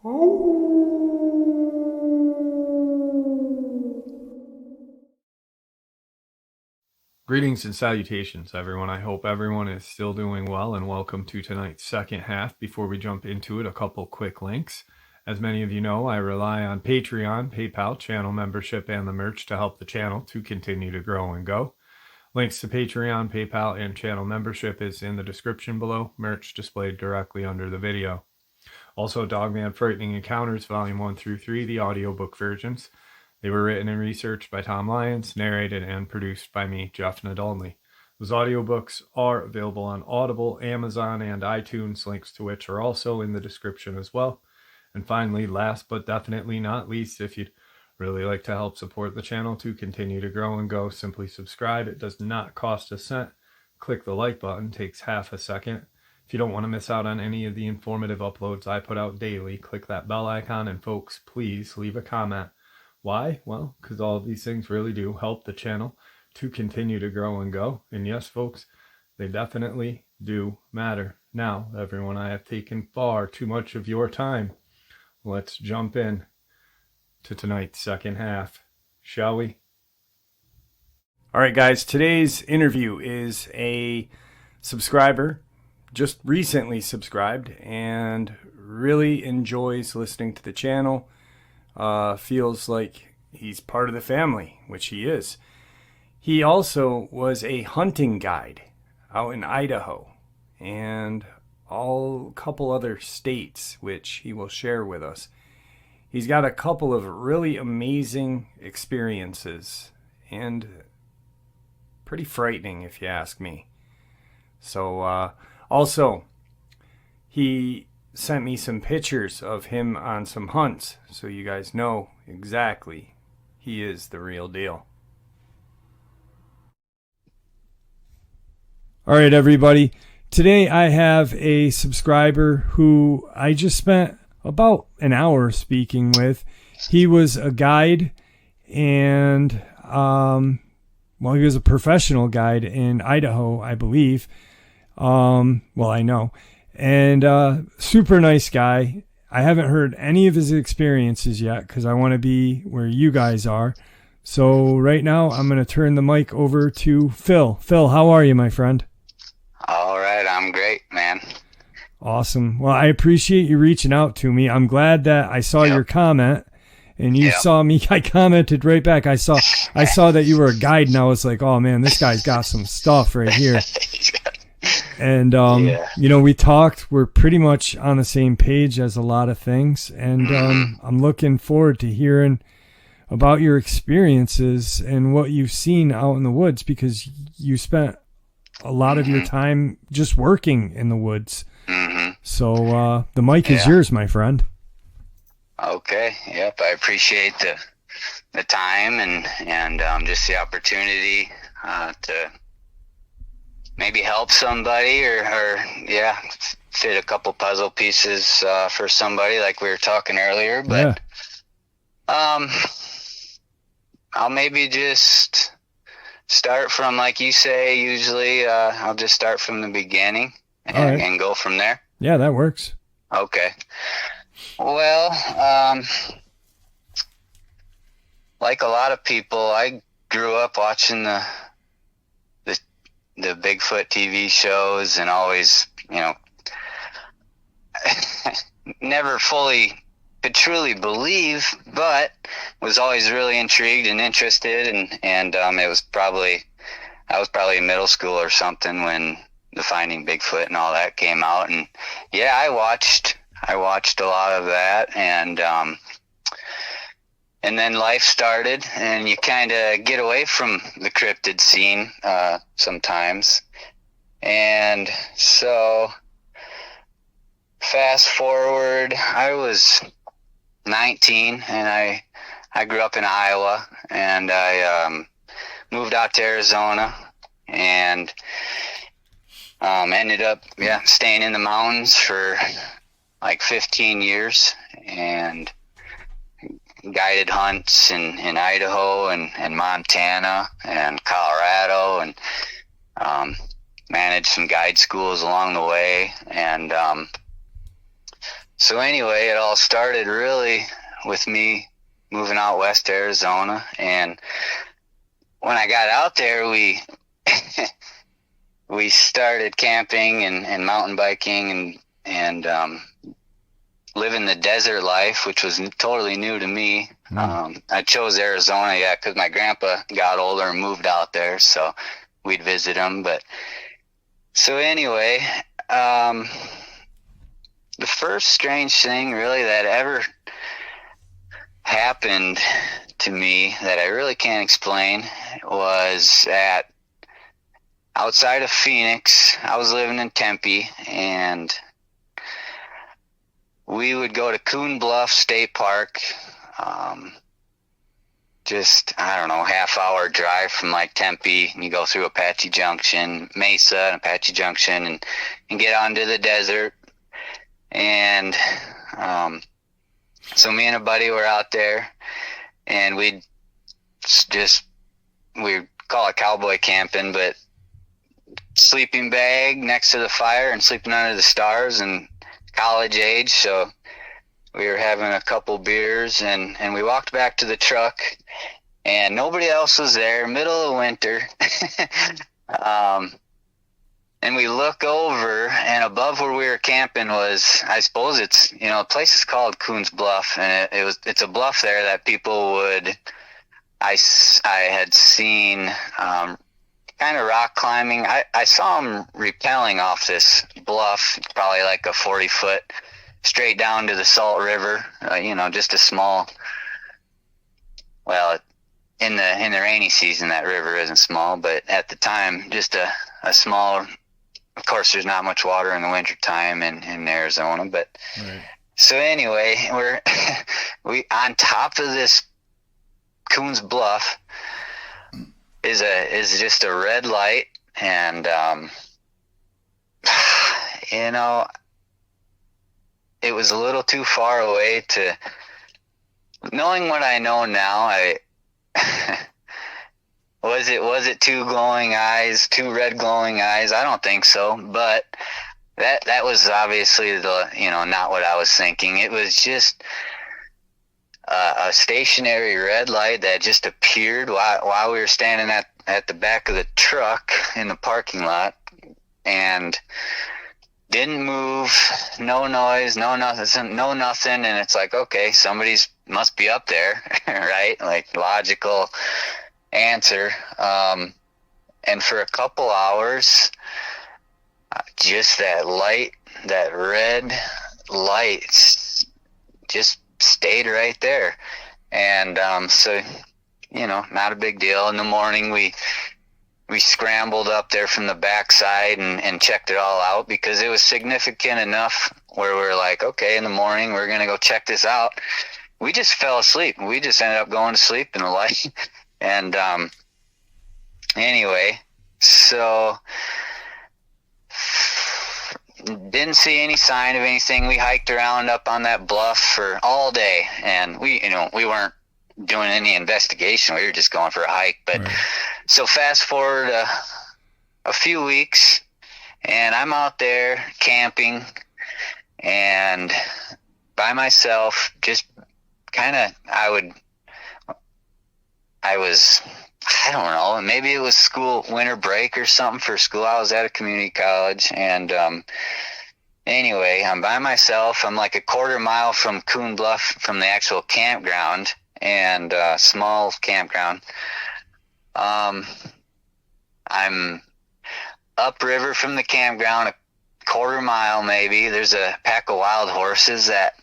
Greetings and salutations, everyone. I hope everyone is still doing well, and welcome to tonight's second half. Before we jump into it, a couple quick links. As many of you know, I rely on Patreon, PayPal, channel membership, and the merch to help the channel to continue to grow and go. Links to Patreon, PayPal, and channel membership is in the description below, merch displayed directly under the video. Also, Dogman Frightening Encounters, Volume 1 through 3, the audiobook versions. They were written and researched by Tom Lyons, narrated and produced by me, Jeff Nadolny. Those audiobooks are available on Audible, Amazon, and iTunes, links to which are also in the description as well. And finally, last but definitely not least, if you'd really like to help support the channel to continue to grow and go, simply subscribe. It does not cost a cent. Click the like button, takes half a second. If you don't want to miss out on any of the informative uploads I put out daily, click that bell icon, and folks, please leave a comment. Why? Well, because all of these things really do help the channel to continue to grow and go. And yes, folks, they definitely do matter. Now, everyone, I have taken far too much of your time. Let's jump in to tonight's second half, shall we? All right, guys, today's interview is a subscriber, just recently subscribed, and really enjoys listening to the channel. Feels like he's part of the family, which he is. He also was a hunting guide out in Idaho and a couple other states, which he will share with us. He's got a couple of really amazing experiences and pretty frightening, if you ask me. So, also, he sent me some pictures of him on some hunts, so you guys know exactly he is the real deal. All right, everybody. Today I have a subscriber who I just spent about an hour speaking with. He was a guide, and he was a professional guide in Idaho, I believe. I know. And super nice guy. I haven't heard any of his experiences yet because I want to be where you guys are. So right now I'm going to turn the mic over to Phil. Phil, how are you, my friend? All right, I'm great, man. Awesome. Well, I appreciate you reaching out to me. I'm glad that I saw your comment and you saw me. I commented right back. I saw that you were a guide, and I was like, oh man, this guy's got some stuff right here. And, we talked, we're pretty much on the same page as a lot of things. And I'm looking forward to hearing about your experiences and what you've seen out in the woods, because you spent a lot of your time just working in the woods. So the mic is yours, my friend. Okay. Yep. I appreciate the time and just the opportunity to maybe help somebody or fit a couple puzzle pieces for somebody, like we were talking earlier. But I'll maybe just start from, like you say, usually I'll just start from the beginning and go from there. Yeah, that works. Okay. Well, like a lot of people, I grew up watching the Bigfoot TV shows, and always, never fully could truly believe, but was always really intrigued and interested. And I was probably in middle school or something when the Finding Bigfoot and all that came out. And yeah, I watched a lot of that. And then life started, and you kind of get away from the cryptid scene sometimes. And so fast forward, I was 19, and I grew up in Iowa, and I moved out to Arizona, and ended up staying in the mountains for like 15 years, and guided hunts in Idaho and Montana and Colorado, and managed some guide schools along the way. And So anyway, it all started really with me moving out west to Arizona, and when I got out there, we we started camping and mountain biking and living the desert life, which was totally new to me. I chose Arizona, because my grandpa got older and moved out there, so we'd visit him. But so anyway, the first strange thing really that ever happened to me that I really can't explain was outside of Phoenix. I was living in Tempe, and we would go to Coon Bluff State Park, just, I don't know, half-hour drive from like Tempe, and you go through Apache Junction, Mesa and Apache Junction, and get out into the desert. And so me and a buddy were out there, and we'd call it cowboy camping, but sleeping bag next to the fire and sleeping under the stars, and college age, so we were having a couple beers, and we walked back to the truck, and nobody else was there, middle of winter. And we look over, and above where we were camping was, I suppose it's, the place is called Coons Bluff, and it's a bluff there that people would, I had seen, kind of rock climbing. I saw them rappelling off this bluff, probably like a 40-foot, straight down to the Salt River. Just a small. Well, in the rainy season, that river isn't small, but at the time, just a small. Of course, there's not much water in the wintertime in Arizona, but right. So anyway, we on top of this Coons Bluff is just a red light, and it was a little too far away to, knowing what I know now, was it two red glowing eyes? I don't think so, but that was obviously not what I was thinking. It was just a stationary red light that just appeared while we were standing at the back of the truck in the parking lot, and didn't move, no noise, no nothing, and it's like, okay, somebody's must be up there, right? Like, logical answer. And for a couple hours, just that light, that red light, just stayed right there. And so, not a big deal. In the morning, we scrambled up there from the backside and checked it all out, because it was significant enough where we're like, okay, in the morning we're gonna go check this out. We just fell asleep. We just ended up going to sleep in the light. And anyway, so didn't see any sign of anything. We hiked around up on that bluff for all day, and we weren't doing any investigation. We were just going for a hike. But right. So fast forward a few weeks, and I'm out there camping and by myself, just kind of, I don't know, maybe it was school winter break or something for school. I was at a community college, and anyway, I'm by myself. I'm like a quarter mile from Coon Bluff, from the actual campground, and small campground. I'm upriver from the campground, a quarter mile maybe. There's a pack of wild horses that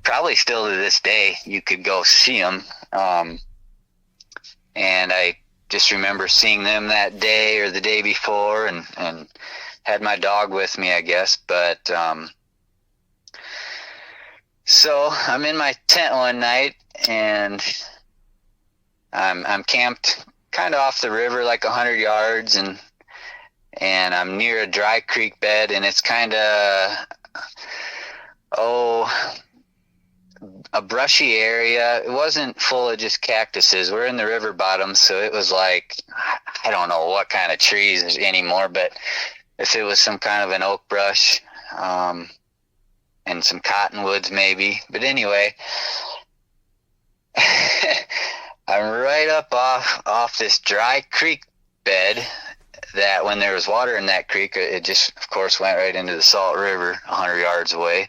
probably still to this day you could go see them. And I just remember seeing them that day or the day before, and had my dog with me, I guess. But so I'm in my tent one night, and I'm camped kind of off the river, like 100 yards, and I'm near a dry creek bed, and it's kind of a brushy area. It wasn't full of just cactuses. We're in the river bottom, so it was like, I don't know what kind of trees anymore, but if it was some kind of an oak brush. And and some cottonwoods maybe. But anyway, I'm right up off this dry creek bed that when there was water in that creek, it just, of course, went right into the Salt River 100 yards away.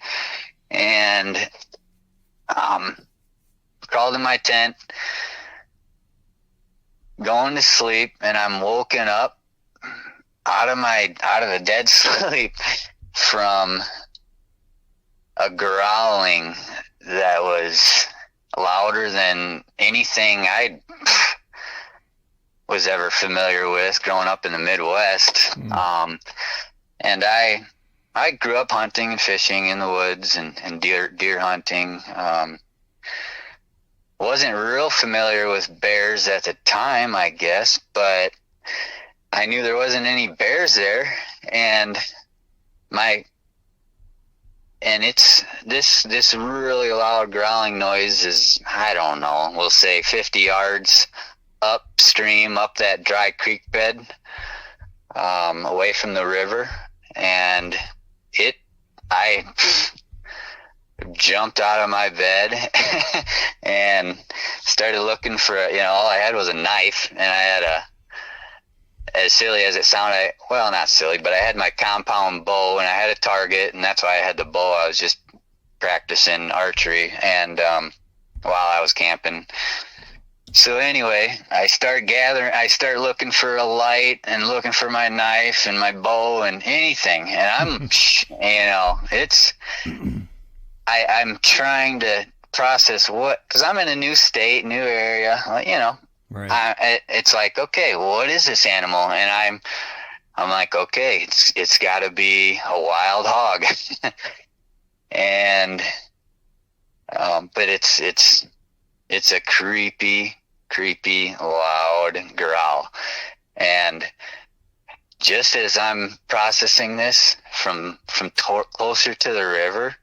And crawled in my tent, going to sleep, and I'm woken up out of a dead sleep from a growling that was louder than anything I was ever familiar with growing up in the Midwest. And I grew up hunting and fishing in the woods and deer hunting. Wasn't real familiar with bears at the time, I guess, but I knew there wasn't any bears there. And it's this really loud growling noise is, I don't know, we'll say 50 yards upstream, up that dry creek bed, away from the river. And I jumped out of my bed and started looking for, all I had was a knife, and I had as silly as it sounded, well, not silly, but I had my compound bow and I had a target, and that's why I had the bow. I was just practicing archery and while I was camping. So anyway, I start looking for a light and looking for my knife and my bow and anything. And I'm, I'm trying to process because I'm in a new state, new area, right. It's like, okay, well, what is this animal? And I'm like, okay, it's gotta be a wild hog. And, but it's a creepy, loud growl. And just as I'm processing this from closer to the river,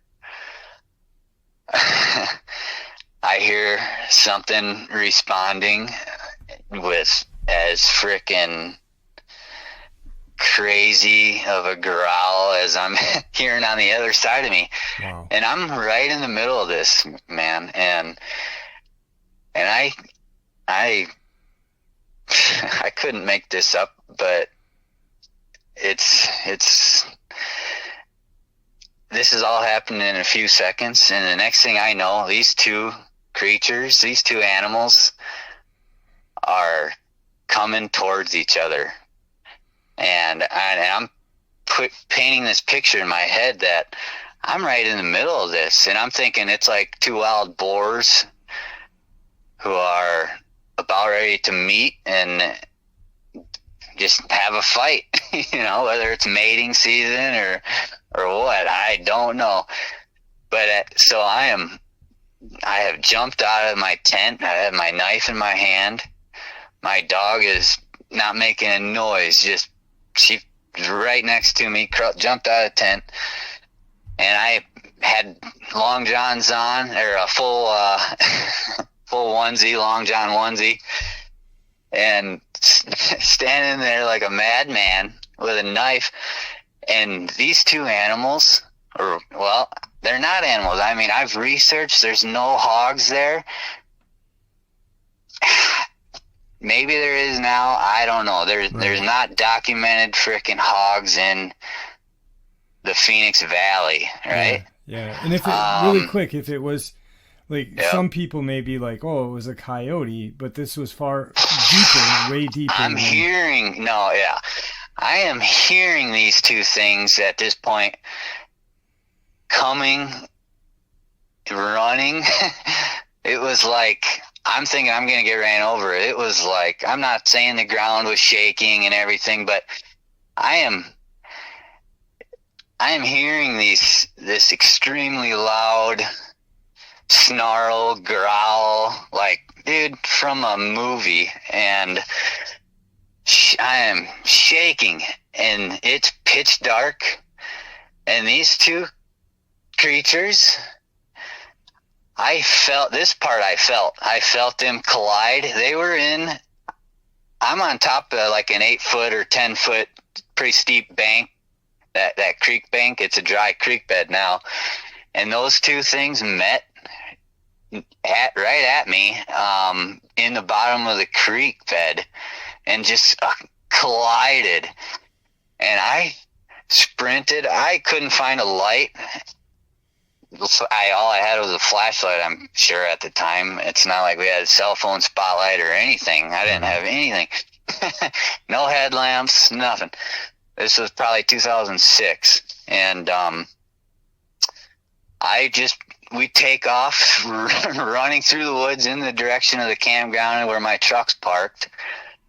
I hear something responding with as frickin' crazy of a growl as I'm hearing on the other side of me. Wow. And I'm right in the middle of this, man. And I couldn't make this up, but this is all happening in a few seconds, and the next thing I know, these two animals are coming towards each other. And I'm painting this picture in my head that I'm right in the middle of this, and I'm thinking it's like two wild boars who are about ready to meet and just have a fight, whether it's mating season or what, I don't know. But so I have jumped out of my tent. I have my knife in my hand. My dog is not making a noise. She's right next to me, jumped out of the tent. And I had long johns on, or a full onesie, long john onesie, and standing there like a madman with a knife. And these two animals, they're not animals. I mean, I've researched, there's no hogs there. Maybe there is now. I don't know. There's not documented freaking hogs in the Phoenix Valley, right? Yeah. And if it really quick, if it was like some people may be like, oh, it was a coyote, but this was far deeper, way deeper. I am hearing these two things at this point coming, running. It was like, I'm thinking I'm going to get ran over. It was like, I'm not saying the ground was shaking and everything, but I am hearing this extremely loud snarl, growl, like, dude, from a movie. And I am shaking, and it's pitch dark. And these two creatures, I felt them collide. I'm on top of like an 8-foot or 10-foot pretty steep bank, that creek bank. It's a dry creek bed now. and those two things met right at me in the bottom of the creek bed and just collided. And I sprinted. I couldn't find a light. All I had was a flashlight, I'm sure, at the time. It's not like we had a cell phone spotlight or anything. I didn't have anything. No headlamps, nothing. This was probably 2006. And we take off running through the woods in the direction of the campground where my truck's parked.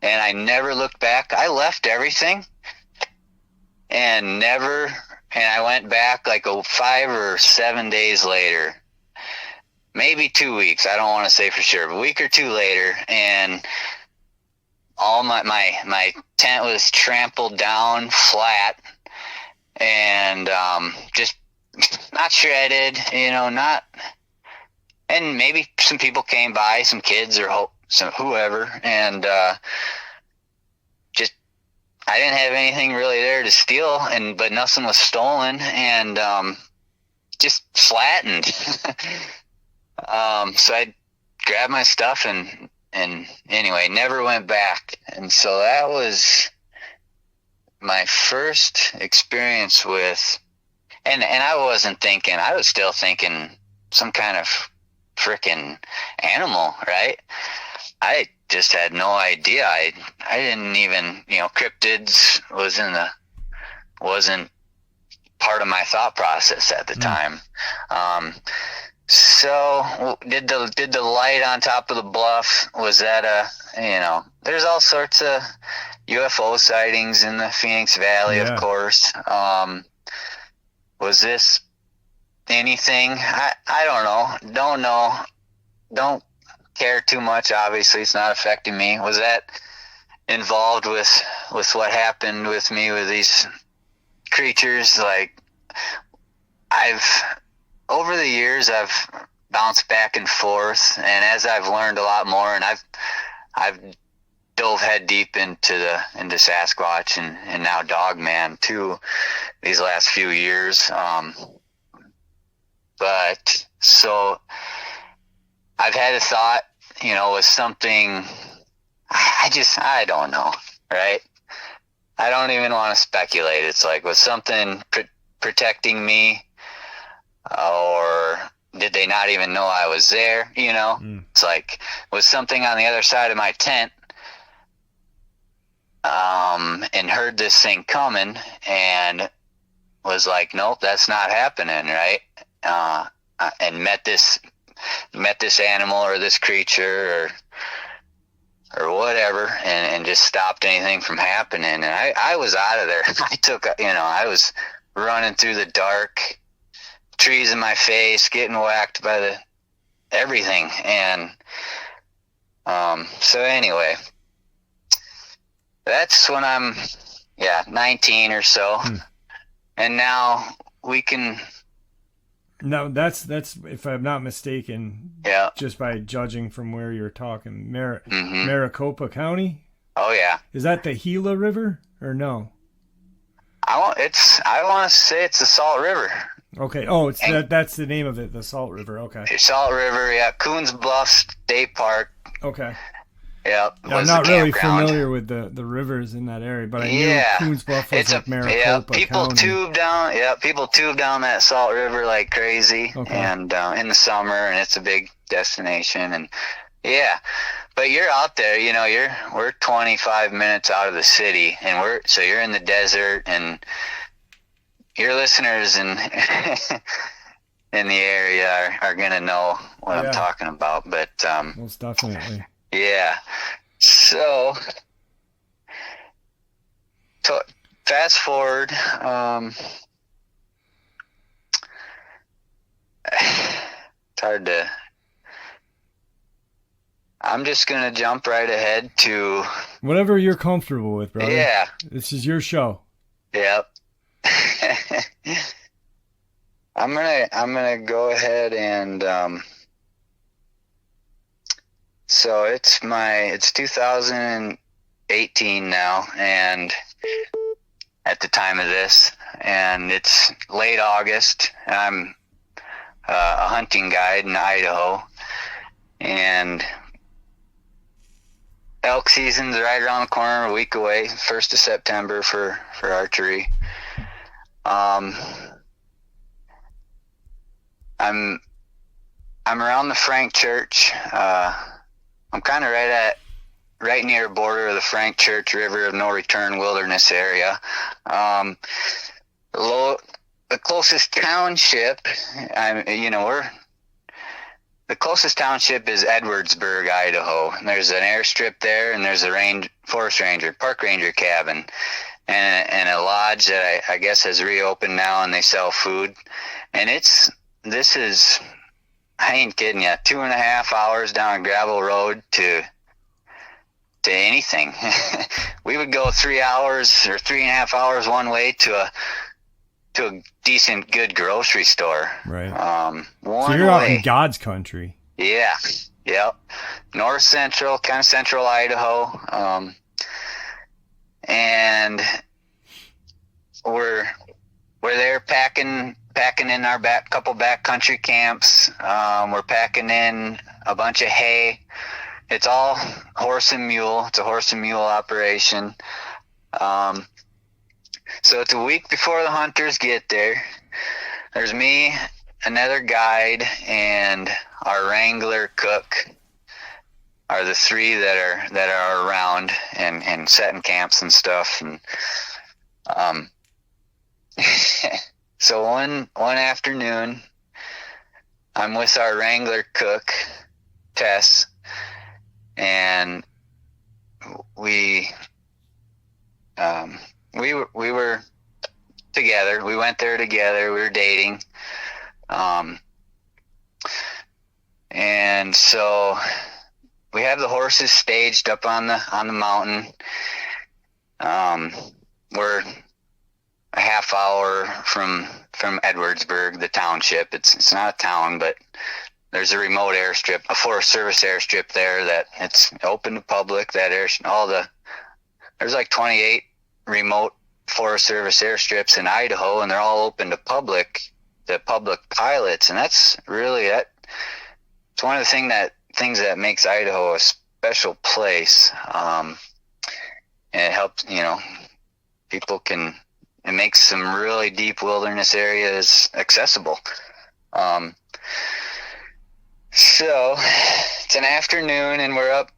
And I never looked back. I left everything and I went back like 5 or 7 days later, maybe 2 weeks. I don't want to say for sure, but a week or two later, and all my tent was trampled down flat and just not shredded, not. And maybe some people came by, some kids or whoever, and I didn't have anything really there to steal, but nothing was stolen, and just flattened. So I grabbed my stuff and anyway, never went back. And so that was my first experience with, and I wasn't thinking, I was still thinking some kind of frickin' animal, right? I just had no idea. I didn't even, cryptids wasn't part of my thought process at the time. So did the light on top of the bluff, was that there's all sorts of UFO sightings in the Phoenix Valley, of course. Was this anything? I don't know. Don't care too much. Obviously, it's not affecting me. Was that involved with what happened with me with these creatures? Like, over the years, I've bounced back and forth, and as I've learned a lot more, and I've dove head deep into Sasquatch and now Dogman too these last few years. But so I've had a thought, was something, I don't know, right? I don't even want to speculate. It's like, was something protecting me, or did they not even know I was there? It's like, was something on the other side of my tent, and heard this thing coming and was like, nope, that's not happening, right? And met this animal or this creature or whatever, and just stopped anything from happening. And I was out of there. I was running through the dark, trees in my face, getting whacked by everything. And so anyway, that's when I'm 19 or so. And now we can. No, that's if I'm not mistaken. Yeah. Just by judging from where you're talking, Maricopa County. Oh yeah. Is that the Gila River or no? I want to say it's the Salt River. Okay. Oh, that's the name of it, the Salt River. Okay. Salt River, yeah. Coons Bluff State Park. Okay. Yeah, I'm not really familiar with the rivers in that area, but I knew Coons Bluff was like Maricopa County. People tube down that Salt River like crazy, and in the summer, and it's a big destination, and but you're out there, we're 25 minutes out of the city, and you're in the desert, and your listeners in in the area are gonna know what I'm talking about, but most definitely. Yeah. So, fast forward. It's hard to. I'm just gonna jump right ahead to whatever you're comfortable with, brother. Yeah. This is your show. Yep. I'm gonna go ahead and. So it's 2018 now, and at the time of this, and it's late August, and a hunting guide in Idaho, and elk season's right around the corner, a week away, 1st of September for archery. I'm around the Frank Church. I'm kind of right near the border of the Frank Church River of No Return Wilderness area. The closest township, the closest township is Edwardsburg, Idaho. And there's an airstrip there, and there's a forest ranger, park ranger cabin, and a lodge that I guess has reopened now, and they sell food. And I ain't kidding you, 2.5 hours down a gravel road to anything. We would go 3 hours or 3.5 hours one way to a decent, good grocery store. Right. So you're out in God's country. Yeah. Yep. North central, kind of central Idaho. And we're there packing in our couple backcountry camps. We're packing in a bunch of hay. It's all horse and mule. It's a horse and mule operation. So it's a week before the hunters get there. There's me, another guide, and our wrangler cook are the three that are around and setting camps and stuff. And so one afternoon, I'm with our wrangler cook, Tess, and we were together. We went there together. We were dating. And so we have the horses staged up on the mountain. We're a half hour from Edwardsburg, the township. It's not a town, but there's a remote airstrip, a Forest Service airstrip there that it's open to public. There's like 28 remote Forest Service airstrips in Idaho, and they're all open to public pilots. And that's really it's one of the things that makes Idaho a special place. And it helps, it makes some really deep wilderness areas accessible. So it's an afternoon, and we're up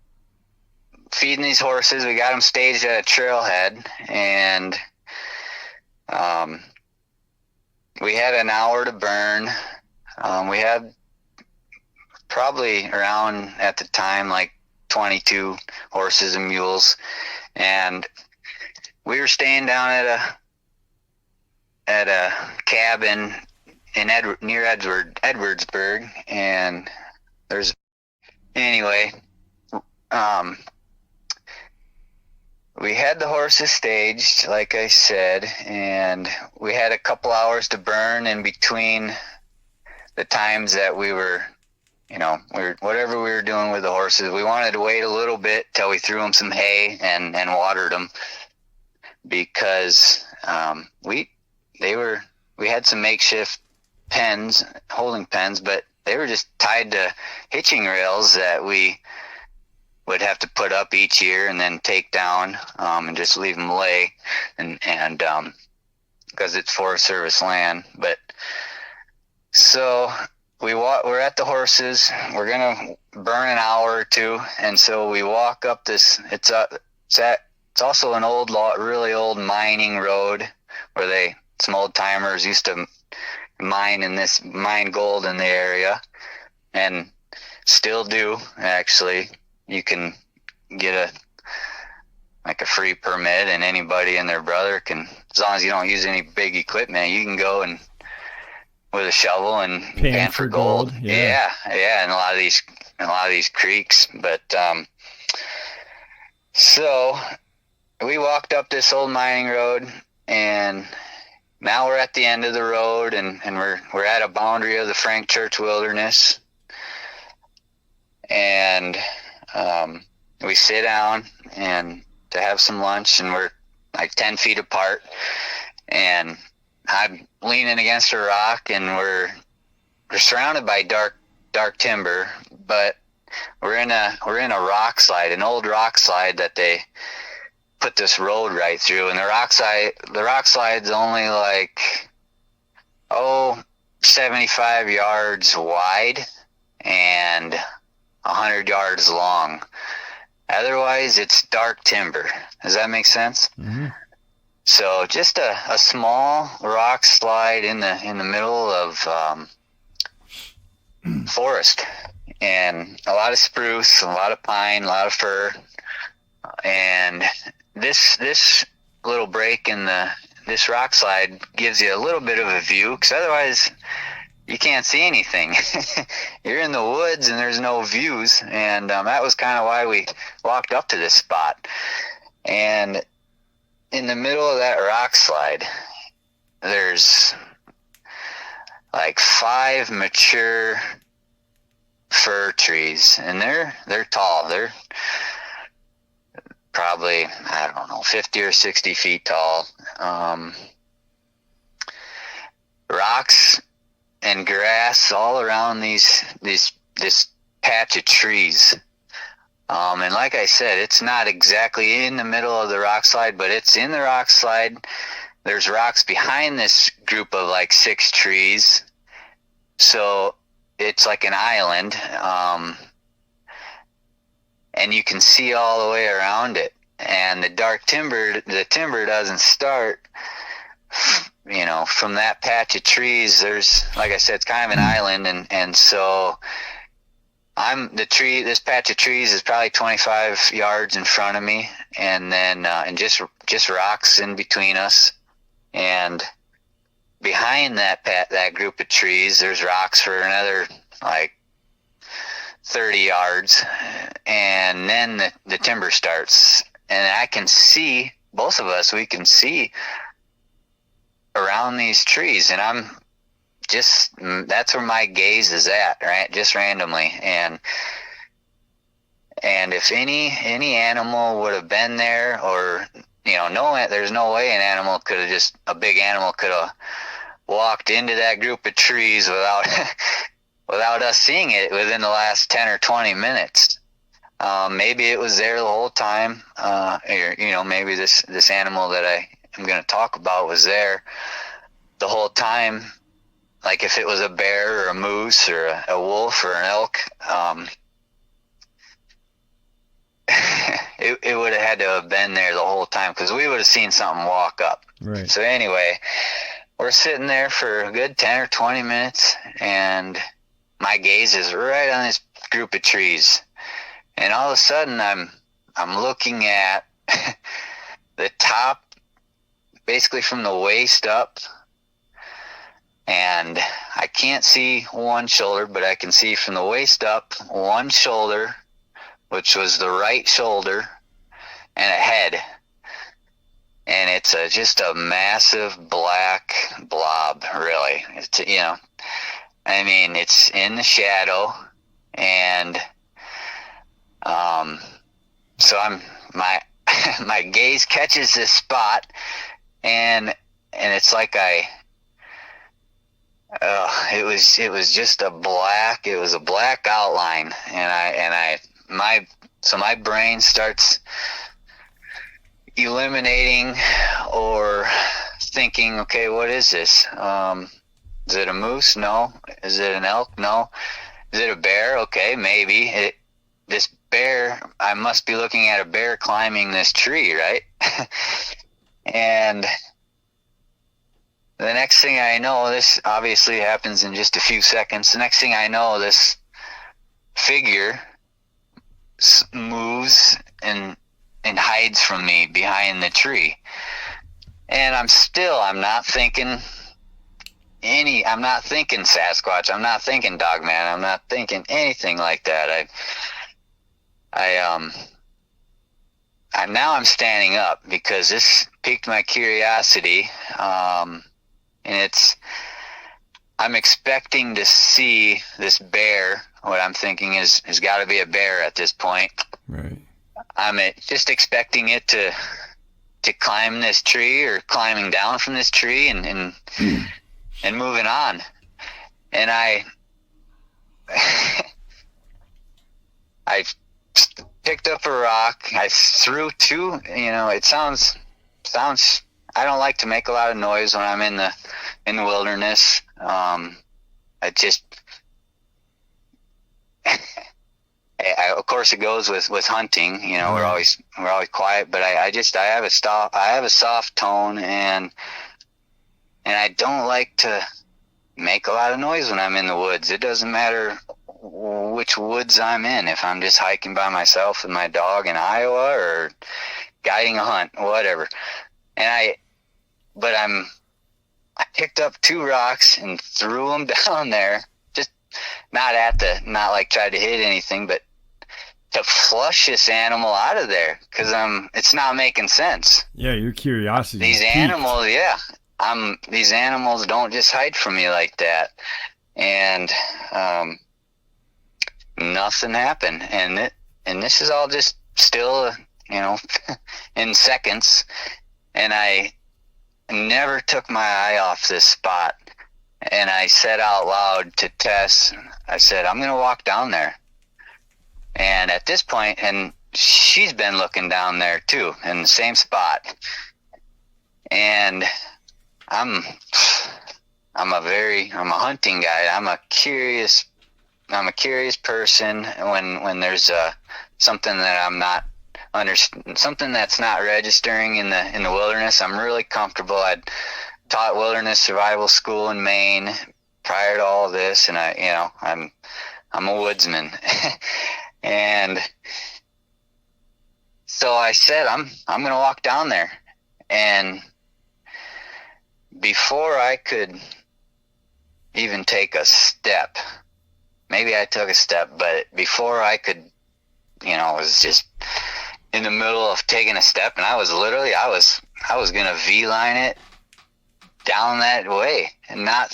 feeding these horses. We got them staged at a trailhead, and we had an hour to burn. We had probably around, at the time, like 22 horses and mules, and we were staying down at a cabin near Edwardsburg, and we had the horses staged, like I said, and we had a couple hours to burn in between the times that we were whatever we were doing with the horses. We wanted to wait a little bit till we threw them some hay and watered them, because we had some makeshift holding pens, but they were just tied to hitching rails that we would have to put up each year and then take down, and just leave them lay, and because it's Forest Service land. But so we're at the horses. We're gonna burn an hour or two, and so we walk up this. It's also an really old mining road where some old timers used to mine gold in the area, and still do. Actually, you can get a free permit, and anybody and their brother can, as long as you don't use any big equipment, you can go and with a shovel and pan for gold. Yeah, and a lot of these creeks. But so we walked up this old mining road, and now we're at the end of the road, and we're at a boundary of the Frank Church Wilderness, and we sit down and to have some lunch, and we're like 10 feet apart, and I'm leaning against a rock, and we're surrounded by dark timber, but we're in a rock slide, an old rock slide that they put this road right through, and the rock slide's only like 75 yards wide and 100 yards long. Otherwise, it's dark timber. Does that make sense? Mm-hmm. So just a small rock slide in the middle of forest, and a lot of spruce, a lot of pine, a lot of fir, and this little break in this rock slide gives you a little bit of a view, because otherwise you can't see anything. You're in the woods and there's no views, and that was kind of why we walked up to this spot. And in the middle of that rock slide, there's like 5 mature fir trees, and they're tall. They're probably, I don't know, 50 or 60 feet tall. Rocks and grass all around this patch of trees. And like I said, it's not exactly in the middle of the rock slide, but it's in the rock slide. There's rocks behind this group of like 6 trees. So it's like an island. And you can see all the way around it. And the timber doesn't start, from that patch of trees. There's, like I said, it's kind of an island, and so this patch of trees is probably 25 yards in front of me, and then and just rocks in between us, and behind that group of trees, there's rocks for another like 30 yards, and then the timber starts, and I can see, both of us, we can see around these trees, and that's where my gaze is at, right? Just randomly. And if any animal would have been there, or, there's no way a big animal could have walked into that group of trees without us seeing it within the last 10 or 20 minutes. Maybe it was there the whole time. Or, maybe this animal that I'm going to talk about was there the whole time. Like if it was a bear or a moose or a wolf or an elk, it would have had to have been there the whole time, because we would have seen something walk up. Right. So anyway, we're sitting there for a good 10 or 20 minutes, and my gaze is right on this group of trees. And all of a sudden I'm looking at the top, basically from the waist up, and I can't see one shoulder, but I can see from the waist up one shoulder, which was the right shoulder, and a head. And it's just a massive black blob, really. It's, it's in the shadow, and so my gaze catches this spot, and it's like it was just a black outline, so my brain starts eliminating or thinking, okay, what is this? Is it a moose? No. Is it an elk? No. Is it a bear? Okay, maybe. This bear, I must be looking at a bear climbing this tree, right? And the next thing I know, this obviously happens in just a few seconds. The next thing I know, this figure moves and hides from me behind the tree. And I'm not thinking Sasquatch. I'm not thinking Dogman. I'm not thinking anything like that. Now I'm standing up because this piqued my curiosity. And I'm expecting to see this bear. What I'm thinking has got to be a bear at this point. Right. I'm just expecting it to climb this tree, or climbing down from this tree, and moving on. And I picked up a rock. I threw two. It sounds. I don't like to make a lot of noise when I'm in the wilderness. I just. Of course, it goes with hunting. We're always quiet, but I have a soft tone, and I don't like to make a lot of noise when I'm in the woods. It doesn't matter which woods I'm in. If I'm just hiking by myself with my dog in Iowa or guiding a hunt, whatever. I picked up two rocks and threw them down there. Just not like tried to hit anything, but to flush this animal out of there, because it's not making sense. Yeah, your curiosity. These animals, these animals don't just hide from me like that. And nothing happened, and this is all just still, in seconds. And I never took my eye off this spot. And I said out loud to Tess, I said, I'm going to walk down there. And at this point, and she's been looking down there too, in the same spot. And I'm a hunting guy. I'm a curious person. When there's something that I'm not something that's not registering in the wilderness, I'm really comfortable. I'd taught wilderness survival school in Maine prior to all this, and I'm a woodsman. And so I said, I'm going to walk down there. And before I could even take a step, maybe I took a step, but before I could, was just in the middle of taking a step, and I was going to V-line it down that way, and not,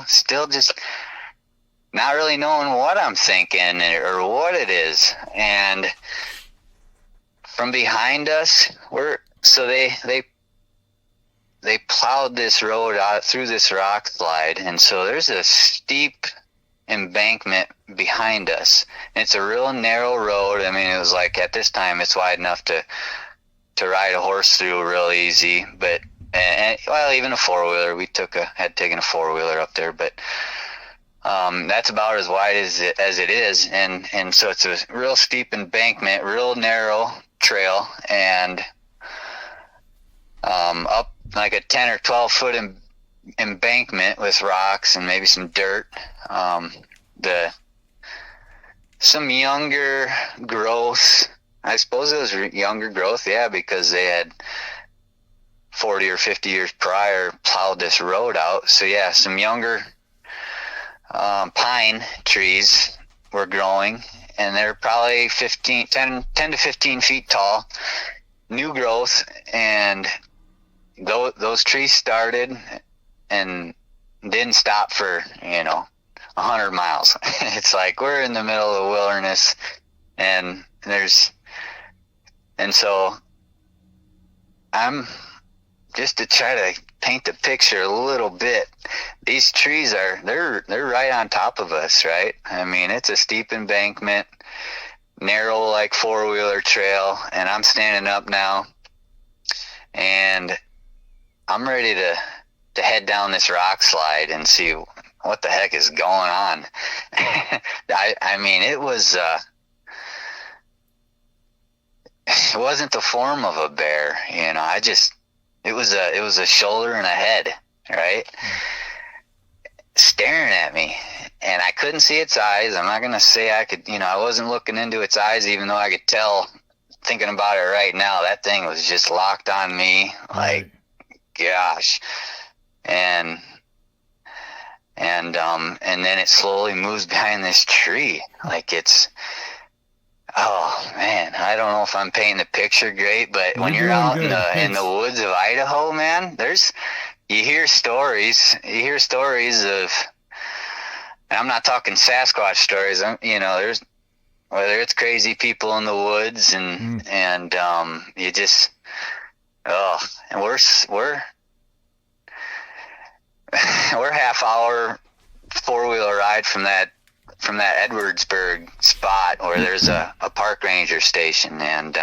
still just not really knowing what I'm thinking or what it is. And from behind us, they plowed this road out through this rock slide, and so there's a steep embankment behind us. And it's a real narrow road. I mean, it was like, at this time, it's wide enough to ride a horse through real easy, but even a four-wheeler. Had taken a four-wheeler up there, but that's about as wide as it is, and so it's a real steep embankment, real narrow trail, and up like a 10 or 12 foot embankment with rocks and maybe some dirt. Some younger growth. I suppose it was younger growth, yeah, because they had 40 or 50 years prior plowed this road out. So yeah, some younger pine trees were growing, and they're probably 10 to 15 feet tall, new growth. And those trees started and didn't stop for 100 miles. It's like we're in the middle of the wilderness, and so I'm just to try to paint the picture a little bit. These trees they're right on top of us, right? I mean, it's a steep embankment, narrow like four-wheeler trail, and I'm standing up now, and I'm ready to head down this rock slide and see what the heck is going on. I mean, it wasn't the form of a bear, it was a shoulder and a head, right? Staring at me, and I couldn't see its eyes. I'm not going to say I could, I wasn't looking into its eyes, even though I could tell, thinking about it right now, that thing was just locked on me, like, gosh. And then it slowly moves behind this tree, like oh man, I don't know if I'm painting the picture great, but when you're out in the woods of Idaho, man, you hear stories of, and I'm not talking Sasquatch stories. There's, whether it's crazy people in the woods and you just, and we're half hour four-wheeler ride from that that Edwardsburg spot where there's a park ranger station, and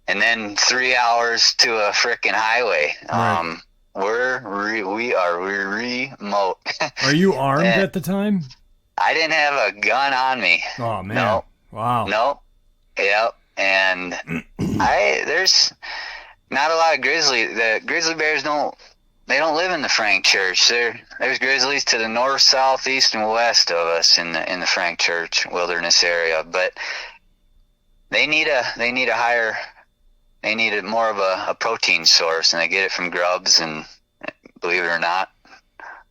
then 3 hours to a frickin' highway. Right. We are remote. Are you armed at the time? I didn't have a gun on me. Oh man. No. Wow. Nope. Yep. And there's not a lot of grizzly. The grizzly bears don't live in the Frank Church. There's grizzlies to the north, south, east, and west of us in the Frank Church wilderness area. But they need more of a protein source, and they get it from grubs, and believe it or not.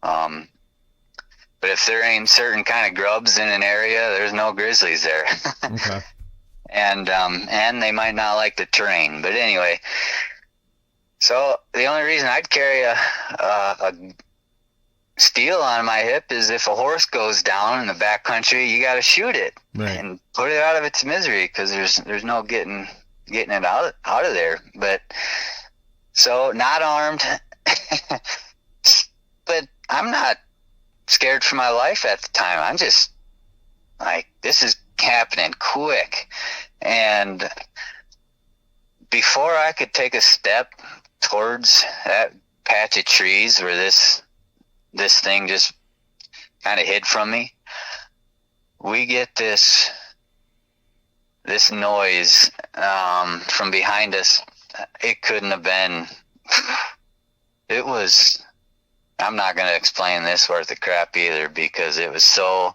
But if there ain't certain kind of grubs in an area, there's no grizzlies there. Okay. And they might not like the terrain. But anyway, so the only reason I'd carry a steel on my hip is if a horse goes down in the backcountry, you got to shoot it and put it out of its misery, because there's no getting it out of there. But so not armed, but I'm not scared for my life at the time. I'm just like, this is happening quick. And before I could take a step towards that patch of trees where this thing just kind of hid from me, we get this noise from behind us. It couldn't have been, it was, I'm not going to explain this worth of crap either, because it was so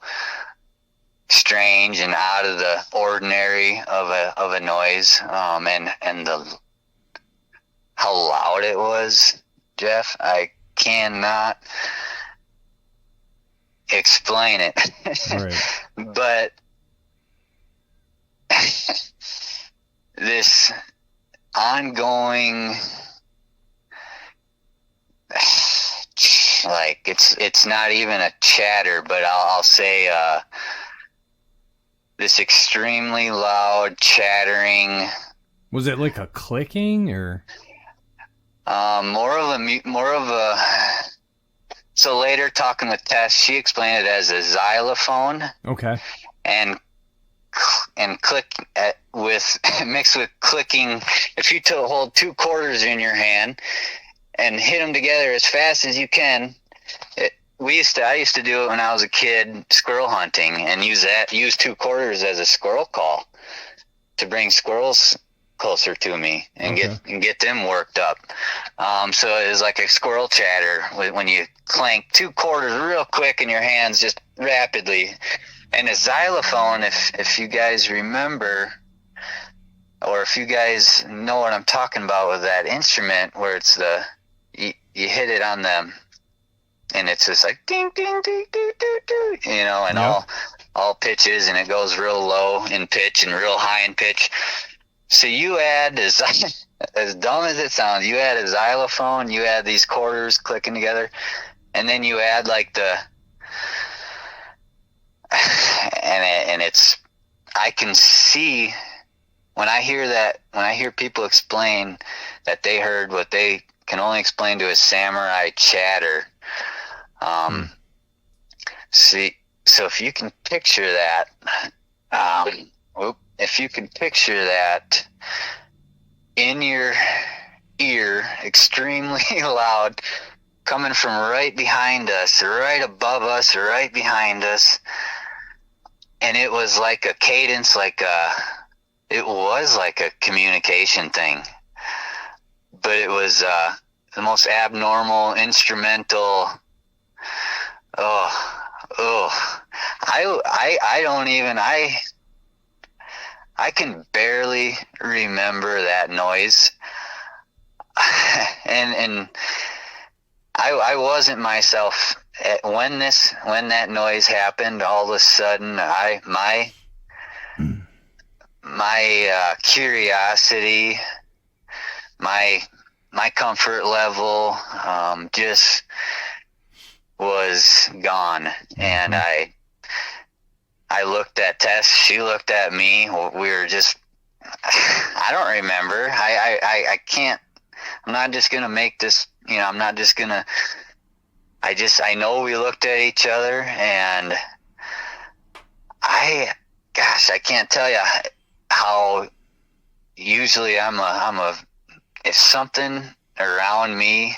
strange and out of the ordinary of a noise, and how loud it was, Jeff. I cannot explain it. Right. But this ongoing, like, it's not even a chatter, but I'll say this extremely loud chattering. Was it like a clicking or? More of a. So later, talking with Tess, she explained it as a xylophone. Okay. And click mixed with clicking. If you hold 2 quarters in your hand and hit them together as fast as you can. I used to do it when I was a kid, squirrel hunting, and use 2 quarters as a squirrel call to bring squirrels closer to me and get them worked up. So it was like a squirrel chatter when you clank 2 quarters real quick in your hands, just rapidly. And a xylophone, if you guys remember, or if you guys know what I'm talking about with that instrument, where it's you hit it on them, and it's just like ding ding ding ding ding ding, and all pitches, and it goes real low in pitch and real high in pitch. So you add, as dumb as it sounds, you add a xylophone, you add these quarters clicking together, and then you add like it's, I can see when I hear people explain that they heard what they can only explain to a samurai chatter. See, so if you can picture that, in your ear, extremely loud, coming from right behind us, right above us, right behind us, and it was like a cadence, it was like a communication thing, but it was the most abnormal instrumental. I can barely remember that noise. and I wasn't myself when that noise happened. All of a sudden, my curiosity, my comfort level, just was gone. And I looked at Tess, she looked at me. We were just, I don't remember. I can't, I'm not just going to make this, I'm not just going to, I know we looked at each other, and Gosh, I can't tell you how usually if something around me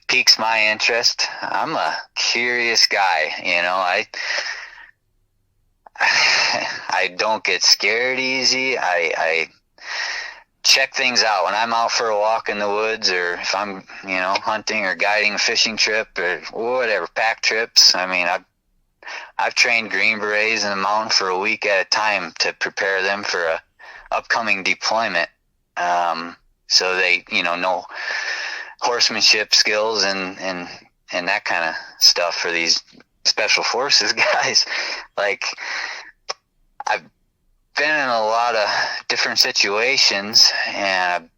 piques my interest, I'm a curious guy, I don't get scared easy. I check things out when I'm out for a walk in the woods, or if I'm, hunting or guiding a fishing trip or whatever, pack trips. I mean, I've trained Green Berets in the mountain for a week at a time to prepare them for a upcoming deployment. So they, know horsemanship skills and that kind of stuff for these special forces guys. Like, I've been in a lot of different situations and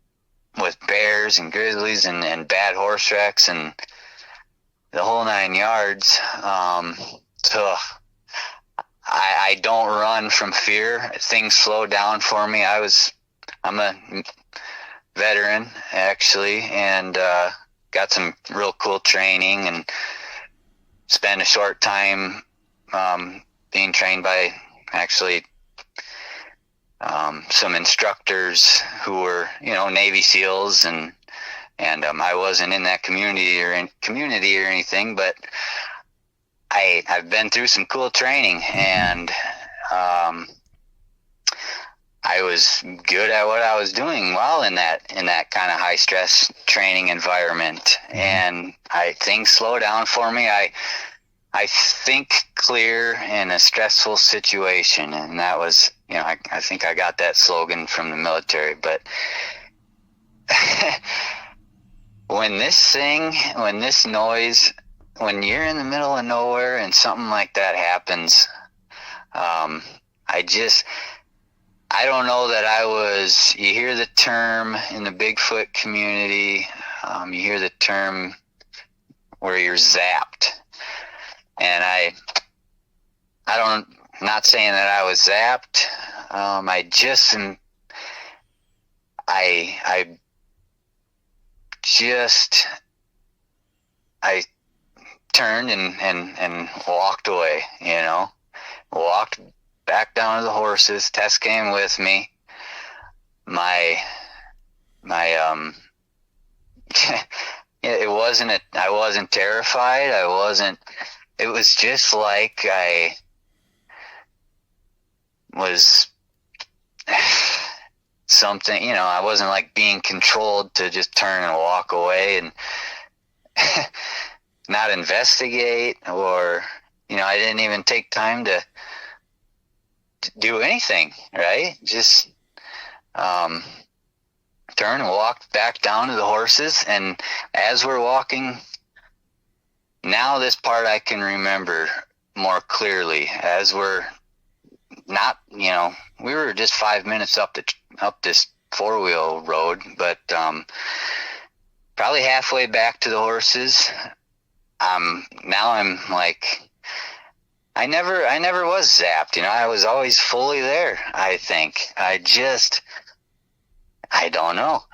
with bears and grizzlies and bad horse wrecks and the whole 9 yards. So I don't run from fear. Things slow down for me. I'm a veteran actually, and got some real cool training and spent a short time being trained by actually some instructors who were, Navy SEALs, and I wasn't in that community or anything, but I've been through some cool training, and I was good at what I was doing while in that kind of high stress training environment. And things slow down for me. I think clear in a stressful situation, and that was, I think I got that slogan from the military. But when this noise, when you're in the middle of nowhere and something like that happens, I don't know that you hear the term in the Bigfoot community, you hear the term where you're zapped. And I'm not saying that I was zapped. I turned and walked away, walked back down to the horses. Tess came with me. I wasn't terrified. It was just like I was something, I wasn't like being controlled to just turn and walk away and not investigate, or, I didn't even take time to do anything, right? Just turn and walk back down to the horses. And as we're walking, now this part I can remember more clearly, as we're not, we were just 5 minutes up this 4-wheel road, but probably halfway back to the horses. Now I'm like, I never was zapped. I was always fully there. I think I don't know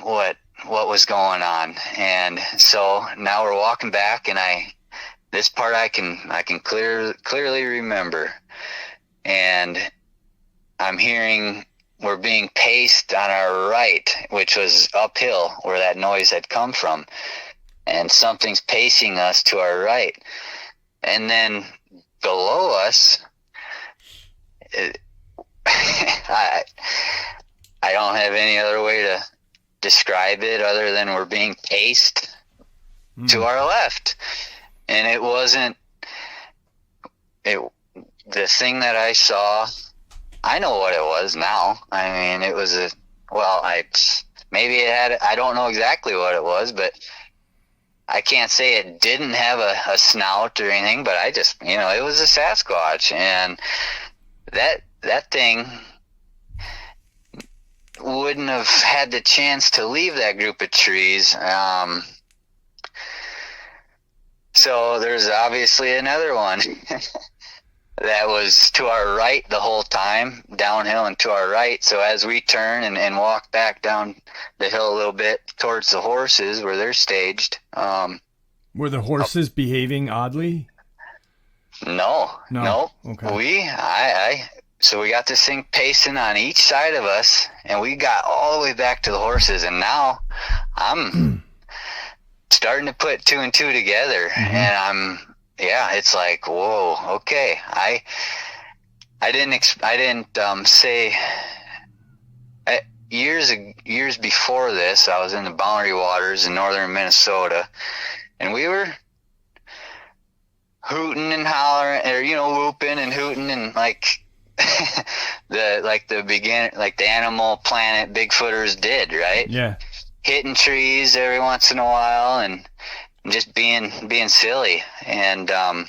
what was going on. And so now we're walking back, and this part I can clearly remember. And I'm hearing we're being paced on our right, which was uphill where that noise had come from. And something's pacing us to our right. And then below us, I don't have any other way to describe it other than we're being paced to our left. And it wasn't the thing that I saw. I know what it was now. I mean, it was I don't know exactly what it was, but I can't say it didn't have a snout or anything, but I just, it was a Sasquatch. And that thing wouldn't have had the chance to leave that group of trees. So there's obviously another one that was to our right the whole time, downhill and to our right. So as we turn and walk back down the hill a little bit towards the horses where they're staged. Were the horses behaving oddly? No. Okay. So we got this thing pacing on each side of us, and we got all the way back to the horses, and now I'm starting to put two and two together, and it's like, whoa, okay. I didn't say years before this, I was in the Boundary Waters in northern Minnesota, and we were hooting and hollering, or whooping and hooting, and like the Animal Planet Bigfooters did, right? Yeah. Hitting trees every once in a while and just being silly, and I'm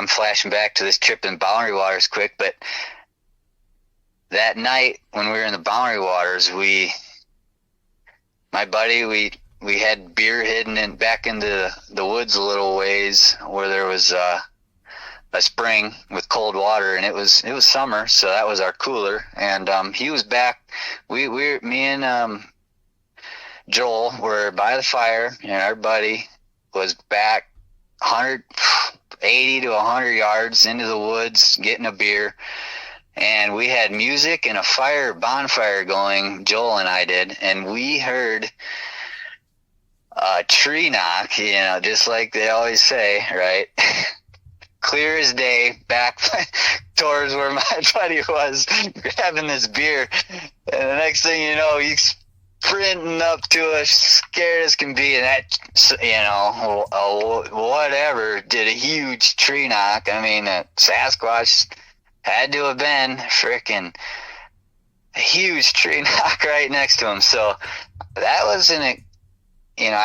flashing back to this trip in Boundary Waters quick, but that night when we were in the Boundary Waters, my buddy, we had beer hidden back into the woods a little ways where there was a spring with cold water, and it was summer, so that was our cooler. And he was back. Me and Joel were by the fire, and our buddy was back 180 to 100 yards into the woods getting a beer. And we had music and a bonfire going, Joel and I did, and we heard a tree knock, just like they always say, right? Clear as day, back towards where my buddy was grabbing this beer. And the next thing you know, he's sprinting up to us, scared as can be. And that, whatever, did a huge tree knock. I mean, a Sasquatch had to have been freaking a huge tree knock right next to him. So that was I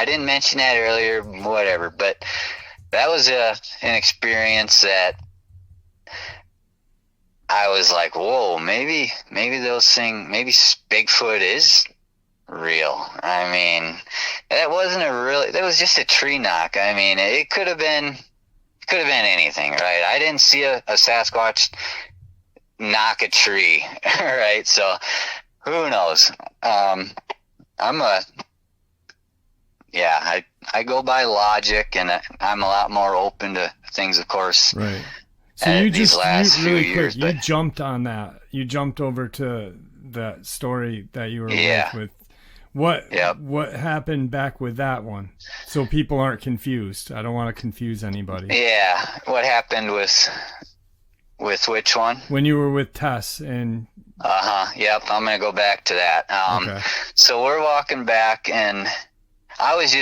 didn't mention that earlier, whatever, but that was an experience that I was like, whoa, maybe Bigfoot is real. I mean, that was just a tree knock. I mean, it could have been anything, right? I didn't see a Sasquatch knock a tree, right? So who knows? I go by logic, and I'm a lot more open to things, of course. Right. So you jumped on that. You jumped over to that story that you were with. What happened back with that one? So people aren't confused. I don't want to confuse anybody. Yeah. What happened with which one? When you were with Tess and... Yep. I'm going to go back to that. Okay. So we're walking back, and I was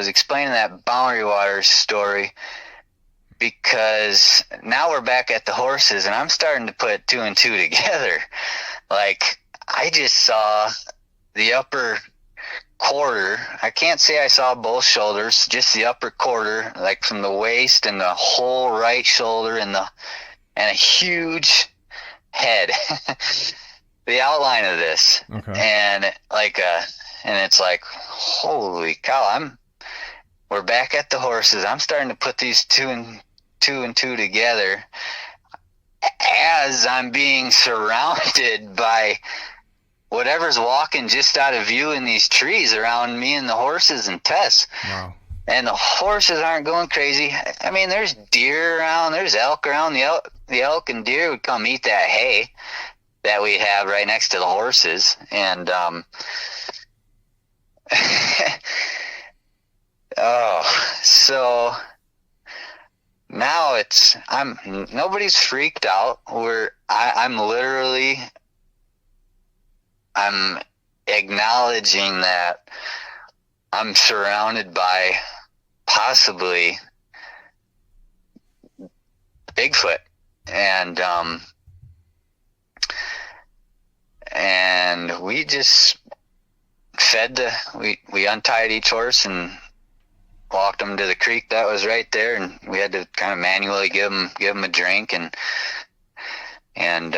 explaining that Boundary Waters story because now we're back at the horses, and I'm starting to put two and two together. Like, I just saw the upper quarter. I can't say I saw both shoulders, just the upper quarter, like from the waist and the whole right shoulder and a huge head. The outline of this. Okay. And it's like, holy cow, we're back at the horses. I'm starting to put these two and two together as I'm being surrounded by whatever's walking just out of view in these trees around me and the horses and Tess. Wow. And the horses aren't going crazy. I mean, there's deer around, there's elk around. The elk and deer would come eat that hay that we have right next to the horses. And so now nobody's freaked out. I'm acknowledging that I'm surrounded by possibly Bigfoot, and we just we untied each horse and walked them to the creek that was right there, and we had to kind of manually give them a drink, and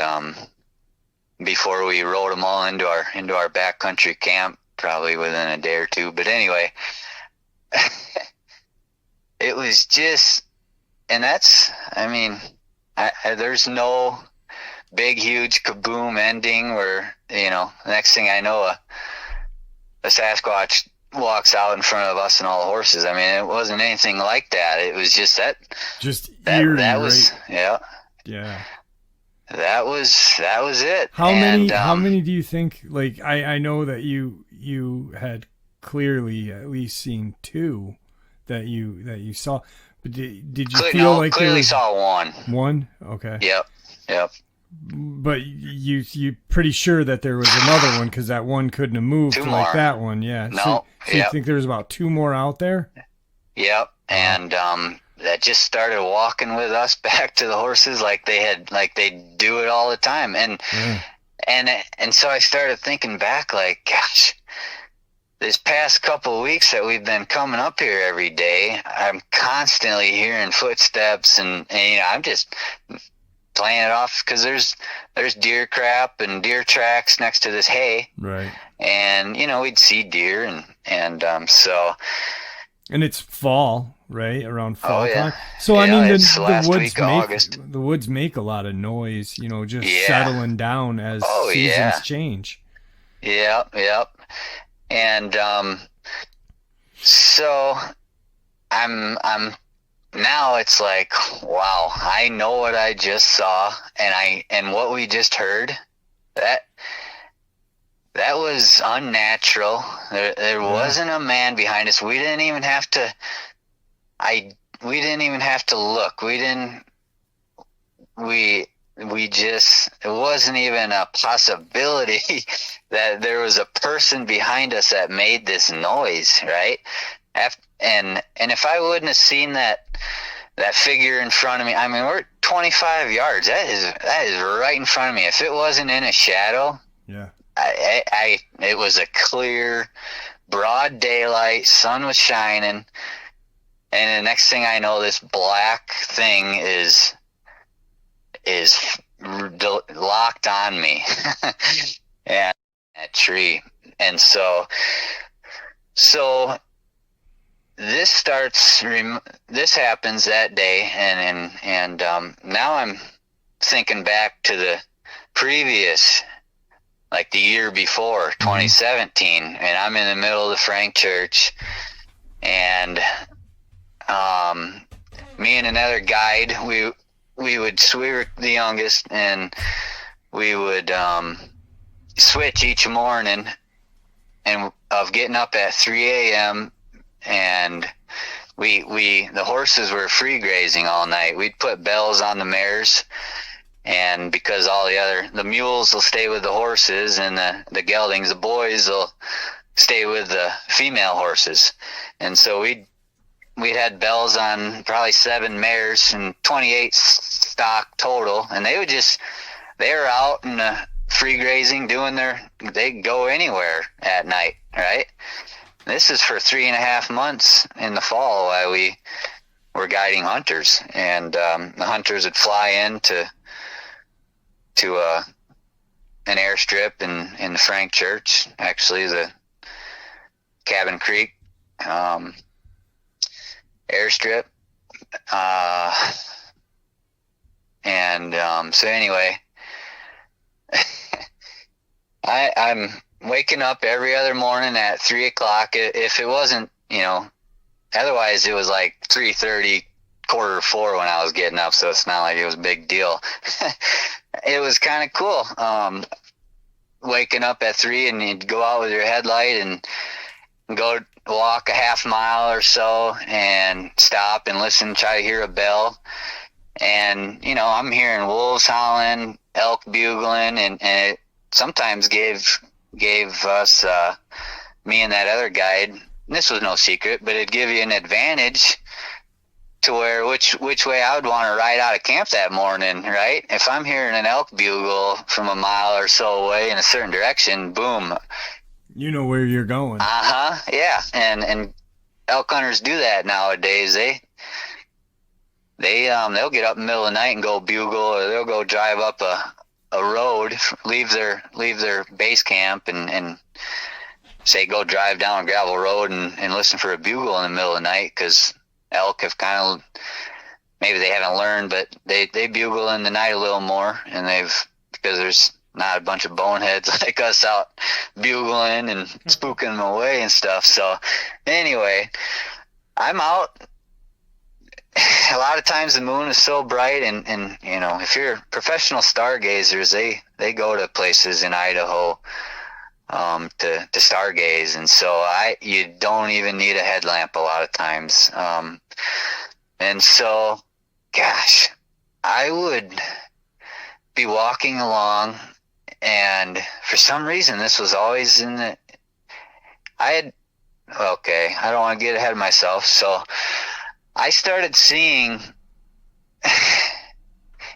before we rode them all into our backcountry camp, probably within a day or two. But anyway, it was just, and that's, I mean, there's no big, huge kaboom ending where, the next thing I know, a Sasquatch walks out in front of us and all the horses. I mean, it wasn't anything like that. It was just that eerie, that was right? yeah. That was it. How many do you think, like, I know that you had clearly at least seen 2 that you saw, but did you feel like clearly saw one? One? Okay. Yep. But you pretty sure that there was another one, because that one couldn't have moved like that one. Yeah. No. So you think there's about 2 more out there? Yep. And that just started walking with us back to the horses like they do it all the time. And so I started thinking back, like, gosh, this past couple of weeks that we've been coming up here every day, I'm constantly hearing footsteps, and I'm just playing it off because there's deer crap and deer tracks next to this hay, right? And we'd see deer, and so. And it's fall, right? Around fall. Oh yeah. So I mean, the woods make a lot of noise, just settling down as seasons change. Yep. And so I'm now it's like, wow, I know what I just saw, and what we just heard. That was unnatural. There wasn't a man behind us. We didn't even have to. We didn't even have to look. We just, it wasn't even a possibility that there was a person behind us that made this noise, right? And if I wouldn't have seen that figure in front of me, I mean, we're 25 yards. That is right in front of me. If it wasn't in a shadow, it was a clear, broad daylight, sun was shining, and the next thing I know, this black thing is locked on me. And that tree. And so this happens that day, and now I'm thinking back to the previous, like the year before, 2017, and I'm in the middle of the Frank Church, and me and another guide, we were the youngest, and we would switch each morning, and of getting up at 3 a.m. and the horses were free grazing all night. We'd put bells on the mares, and because the mules will stay with the horses, and the geldings, the boys, will stay with the female horses. And so we'd had bells on probably 7 mares and 28 stock total, and they were out in the free grazing they'd go anywhere at night, right? This is for 3.5 months in the fall while we were guiding hunters, and the hunters would fly in to an airstrip in the Frank Church, actually the Cabin Creek airstrip, so anyway, I'm waking up every other morning at 3 o'clock. If it wasn't, otherwise it was like 3:30, 3:45 when I was getting up, so it's not like it was a big deal. It was kind of cool. Waking up at 3, and you'd go out with your headlight and go walk a half mile or so and stop and listen, try to hear a bell. And, I'm hearing wolves howling, elk bugling, and it sometimes gave us, me and that other guide, this was no secret, but it'd give you an advantage to where which way I would want to ride out of camp that morning, right? If I'm hearing an elk bugle from a mile or so away in a certain direction, boom. You know where you're going. Yeah. And elk hunters do that nowadays. They'll get up in the middle of the night and go bugle, or they'll go drive up a road, leave their base camp and say go drive down a gravel road and listen for a bugle in the middle of the night, because elk have kind of, maybe they haven't learned, but they bugle in the night a little more, and because there's not a bunch of boneheads like us out bugling and spooking them away and stuff. So anyway, I'm out. A lot of times the moon is so bright, and you know, if you're professional stargazers, they go to places in Idaho to stargaze, and so you don't even need a headlamp a lot of times. And so, gosh, I would be walking along, and for some reason this was always I don't want to get ahead of myself, so I started seeing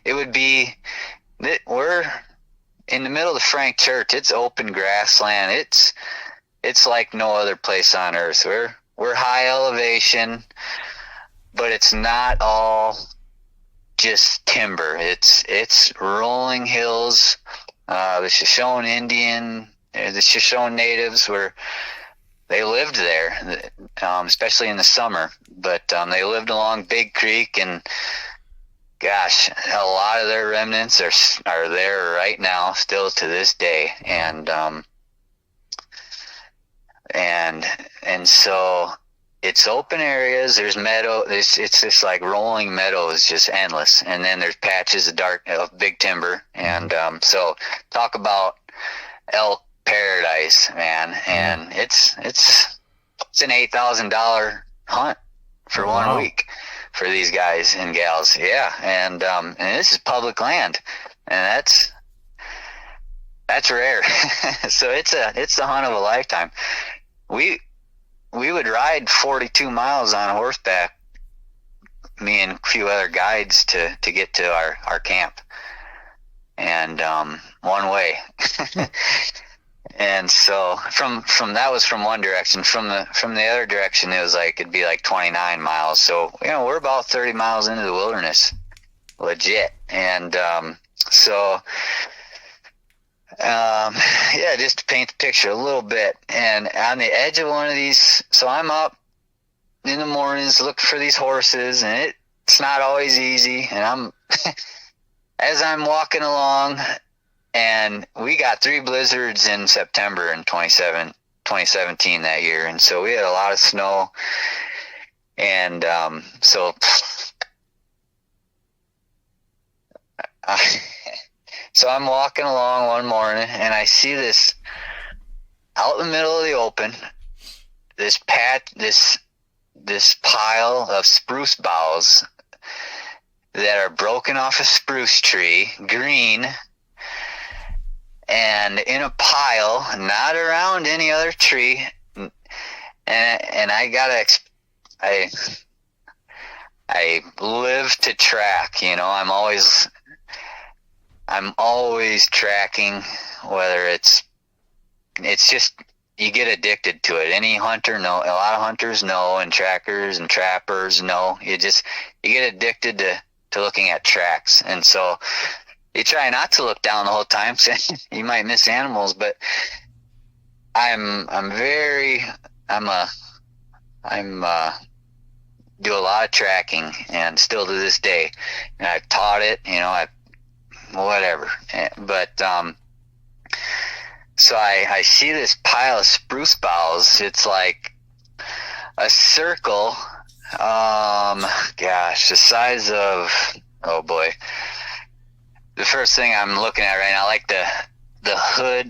it would be that we're in the middle of the Frank Church. It's open grassland. It's like no other place on earth. We're high elevation, but it's not all just timber. It's rolling hills. The Shoshone natives were. They lived there, especially in the summer. But they lived along Big Creek, and gosh, a lot of their remnants are there right now, still to this day. And so it's open areas. There's meadow. It's just like rolling meadows, just endless. And then there's patches of big timber. And so talk about elk paradise, man. And it's an $8,000 hunt for 1 week for these guys and gals. Yeah. And this is public land, and that's rare. So it's the hunt of a lifetime. We would ride 42 miles on horseback, me and a few other guides, to get to our camp, and one way. And so from that was from one direction. From the other direction, it'd be like 29 miles. So, you know, we're about 30 miles into the wilderness, legit. And yeah, just to paint the picture a little bit. And on the edge of one of these, so I'm up in the mornings looking for these horses, and it's not always easy. And I'm as I'm walking along. And we got 3 blizzards in September in 2017 that year. And so we had a lot of snow. And so I'm walking along one morning, and I see this out in the middle of the open, this pile of spruce boughs that are broken off a spruce tree, green, and in a pile, not around any other tree. And I live to track, you know. I'm always tracking, whether it's just, you get addicted to it. Any hunter know, a lot of hunters know, and trackers and trappers know, you get addicted to looking at tracks. And so you try not to look down the whole time, so you might miss animals, but I'm do a lot of tracking, and still to this day, and I've taught it, you know, whatever. But so I see this pile of spruce boughs. It's like a circle, gosh, the size of, oh boy. The first thing I'm looking at right now, like the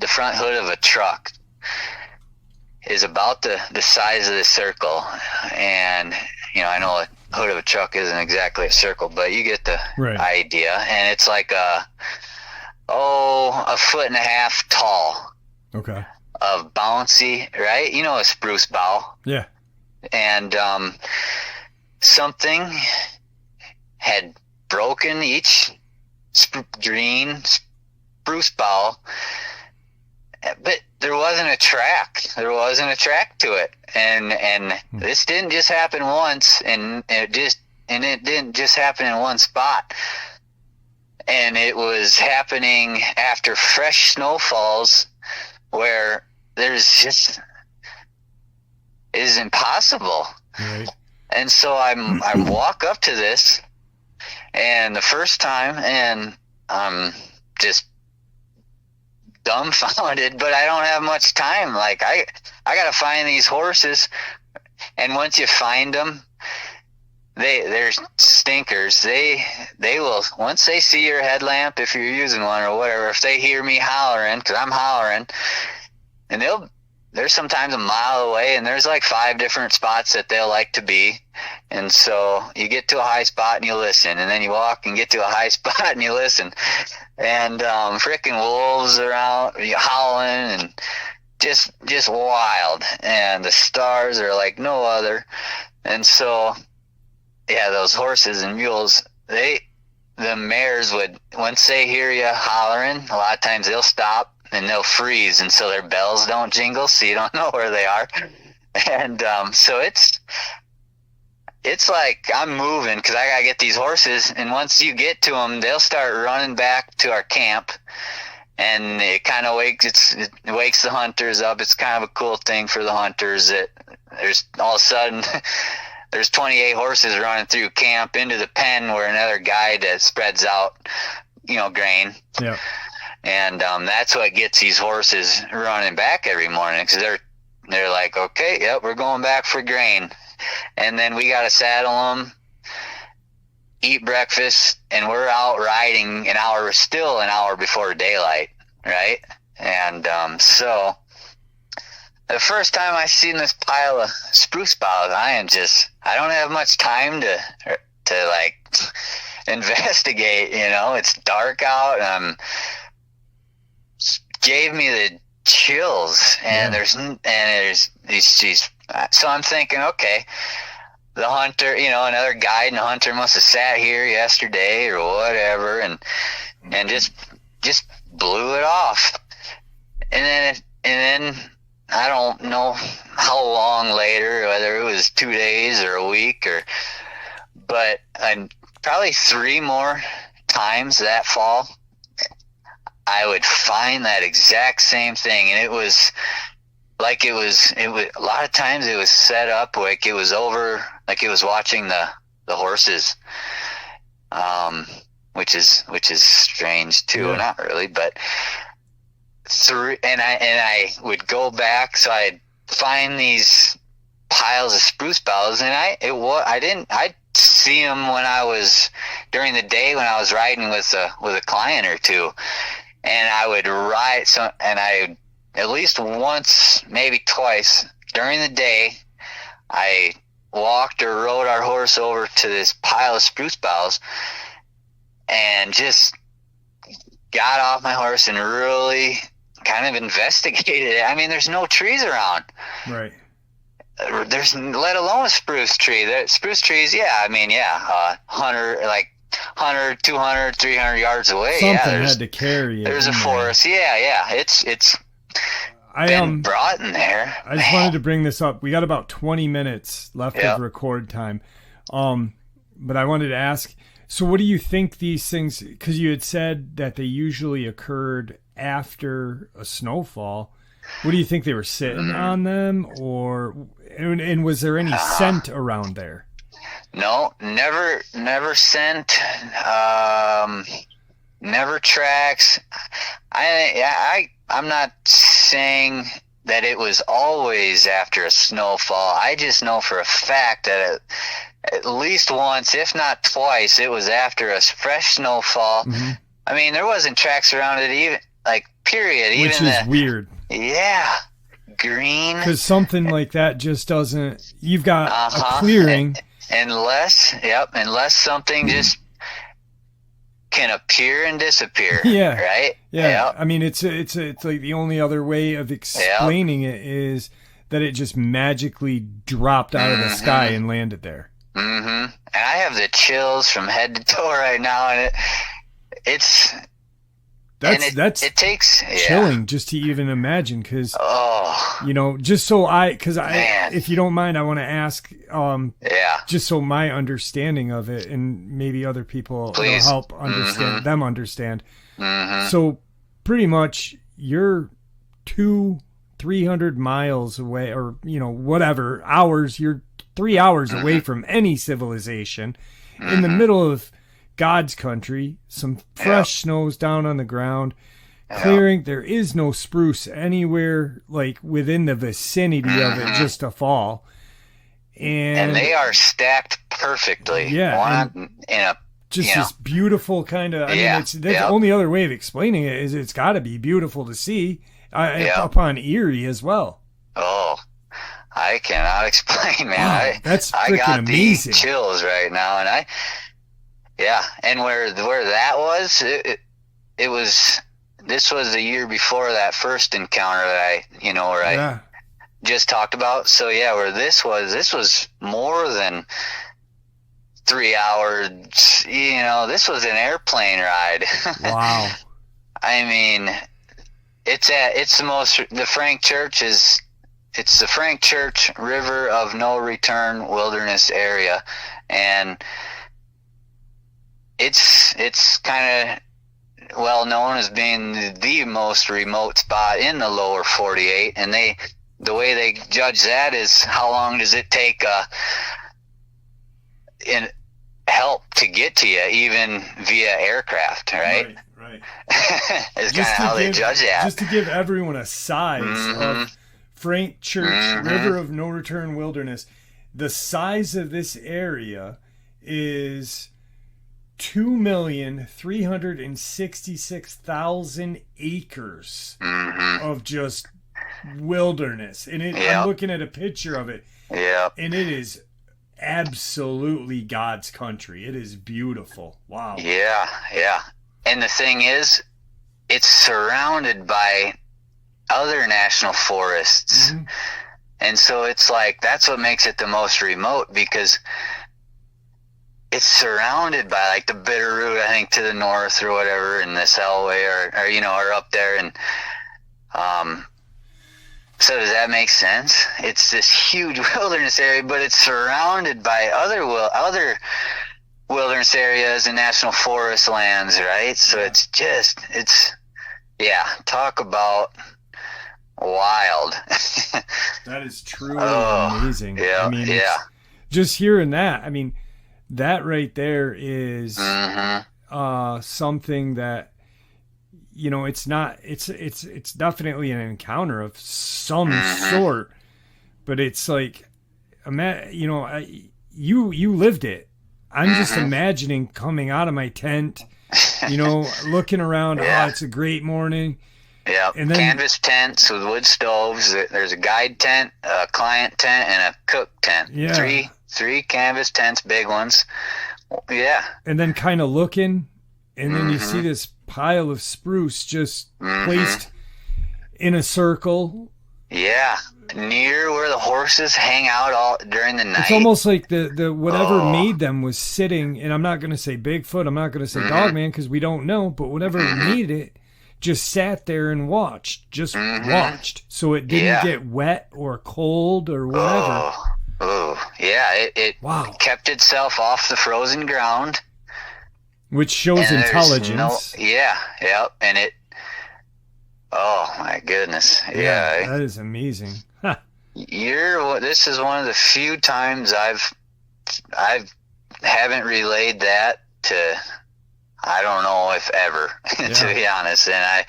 front hood of a truck is about the size of the circle. And, you know, I know a hood of a truck isn't exactly a circle, but you get the idea. And it's like a 1.5 foot tall. Okay. Of bouncy, right? You know, a spruce bough. Yeah. And something had broken each green spruce bough, but there wasn't a track. There wasn't a track to it, and this didn't just happen once, and it didn't just happen in one spot. And it was happening after fresh snowfalls, where there's just, it is impossible. Right. And so I walk up to this. And the first time, and I'm just dumbfounded, but I don't have much time. Like I got to find these horses, and once you find them, they're stinkers. They will, once they see your headlamp, if you're using one or whatever, if they hear me hollering, because I'm hollering, and they're sometimes a mile away, and there's like 5 different spots that they'll like to be. And so you get to a high spot and you listen, and then you walk and get to a high spot and you listen. And freaking wolves are out howling, and just wild. And the stars are like no other. And so, yeah, those horses and mules, the mares would, once they hear you hollering, a lot of times they'll stop and they'll freeze, and so their bells don't jingle, so you don't know where they are. And so it's like I'm moving because I gotta get these horses, and once you get to them, they'll start running back to our camp, and it kind of wakes the hunters up. It's kind of a cool thing for the hunters that there's all of a sudden there's 28 horses running through camp into the pen where another guide that spreads out, grain. Yeah. And that's what gets these horses running back every morning, because they're like, okay, yep, we're going back for grain. And then we got to saddle them, eat breakfast, and we're out riding still an hour before daylight, right? And so the first time I seen this pile of spruce boughs, I don't have much time to like investigate, It's dark out, and gave me the chills, and there's these so I'm thinking, okay, the hunter, another guide and a hunter must have sat here yesterday or whatever, and just blew it off. And then I don't know how long later, whether it was 2 days or a week, but probably 3 more times that fall, I would find that exact same thing. And it was a lot of times it was set up like it was over, like it was watching the horses, which is strange too. Yeah. Not really, but I would go back, so I'd find these piles of spruce boughs, and I'd see them during the day when I was riding with a client or two, and I would ride I at least once, maybe twice during the day, I walked or rode our horse over to this pile of spruce boughs and just got off my horse and really kind of investigated it. I mean, there's no trees around. Right. There's, let alone a spruce tree. Spruce trees, 100, 200, 300 yards away. Something had to carry it. There's a forest. Yeah. It's been brought in there. I just wanted to bring this up. We got about 20 minutes left of record time. But I wanted to ask, so what do you think these things, because you had said that they usually occurred after a snowfall. What do you think, they were sitting on them, and was there any scent around there? No, never scent, never tracks. I'm not saying that it was always after a snowfall. I just know for a fact that at least once, if not twice, it was after a fresh snowfall. Mm-hmm. I mean, there wasn't tracks around it even, period. Which is weird. Yeah. Green. Because something like that just doesn't, you've got a clearing. Unless something just can appear and disappear. Yeah. Right? Yeah. Yep. I mean, it's like the only other way of explaining it is that it just magically dropped out of the sky and landed there. Mm-hmm. And I have the chills from head to toe right now, and it takes chilling just to even imagine, because just so if you don't mind, I want to ask just so my understanding of it, and maybe other people will help understand them understand. Mm-hmm. So pretty much you're 200-300 miles away, or whatever hours, you're 3 hours away from any civilization, in the middle of God's country, some fresh snows down on the ground, clearing. There is no spruce anywhere like within the vicinity of it just to fall. And they are stacked perfectly. Yeah. One in a just this beautiful kind of, I mean, that's the only other way of explaining it is it's got to be beautiful to see upon Erie as well. Oh, I cannot explain, man. Wow, that's freaking got amazing. The chills right now. And and where that was, this was the year before that first encounter that I just talked about. So where this was more than 3 hours, this was an airplane ride. Wow. I mean, the Frank Church it's the Frank Church River of No Return Wilderness Area. And it's kind of well known as being the most remote spot in the lower 48. And the way they judge that is how long does it take in help to get to you, even via aircraft, right? Right. It's kind of how they judge that. Just to give everyone a size of Frank Church River of No Return Wilderness, the size of this area is 2,366,000 acres of just wilderness. And I'm looking at a picture of it. Yeah. And it is absolutely God's country. It is beautiful. Wow. Yeah. And the thing is, it's surrounded by other national forests. And so it's like, that's what makes it the most remote, because it's surrounded by like the Bitterroot, I think, to the north or whatever, and the Selway or up there. And so does that make sense? It's this huge wilderness area, but it's surrounded by other wilderness areas and national forest lands, right? So talk about wild. That is truly amazing. Yeah, I mean, just hearing that, I mean, that right there is something that, it's definitely an encounter of some sort, but it's like, you lived it. I'm just imagining coming out of my tent, looking around. Oh, it's a great morning. Yeah, and then canvas tents with wood stoves. There's a guide tent, a client tent, and a cook tent. Yeah. Three canvas tents, big ones. Yeah. And then kind of looking, and then you see this pile of spruce just placed in a circle. Yeah, near where the horses hang out all during the night. It's almost like the whatever made them was sitting, and I'm not going to say Bigfoot, I'm not going to say Dogman, because we don't know, but whatever made it just sat there and watched, so it didn't get wet or cold or whatever. Yeah, it kept itself off the frozen ground, which shows intelligence. And it. Oh my goodness! Yeah, that is amazing. Huh. This is one of the few times I've haven't relayed that to. I don't know if ever, to be honest. And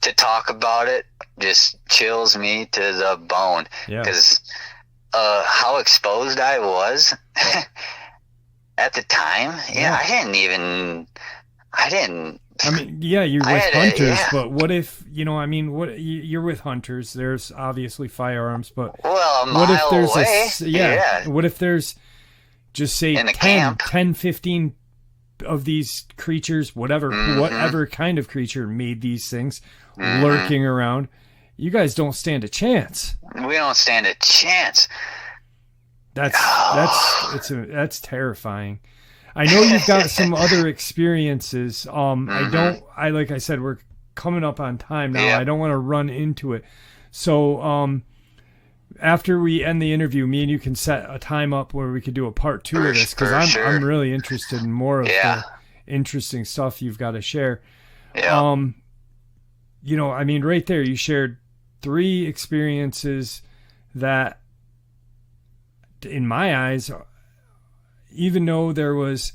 to talk about it just chills me to the bone, because how exposed I was at the time. I mean, you're with hunters, but what if, you're with hunters, there's obviously firearms, but what if there's what if there's just say 10, 15 of these creatures, whatever kind of creature made these things lurking around? You guys don't stand a chance. We don't stand a chance. That's terrifying. I know you've got some other experiences. Like I said, we're coming up on time now. I don't want to run into it. So, after we end the interview, me and you can set a time up where we could do a part 2 of this, because I'm really interested in more of the interesting stuff you've got to share. Yeah. Right there, you shared 3 experiences that, in my eyes, even though there was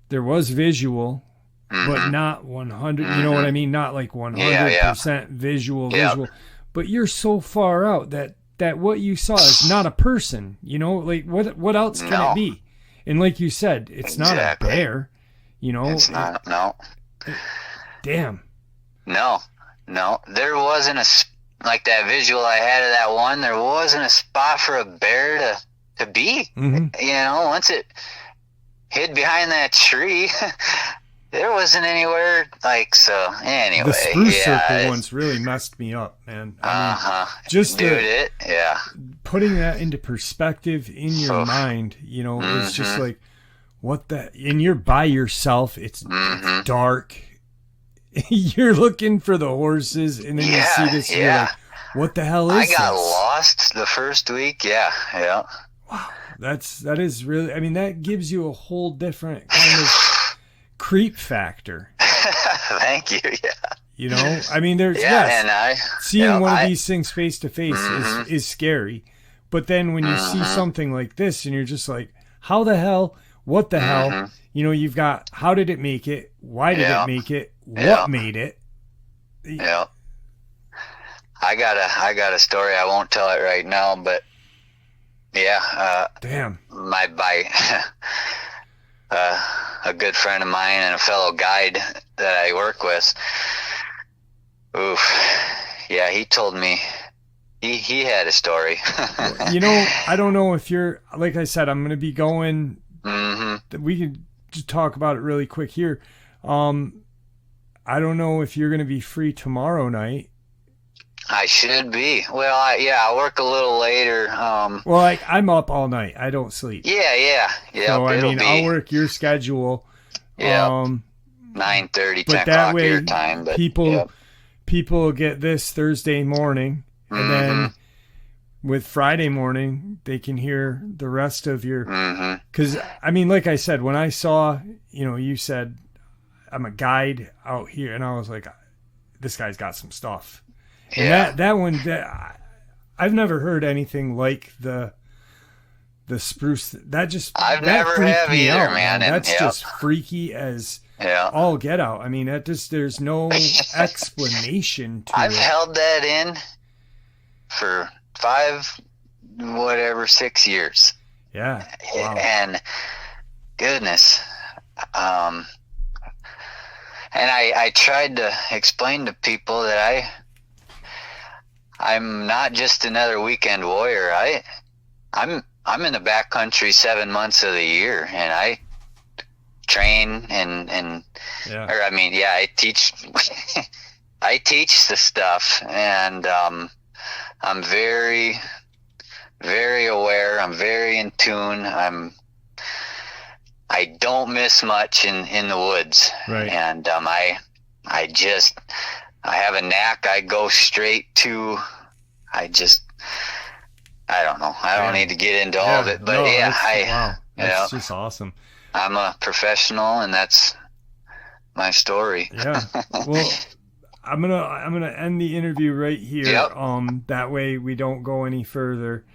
visual, but not 100. You know what I mean? Not like 100% visual. But you're so far out that what you saw is not a person. You know, like what else can it be? And like you said, it's not a bear. You know, it's not. No. Damn. No. There wasn't like that visual I had of that one. There wasn't a spot for a bear to be. You know, once it hid behind that tree, there wasn't anywhere. Like, so anyway, the Spruce circle once really messed me up, man. I mean, just putting that into perspective in your mind, you know, it's just like, what the, and you're by yourself. It's dark. You're looking for the horses, and then you see this. And you're like, what the hell is this? I got lost the first week. Yeah. Wow, that is really. I mean, that gives you a whole different kind of creep factor. Thank you. Yeah. You know, I mean, there's seeing one of these things face to face is scary, but then when you see something like this, and you're just like, how the hell? What the hell? You know, you've got, how did it make it? Why did it make it? What made it? Yeah. I got a story. I won't tell it right now, but damn. A good friend of mine and a fellow guide that I work with. Yeah, he told me he had a story. You know, I don't know if you're, like I said, I'm going to be going. We can just talk about it really quick here. I don't know if you're going to be free tomorrow night. I should be. Well, I work a little later. Well, I'm up all night. I don't sleep. Yeah. So I mean, I'll work your schedule. 9:30, 10 o'clock your time. But people get this Thursday morning, and then with Friday morning, they can hear the rest of your. Because I mean, like I said, when I saw, you know, you said I'm a guide out here, and I was like, this guy's got some stuff. And that one, I've never heard anything like the Spruce. I've never have either, man. That's just freaky as all get out. I mean, there's no explanation to it. I've held that in for 6 years. Yeah. Wow. And goodness. And I tried to explain to people that I'm not just another weekend warrior. I'm in the backcountry 7 months of the year, and I train I teach. I teach the stuff, and I'm very, very aware. I'm very in tune. I don't miss much in the woods, right? And I have a knack. I go straight to. I don't know. I don't need to get into all of it, but that's just awesome. I'm a professional, and that's my story. Yeah. Well, I'm gonna end the interview right here. Yep. That way we don't go any further.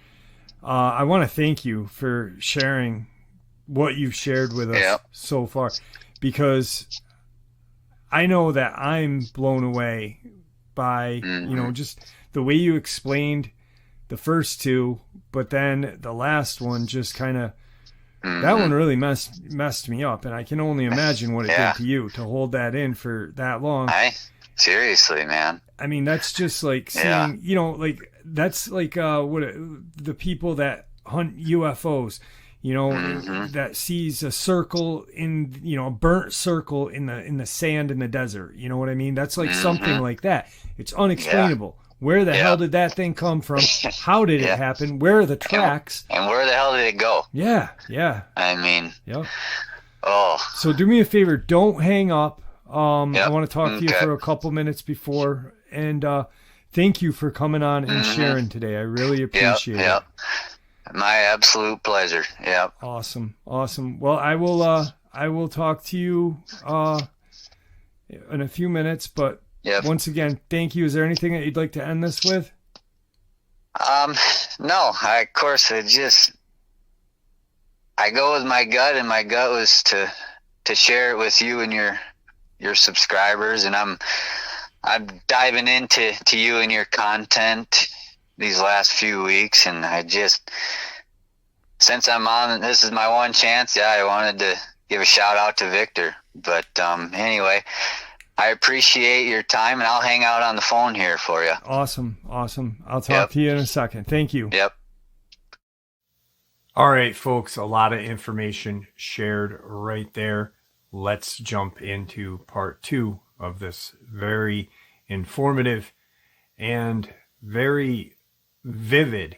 I want to thank you for sharing what you've shared with us so far, because I know that I'm blown away by you know, just the way you explained the first two, but then the last one just kind of that one really messed me up, and I can only imagine what it did to you to hold that in for that long. Seriously, man. I mean, that's just like seeing, you know, like that's like the people that hunt UFOs, you know, that sees a circle in, you know, a burnt circle in the sand in the desert. You know what I mean? That's like something like that. It's unexplainable. Where the hell did that thing come from? How did it happen? Where are the tracks? And where the hell did it go? Yeah. I mean, So do me a favor, don't hang up. I want to talk to you for a couple minutes before, and thank you for coming on and sharing today. I really appreciate it. My absolute pleasure. Yep. Awesome. Well, I will talk to you in a few minutes, but once again, thank you. Is there anything that you'd like to end this with? No, I go with my gut, and my gut was to share it with you and your your subscribers, and I'm diving into you and your content these last few weeks, and I just, since I'm on, this is my one chance. Yeah, I wanted to give a shout out to Victor. But anyway, I appreciate your time, and I'll hang out on the phone here for you. Awesome. I'll talk to you in a second. Thank you. Yep. All right, folks, a lot of information shared right there. Let's jump into part 2 of this very informative and very vivid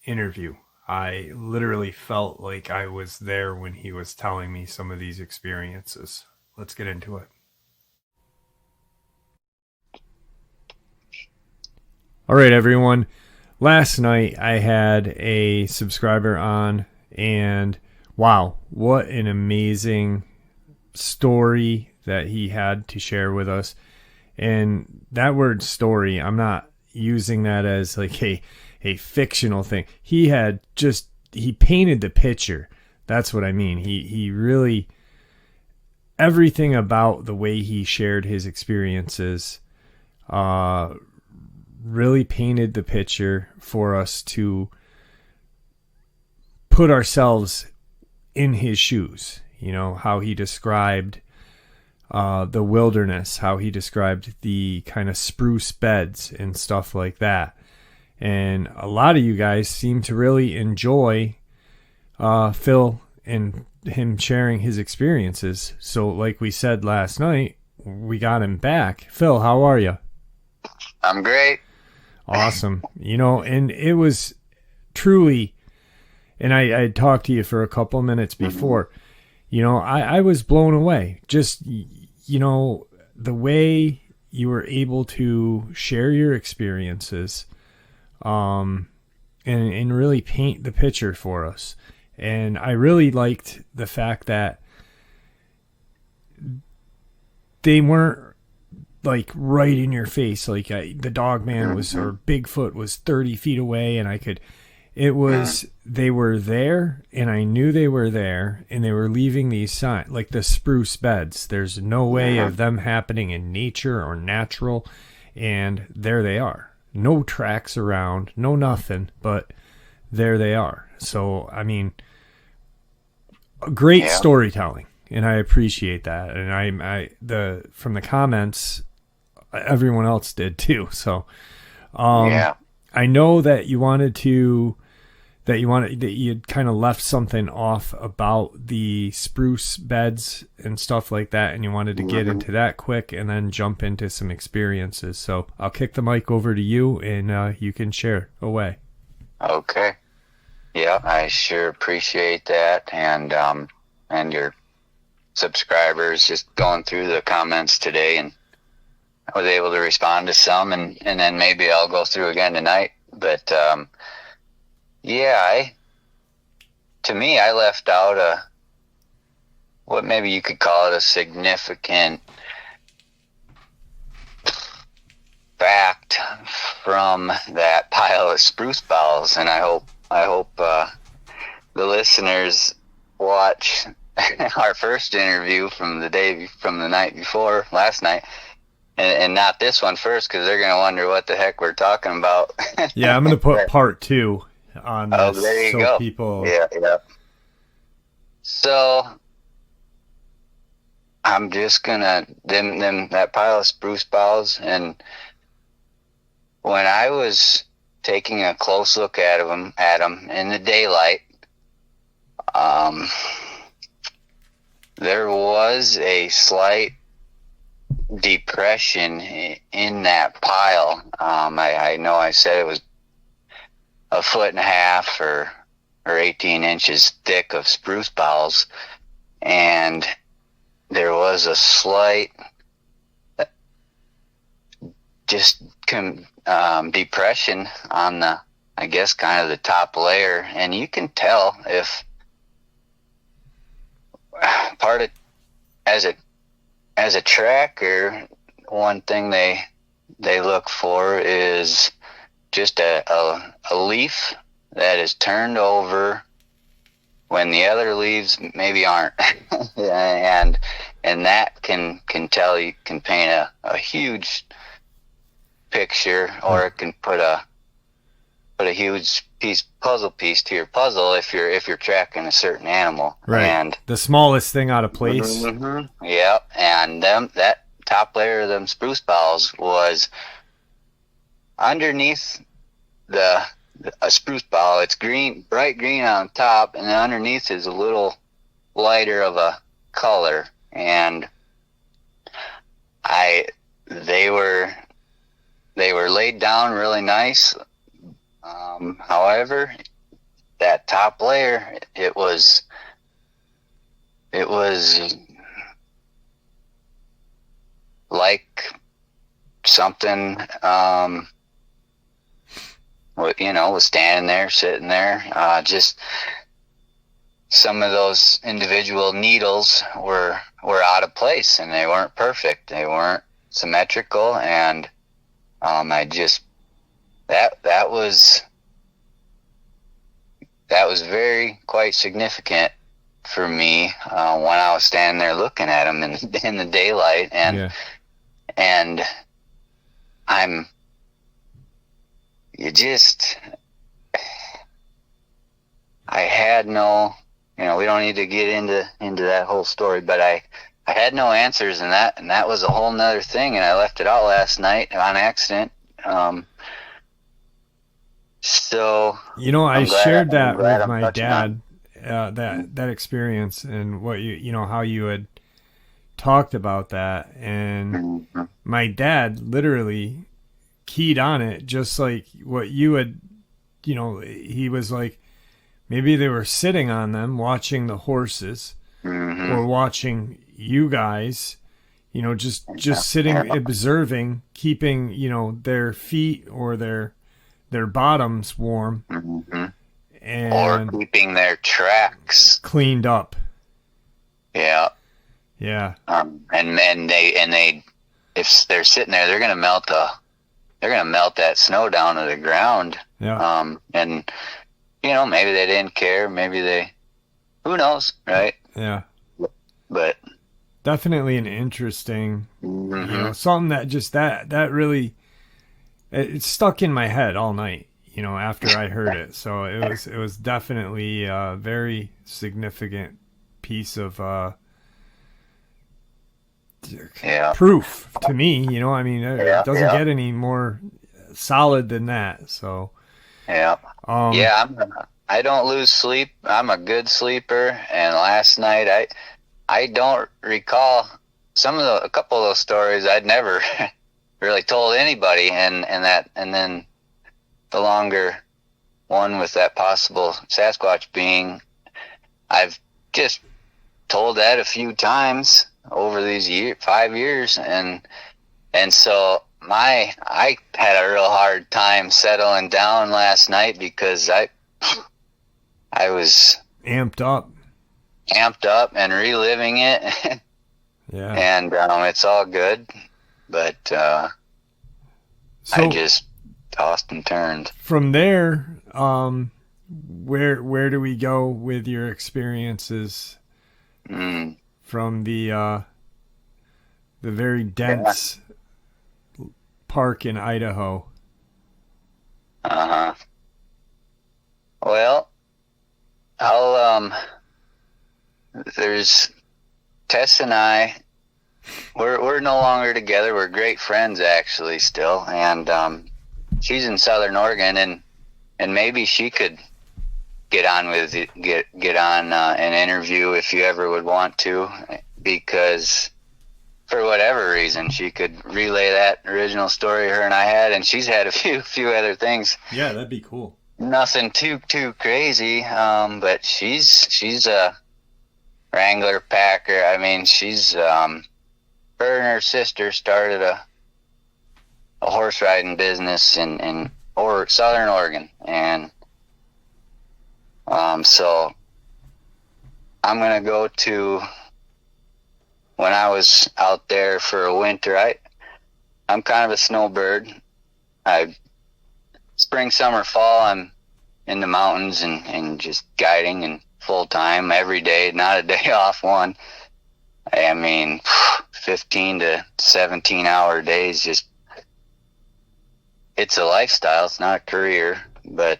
interview. I literally felt like I was there when he was telling me some of these experiences. Let's get into it. All right, everyone. Last night I had a subscriber on, and wow, what an amazing story that he had to share with us. And that word story, I'm not using that as like a fictional thing. He painted the picture. That's what I mean. He really, everything about the way he shared his experiences really painted the picture for us to put ourselves in his shoes. You know, how he described the wilderness, how he described the kind of spruce beds and stuff like that. And a lot of you guys seem to really enjoy Phil and him sharing his experiences. So like we said last night, we got him back. Phil, how are you? I'm great. Awesome. You know, and it was truly, and I talked to you for a couple minutes before, you know, I was blown away. Just, you know, the way you were able to share your experiences and really paint the picture for us. And I really liked the fact that they weren't like right in your face. Like the Dogman was, or Bigfoot was 30 feet away, and they were there, and I knew they were there, and they were leaving these signs, like the spruce beds. There's no way of them happening in nature or natural, and there they are. No tracks around, no nothing, but there they are. So, I mean, great storytelling, and I appreciate that. And from the comments, everyone else did too. So, I know that you had kind of left something off about the spruce beds and stuff like that, and you wanted to get into that quick and then jump into some experiences. So I'll kick the mic over to you, and you can share away. Okay. Yeah, I sure appreciate that, and your subscribers, just going through the comments today, and I was able to respond to some, and then maybe I'll go through again tonight. But to me, I left out what maybe you could call it a significant fact from that pile of spruce boughs, and I hope the listeners watch our first interview from the night before, last night, and not this one first, because they're going to wonder what the heck we're talking about. Yeah, I'm going to put part 2 on this. Oh, there you go. People... Yeah. So I'm just gonna them that pile of spruce boughs, and when I was taking a close look at them in the daylight, there was a slight depression in that pile. I know I said it was 1.5 feet or 18 inches thick of spruce boughs, and there was a slight depression on the, I guess, kind of the top layer, and you can tell if part of, as a tracker, one thing they look for is just a leaf that is turned over when the other leaves maybe aren't. and that can paint a huge picture, or it can put a huge puzzle piece to your puzzle if you're tracking a certain animal. Right. And the smallest thing out of place. Mm-hmm, yeah. And that top layer of them spruce boughs was underneath a spruce bough. It's green, bright green on top, and then underneath is a little lighter of a color. And they were laid down really nice. However, that top layer, it was like something, was standing there, sitting there. Just some of those individual needles were out of place, and they weren't perfect. They weren't symmetrical, and that was quite significant for me when I was standing there looking at them in the daylight, and I had no, we don't need to get into that whole story, but I had no answers, and that was a whole nother thing, and I left it out last night on accident. So I shared that with my dad, that experience, and what how you had talked about that, and my dad literally keyed on it, just like what you had. He was like, maybe they were sitting on them watching the horses, or watching you guys, just sitting observing, keeping their feet or their bottoms warm, and or keeping their tracks cleaned up. Yeah. And they, if they're sitting there, they're gonna melt that snow down to the ground. Yeah. And maybe they didn't care. Maybe who knows, right? Yeah. But definitely an interesting, something that just that really. It stuck in my head all night, after I heard it. So it was definitely a very significant piece of proof to me. It doesn't get any more solid than that. So I don't lose sleep. I'm a good sleeper, and last night I don't recall a couple of those stories I'd never really told anybody, and then the longer one with that possible Sasquatch being, I've just told that a few times over these 5 years, and so I had a real hard time settling down last night, because I was amped up and reliving it. Yeah. And it's all good. But I just tossed and turned. From there, where do we go with your experiences from the very dense park in Idaho? Well, there's Tess and I. We're no longer together. We're great friends, actually, still. And she's in Southern Oregon, and maybe she could get on an interview if you ever would want to, because for whatever reason she could relay that original story her and I had, and she's had a few other things. Yeah, that'd be cool. Nothing too crazy, but she's a wrangler packer. I mean, she's her and her sister started a horse riding business in Southern Oregon, and so I'm gonna go to, when I was out there for a winter, I'm kind of a snowbird. Spring, summer, fall, I'm in the mountains and just guiding and full time every day, not a day off one. I mean, 15 to 17-hour days. Just, it's a lifestyle. It's not a career. But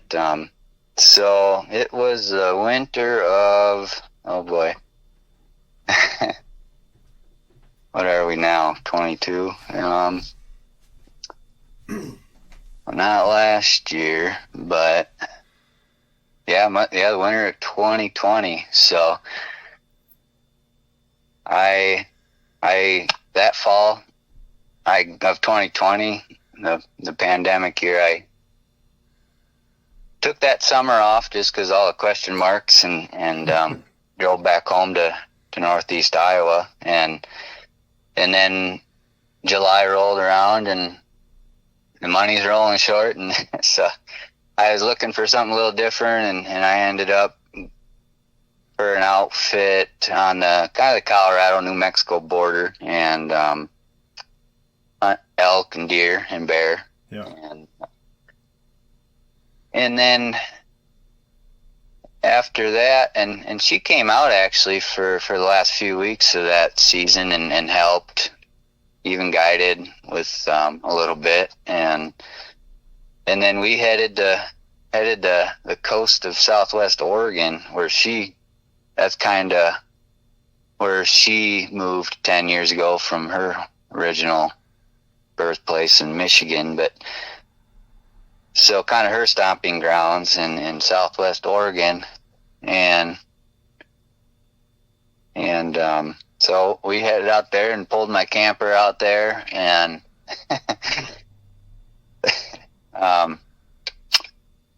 so it was the winter of, oh boy, what are we now? 22. Not last year, but yeah, the winter of 2020. So I that fall of 2020, the pandemic year, I took that summer off just because all the question marks, and drove back home to Northeast Iowa, and then July rolled around and the money's rolling short, and so I was looking for something a little different, and I ended up for an outfit on the kind of the Colorado New Mexico border, and hunt elk and deer and bear. Yeah. And then after that, and she came out actually for the last few weeks of that season and helped, even guided with a little bit, and then we headed to the coast of Southwest Oregon, that's kind of where she moved 10 years ago from her original birthplace in Michigan, but so kind of her stomping grounds in Southwest Oregon, and so we headed out there and pulled my camper out there, and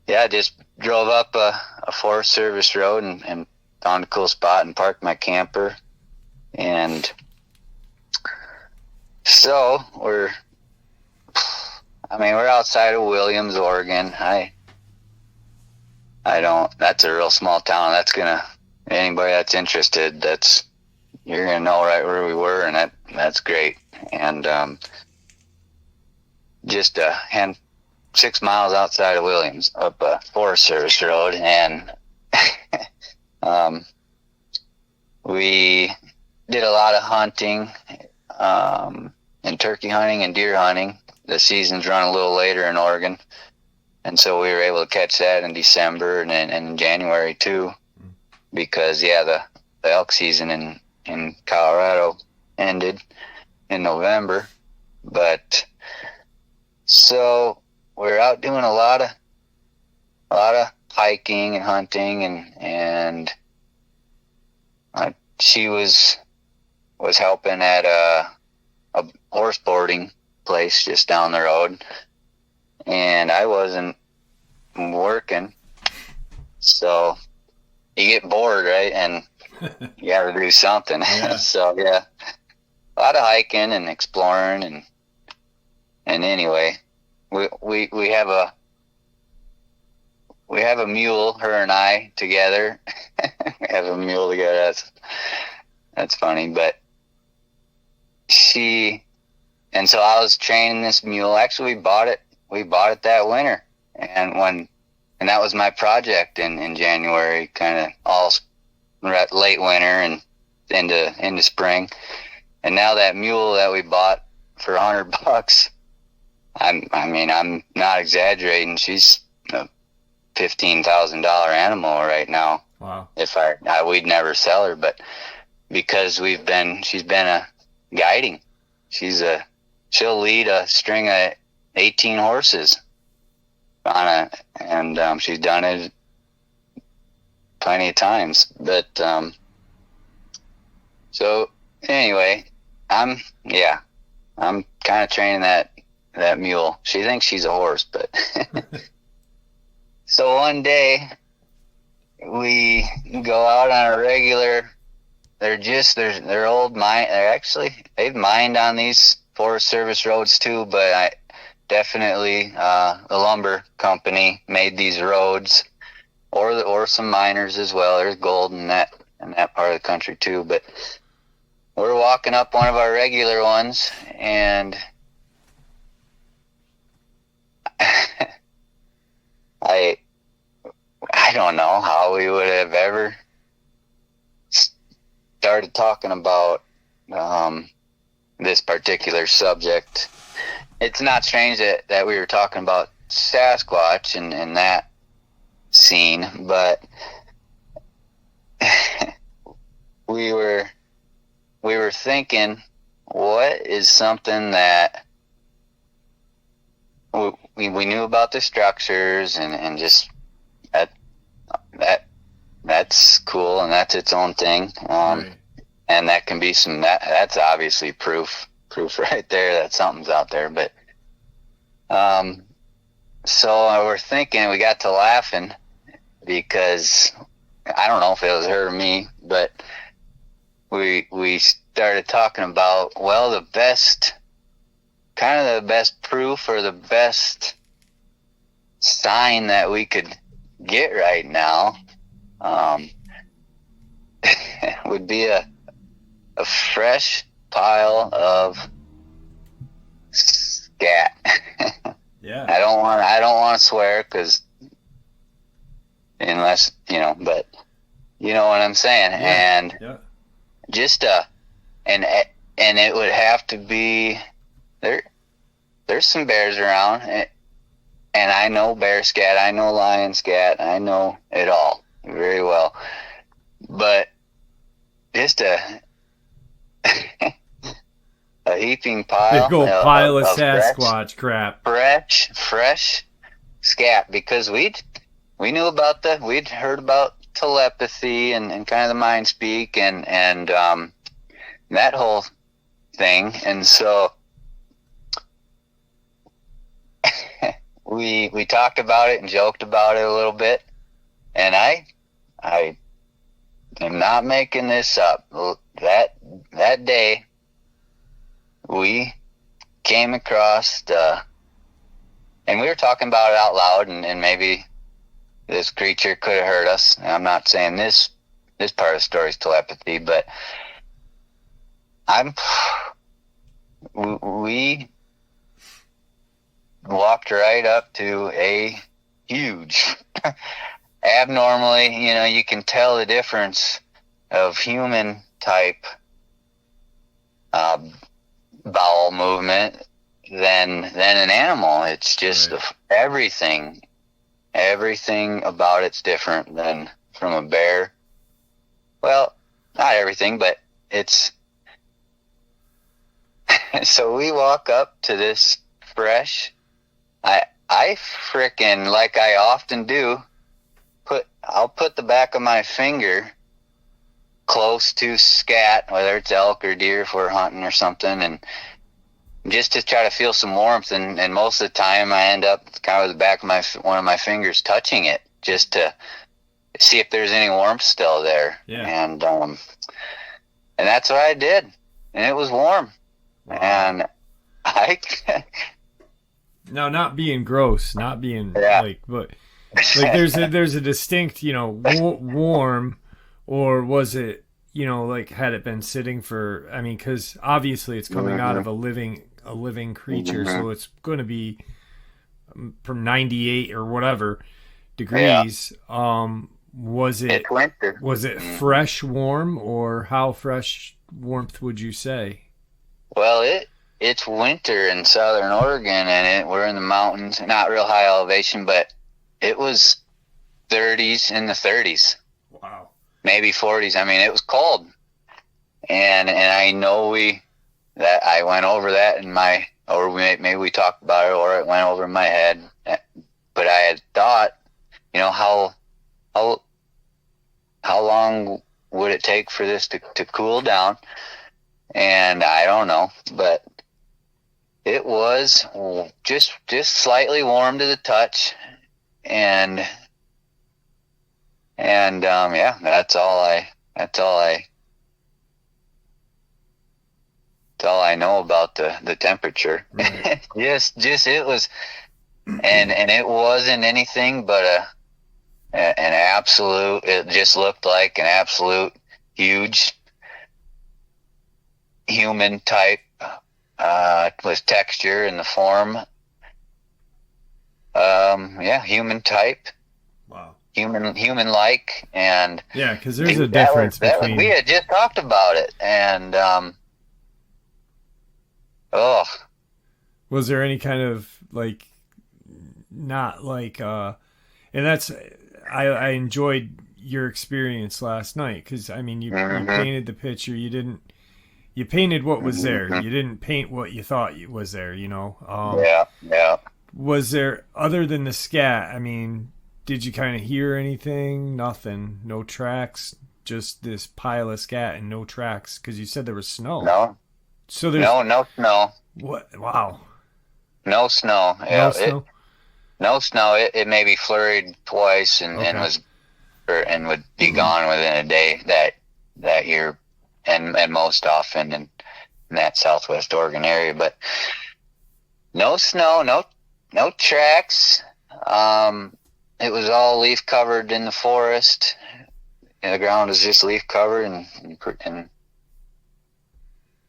yeah, just drove up a Forest Service road and found a cool spot and parked my camper. And so we're outside of Williams, Oregon. That's a real small town. Anybody that's interested, you're going to know right where we were, and that's great. And just 6 miles outside of Williams, up a Forest Service road, and we did a lot of hunting, and turkey hunting and deer hunting. The seasons run a little later in Oregon, and so we were able to catch that in December and in January too, because the elk season in Colorado ended in November. But so we're out doing a lot of hiking and hunting, and she was helping at a horse boarding place just down the road, and I wasn't working, so you get bored, right? And you got to do something. Yeah. So yeah, a lot of hiking and exploring, and anyway, we have a mule, her and I together. We have a mule together. That's funny, but and so I was training this mule. Actually, we bought it that winter, and that was my project in January, kind of all late winter and into spring. And now that mule that we bought for $100, I'm not exaggerating. She's a $15,000 animal right now. Wow. If we'd never sell her, but because she's been a guiding. She'll lead a string of 18 horses and she's done it plenty of times. But so anyway, I'm kind of training that mule. She thinks she's a horse, but so one day we go out on a regular. They're old mine. They've mined on these Forest Service roads too, but definitely the lumber company made these roads, or some miners as well. There's gold in that part of the country too. But we're walking up one of our regular ones, and I don't know how we would have ever started talking about this particular subject, it's not strange that we were talking about Sasquatch and that scene, but we were thinking, what is something that we knew about the structures and just that's cool, and that's its own thing. Right. And that can be that's obviously proof right there that something's out there. But so we're thinking, we got to laughing because I don't know if it was her or me, but we started talking about, well, the best proof or the best sign that we could get right now would be a fresh pile of scat. Yeah. I don't want to swear, because unless, but you know what I'm saying. Yeah. And yeah. just and it would have to be there's some bears around, and I know bear scat, I know lion scat, I know it all very well, but just a heaping pile, Big old pile of fresh, Sasquatch crap. fresh scat, because we knew about we'd heard about telepathy and kind of the mind speak and that whole thing, and so we talked about it and joked about it a little bit, and I am not making this up. That day we came across and we were talking about it out loud, and maybe this creature could have heard us. I'm not saying this part of the story is telepathy, but we walked right up to a huge, abnormally, you can tell the difference of human type bowel movement than an animal. It's just right. Everything about it's different than from a bear. Well, not everything, but it's so we walk up to this fresh, I frickin', like I often do, I'll put the back of my finger close to scat, whether it's elk or deer if we're hunting or something, and just to try to feel some warmth, and most of the time I end up kind of with the back of one of my fingers touching it, just to see if there's any warmth still there. Yeah. And that's what I did, and it was warm. Wow. And now, not being gross, not being yeah. but there's a distinct, warm, or was it, had it been sitting for, because obviously it's coming out of a living creature, so it's going to be from 98 or whatever degrees. Yeah. Was it winter? Was it fresh warm, or how fresh warmth would you say? Well, it's winter in southern Oregon, and we're in the mountains, not real high elevation, but it was 30s, in the 30s. Wow. Maybe 40s. It was cold. And I know that I went over that maybe we talked about it, or it went over in my head. But I had thought, how long would it take for this to cool down? And I don't know, but it was just slightly warm to the touch, and yeah, that's all I know about the temperature. Right. just it was, and it wasn't anything but an absolute. It just looked like an absolute huge human type, with texture in the form. Human type. Wow. human like, and Yeah, because there's a difference between. We had just talked about it, and oh, was there any kind of like, not like, and that's, I enjoyed your experience last night, because I mean, you painted the picture. You painted what was there. You didn't paint what you thought was there. yeah. Was there, other than the scat? I mean, did you kind of hear anything? Nothing. No tracks. Just this pile of scat and no tracks. Because you said there was snow. No. So there's no snow. What? Wow. No snow. Yeah. No snow. No snow. It maybe flurried twice and would be gone within a day that year, and most often in that Southwest Oregon area. But no snow, no tracks. It was all leaf covered in the forest. The ground was just leaf covered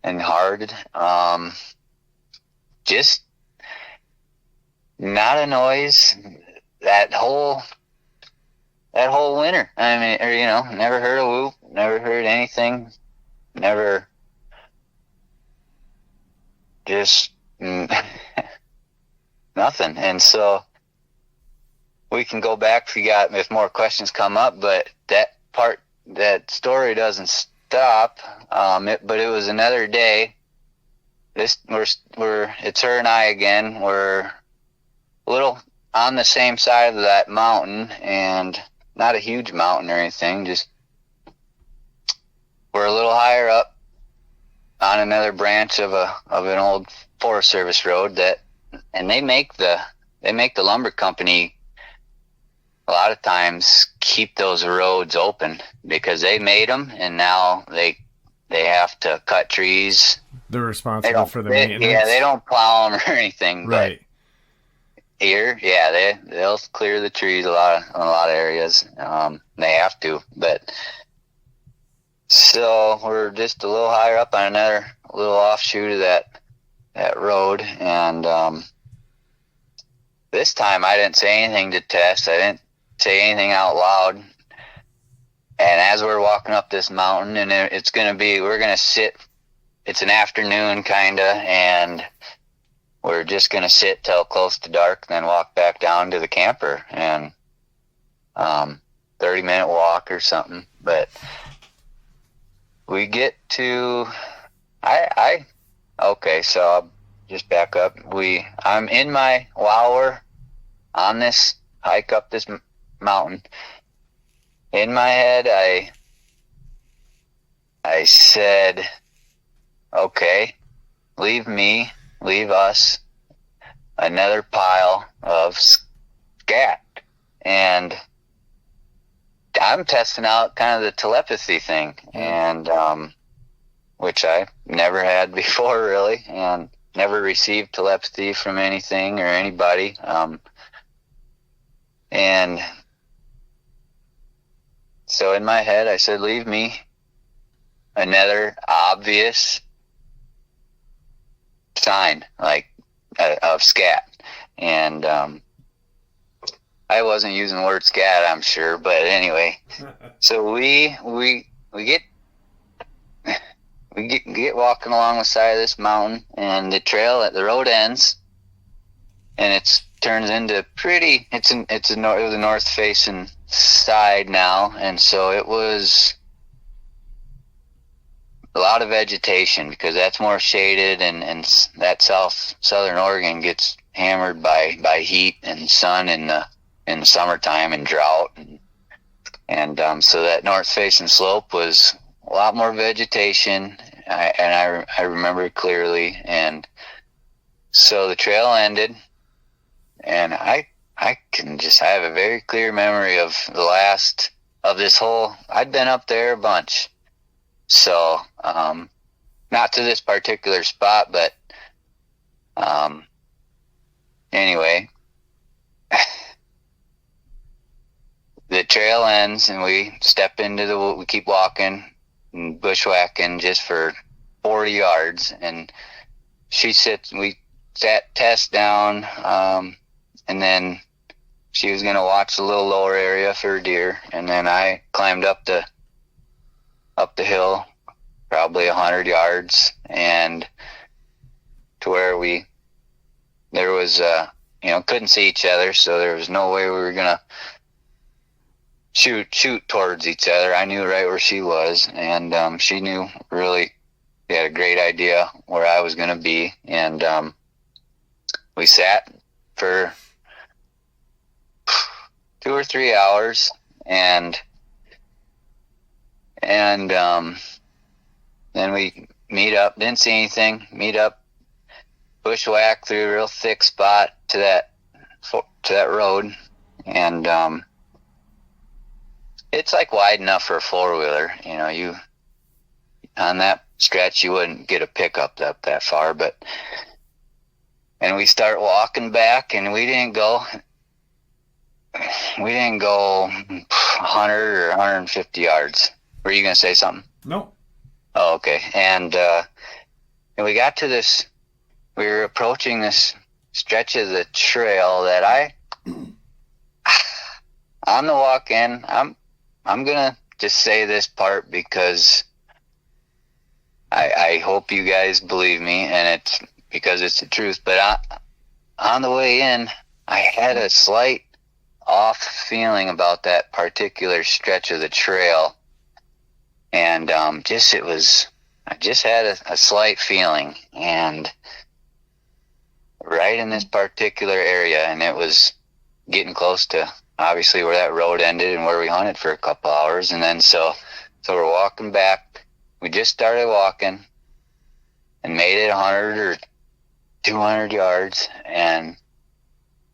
and hard. Just not a noise that whole winter. I mean, never heard a whoop, never heard anything, never, just nothing. And so we can go back if more questions come up, but that story doesn't stop. But it was another day. It's her and I again. We're a little on the same side of that mountain, and not a huge mountain or anything, just we're a little higher up on another branch of an old Forest Service road and they make the lumber company a lot of times keep those roads open because they made them, and now they have to cut trees. They're responsible for the maintenance. Yeah, they don't plow them or anything. Right. But here, yeah, they'll clear the trees in a lot of areas. They have to, but so we're just a little higher up on another little offshoot of that road, and this time I didn't say anything to Tess. I didn't say anything out loud. And as we're walking up this mountain, and we're gonna sit. It's an afternoon kinda, and we're just gonna sit till close to dark, then walk back down to the camper, and 30-minute walk or something. But we get to okay, so I'll just back up. I'm in while we're on this hike up this mountain, in my head I said, okay, leave us another pile of scat. And I'm testing out kind of the telepathy thing, and which I never had before really, and never received telepathy from anything or anybody. And so in my head I said, leave me another obvious sign, like of scat. And I wasn't using the word scat, I'm sure, but anyway. So we get walking along the side of this mountain, and the road ends, and it turns into it was a north facing side now, and so it was a lot of vegetation because that's more shaded, and that southern Oregon gets hammered by heat and sun in the summertime and drought, and so that north facing slope was a lot more vegetation. I remember it clearly, and so the trail ended, and I have a very clear memory of the last of this whole. I'd been up there a bunch, so not to this particular spot, but anyway, the trail ends, and we step into we keep walking and bushwhacking just for 40 yards, and we sat Tess down, and then she was going to watch the little lower area for deer, and then I climbed up the hill, probably 100 yards, and to where there was, couldn't see each other, so there was no way we were going to shoot towards each other. I knew right where she was, and she knew really, she had a great idea where I was going to be, and we sat for 2 or 3 hours, and then we meet up. Didn't see anything. Meet up, bushwhack through a real thick spot to that road, and it's like wide enough for a 4-wheeler. You on that stretch you wouldn't get a pickup up that far, and we start walking back, and we didn't go 100 or 150 yards. Were you going to say something? No. Oh, okay. And we got to this, we were approaching this stretch of the trail that on the walk in, I'm going to just say this part because I hope you guys believe me, and it's because it's the truth. But on the way in, I had a slight off feeling about that particular stretch of the trail, and I just had a slight feeling, and right in this particular area, and it was getting close to obviously where that road ended and where we hunted for a couple hours. And then so we're walking back. We just started walking and made it 100 or 200 yards, and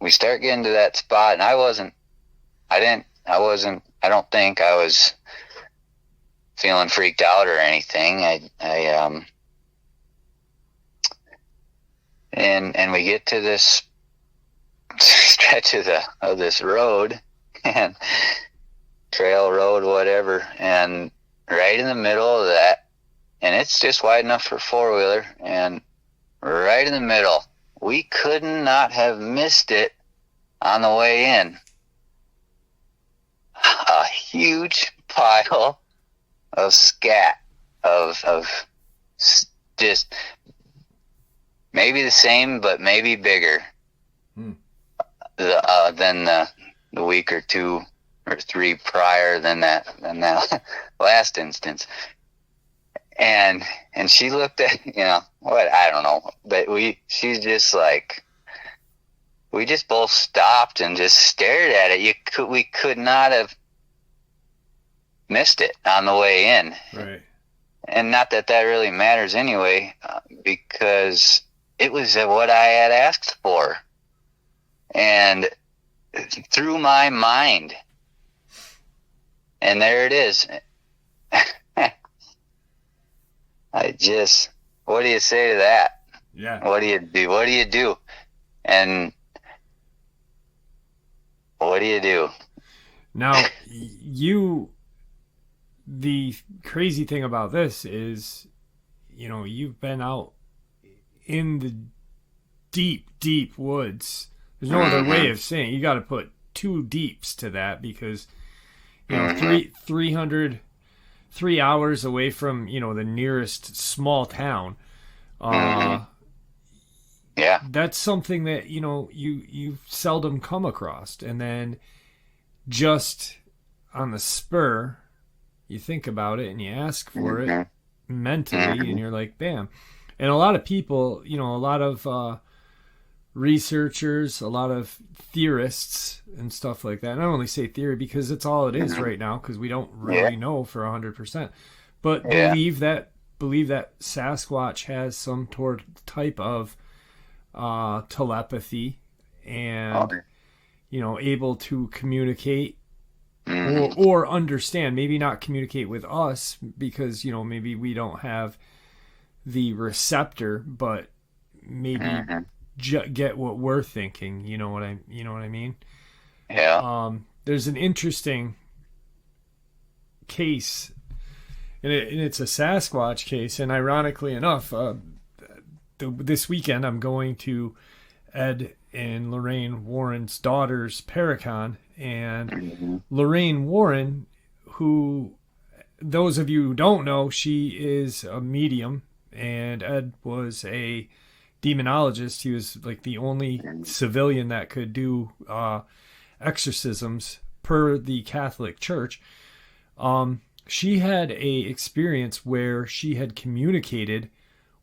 we start getting to that spot, and I don't think I was feeling freaked out or anything. And we get to this stretch of this road, and trail road, whatever, and right in the middle of that, and it's just wide enough for a 4-wheeler, and right in the middle, we could not have missed it on the way in. A huge pile of scat, of just maybe the same, but maybe bigger than the week or 2 or 3 prior than that last instance. And she looked at, what, I don't know, but she's just like, we just both stopped and just stared at it. We could not have missed it on the way in. Right. And not that really matters anyway, because it was what I had asked for. And through my mind, and there it is. What do you say to that? Yeah. What do you do? And what do you do? Now, the crazy thing about this is, you've been out in the deep, deep woods. There's no other way of saying it. You got to put 2 deeps to that, because, 3 hours away from, the nearest small town. Yeah. That's something that, you seldom come across. And then just on the spur, you think about it and you ask for it mentally, and you're like, bam. And a lot of people, a lot of researchers, a lot of theorists and stuff like that. And I only say theory because it's all it is right now, because we don't really know for 100%. But believe that Sasquatch has some type of telepathy and able to communicate or understand. Maybe not communicate with us because maybe we don't have the receptor, but maybe get what we're thinking. You know what I mean? Yeah. There's an interesting case, and it's a Sasquatch case. And ironically enough, this weekend I'm going to Ed in Lorraine Warren's daughter's Paracon. And Lorraine Warren, who, those of you who don't know, she is a medium, and Ed was a demonologist. He was like the only civilian that could do exorcisms per the Catholic Church. She had a experience where she had communicated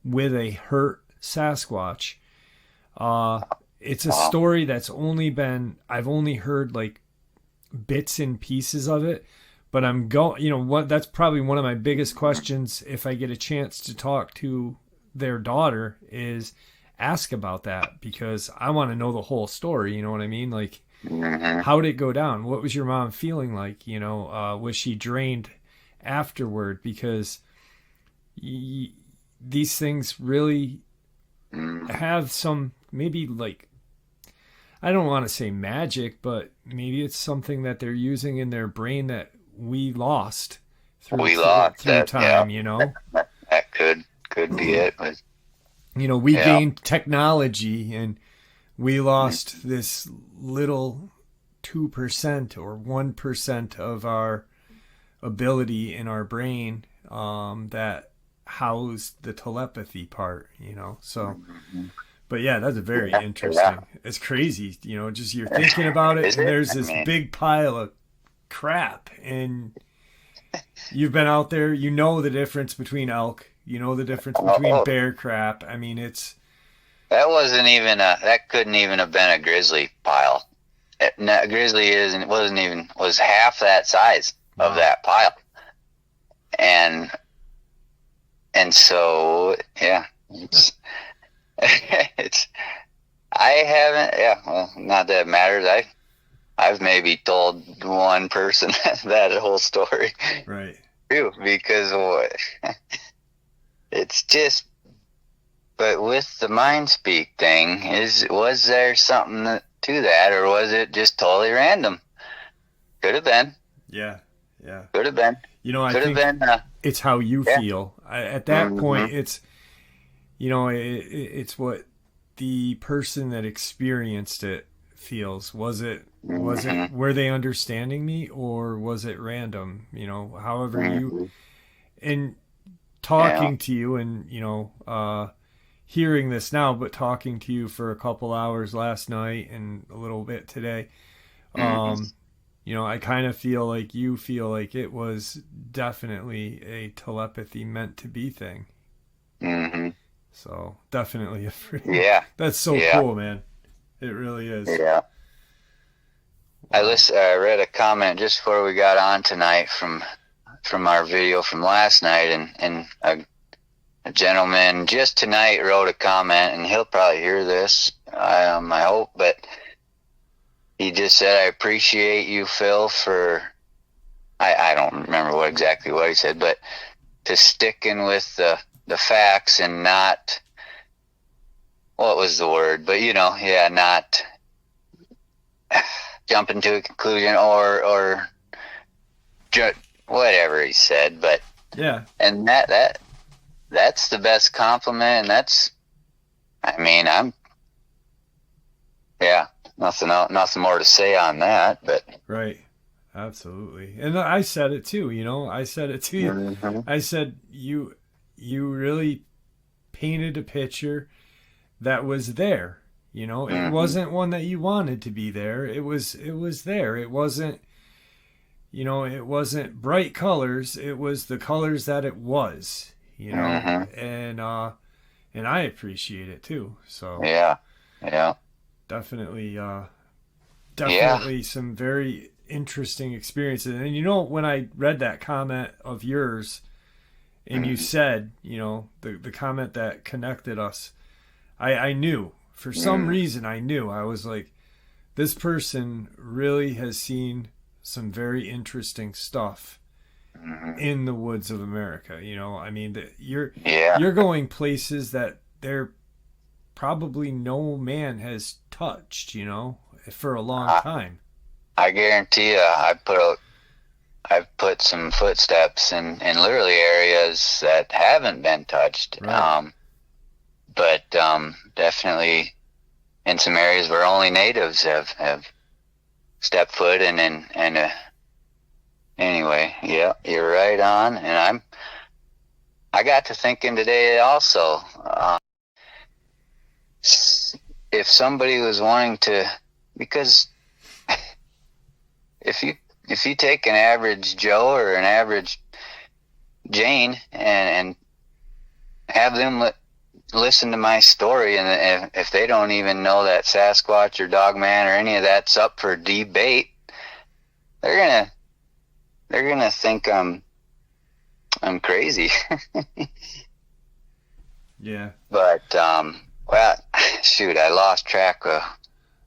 with a hurt Sasquatch. It's a story that's I've only heard like bits and pieces of it, but that's probably one of my biggest questions if I get a chance to talk to their daughter, is ask about that, because I want to know the whole story. You know what I mean? Like, how did it go down? What was your mom feeling like? Was she drained afterward? Because these things really have some, maybe like, I don't want to say magic, but maybe it's something that they're using in their brain that we lost through time, That could be it. But, we gained technology and we lost this little 2% or 1% of our ability in our brain that housed the telepathy part, so... But yeah, that's very interesting. Yeah. It's crazy, just you're thinking about it, and there's this big pile of crap, and you've been out there, the difference between elk, the difference between bear crap. I mean, that couldn't even have been a grizzly pile. Grizzly was half that size of that pile, and so yeah. Not that it matters. I've maybe told one person that whole story, right? Too, because it's just. But with the mind speak thing, was there something to that, or was it just totally random? Could have been. Yeah. Could have been. I think it's how you feel at that point. It's. It's what the person that experienced it feels. Were they understanding me, or was it random? However you, and talking to you and, hearing this now, but talking to you for a couple hours last night and a little bit today, I kind of feel like you feel like it was definitely a telepathy meant to be thing. Mm-hmm. So definitely that's so cool, man. It really is. Yeah. Wow. I read a comment just before we got on tonight from our video from last night, and a gentleman just tonight wrote a comment, and he'll probably hear this, I hope, but he just said, "I appreciate you, Phil, for," I don't remember exactly what he said, but to sticking with the facts and not, what was the word, but not jumping to a conclusion or whatever he said. But yeah, and that's the best compliment, and nothing more to say on that, but right. Absolutely. And I said it too, I said it to you. Mm-hmm. I said, you really painted a picture that was there. It wasn't one that you wanted to be there. It was there. It wasn't, it wasn't bright colors. It was the colors that it was, and I appreciate it too. So yeah. Definitely some very interesting experiences. And when I read that comment of yours, and you said, the comment that connected us, I knew, for some reason I knew. I was like, this person really has seen some very interesting stuff in the woods of America. You're going places that there probably no man has touched, for a long time. I guarantee you, I've put some footsteps in literally areas that haven't been touched. Right. But definitely, in some areas where only natives have stepped foot and anyway, yeah, you're right on. And I got to thinking today also, if somebody was wanting to, because if you take an average Joe or an average Jane and have them listen to my story, and if they don't even know that Sasquatch or Dogman or any of that's up for debate, they're gonna think I'm crazy. Yeah. But well, shoot, I lost track of.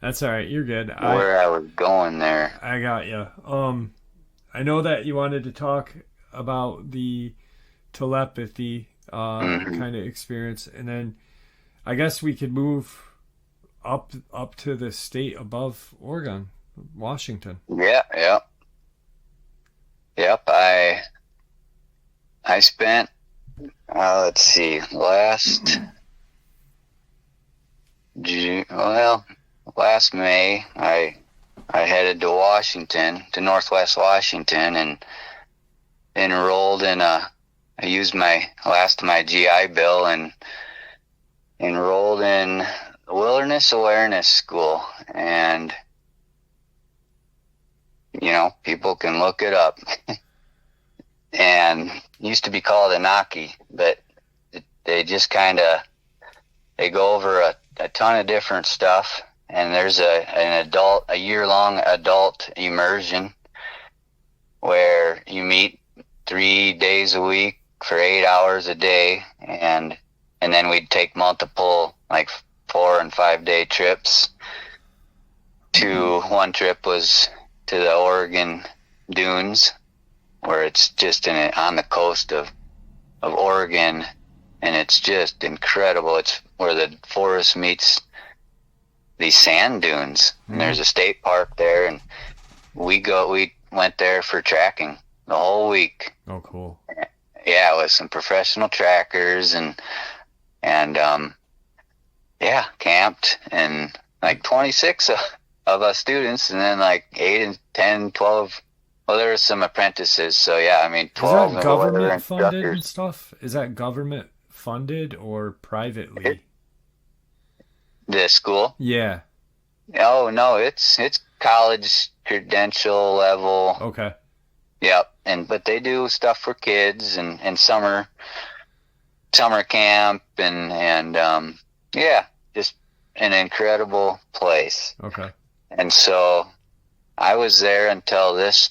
That's all right. You're good. Where I was going there. I got you. I know that you wanted to talk about the telepathy kind of experience, and then I guess we could move up to the state above Oregon, Washington. Yep. I spent let's see, last May I headed to Washington, to Northwest Washington, and enrolled in I used my last of my GI Bill and enrolled in Wilderness Awareness School. And people can look it up. And it used to be called Anaki, but they just they go over a ton of different stuff. And there's a year-long adult immersion where you meet 3 days a week for 8 hours a day, and then we'd take multiple, like 4 and 5 day trips. One trip was to the Oregon dunes, where it's just on the coast of Oregon, and it's just incredible. It's where the forest meets these sand dunes, and there's a state park there, and we went there for tracking the whole week. Oh, cool. Yeah, with some professional trackers and camped, and like 26 of us students, and then like 8 and 10, 12. Well, there were some apprentices, so yeah, I mean 12. Is that government funded and stuff? Is that government funded or privately? The school? Yeah. Oh no, it's college credential level. Okay. Yep, but they do stuff for kids and summer camp and just an incredible place. Okay. And so I was there until this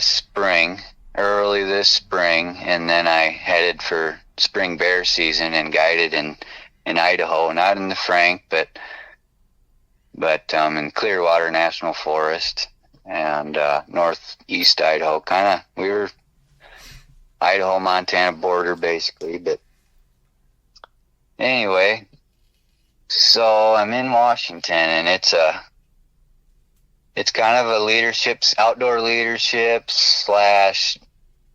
spring, early this spring, and then I headed for spring bear season and guided in Idaho, not in the Frank, but in Clearwater National Forest and northeast Idaho. We were Idaho-Montana border basically, but anyway, so I'm in Washington, and it's kind of a outdoor leadership /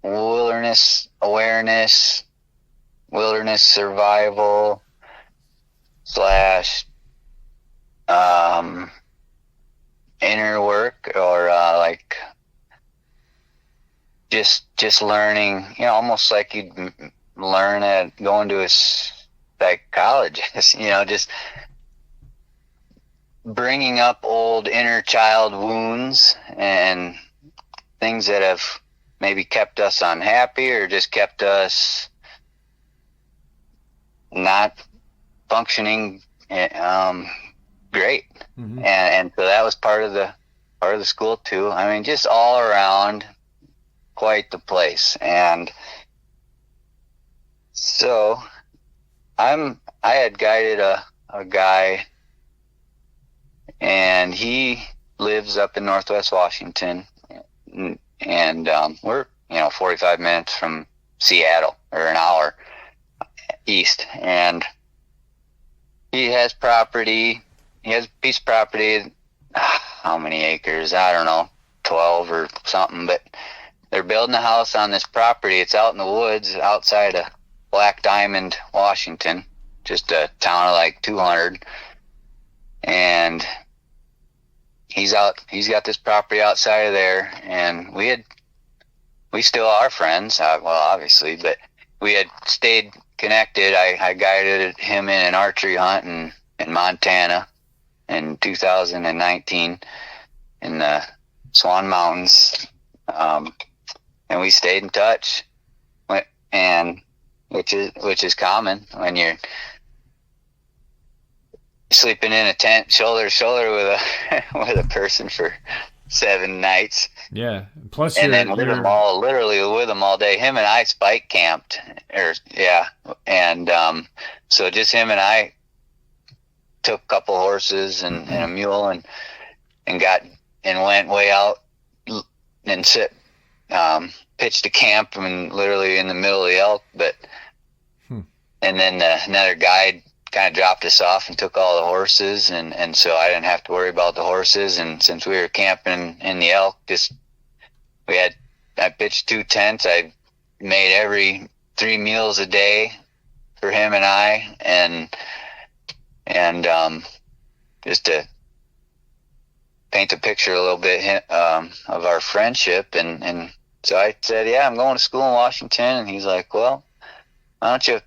wilderness awareness, wilderness survival / inner work, or like just learning, almost like you'd learn at going to a psychologist, just bringing up old inner child wounds and things that have maybe kept us unhappy or just kept us not functioning great. Mm-hmm. And so that was part of the school too. I mean, just all around quite the place. And so I had guided a guy, and he lives up in Northwest Washington, and we're 45 minutes from Seattle, or an hour east. And he has property. He has a piece of property. How many acres? I don't know, 12 or something. But they're building a house on this property. It's out in the woods outside of Black Diamond, Washington. just a town of like 200. And he's got this property outside of there, and we still are friends, well, obviously, but we had stayed connected. I guided him in an archery hunt in Montana in 2019 in the Swan Mountains, and we stayed in touch, and which is common when you're sleeping in a tent shoulder to shoulder with a person for 7 nights. Yeah. Plus, and then literally with them all day. Him and I spike camped, and so just him and I took a couple horses and a mule and went way out and pitched a camp and literally in the middle of the elk. But and then another guide kind of dropped us off and took all the horses, and so I didn't have to worry about the horses. And since we were camping in the elk, I pitched 2 tents. I made every 3 meals a day for him and I, and just to paint a picture a little bit of our friendship. And so I said, yeah, I'm going to school in Washington. And he's like, well, why don't you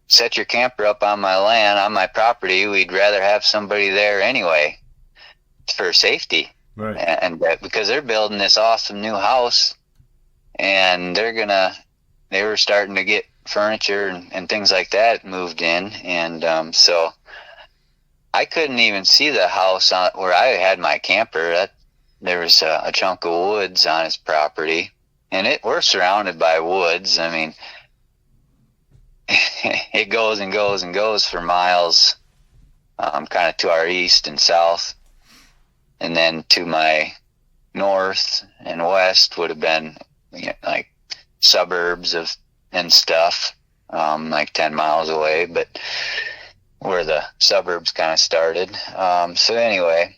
set your camper up on my land, on my property? We'd rather have somebody there anyway for safety. Right. And because they're building this awesome new house, and they were starting to get furniture and things like that moved in. And so I couldn't even see the house where I had my camper. There was a chunk of woods on his property, and we're surrounded by woods. I mean, it goes and goes and goes for miles, kind of to our east and south. And then to my north and west would have been like suburbs and stuff, like 10 miles away, but where the suburbs kind of started. So anyway,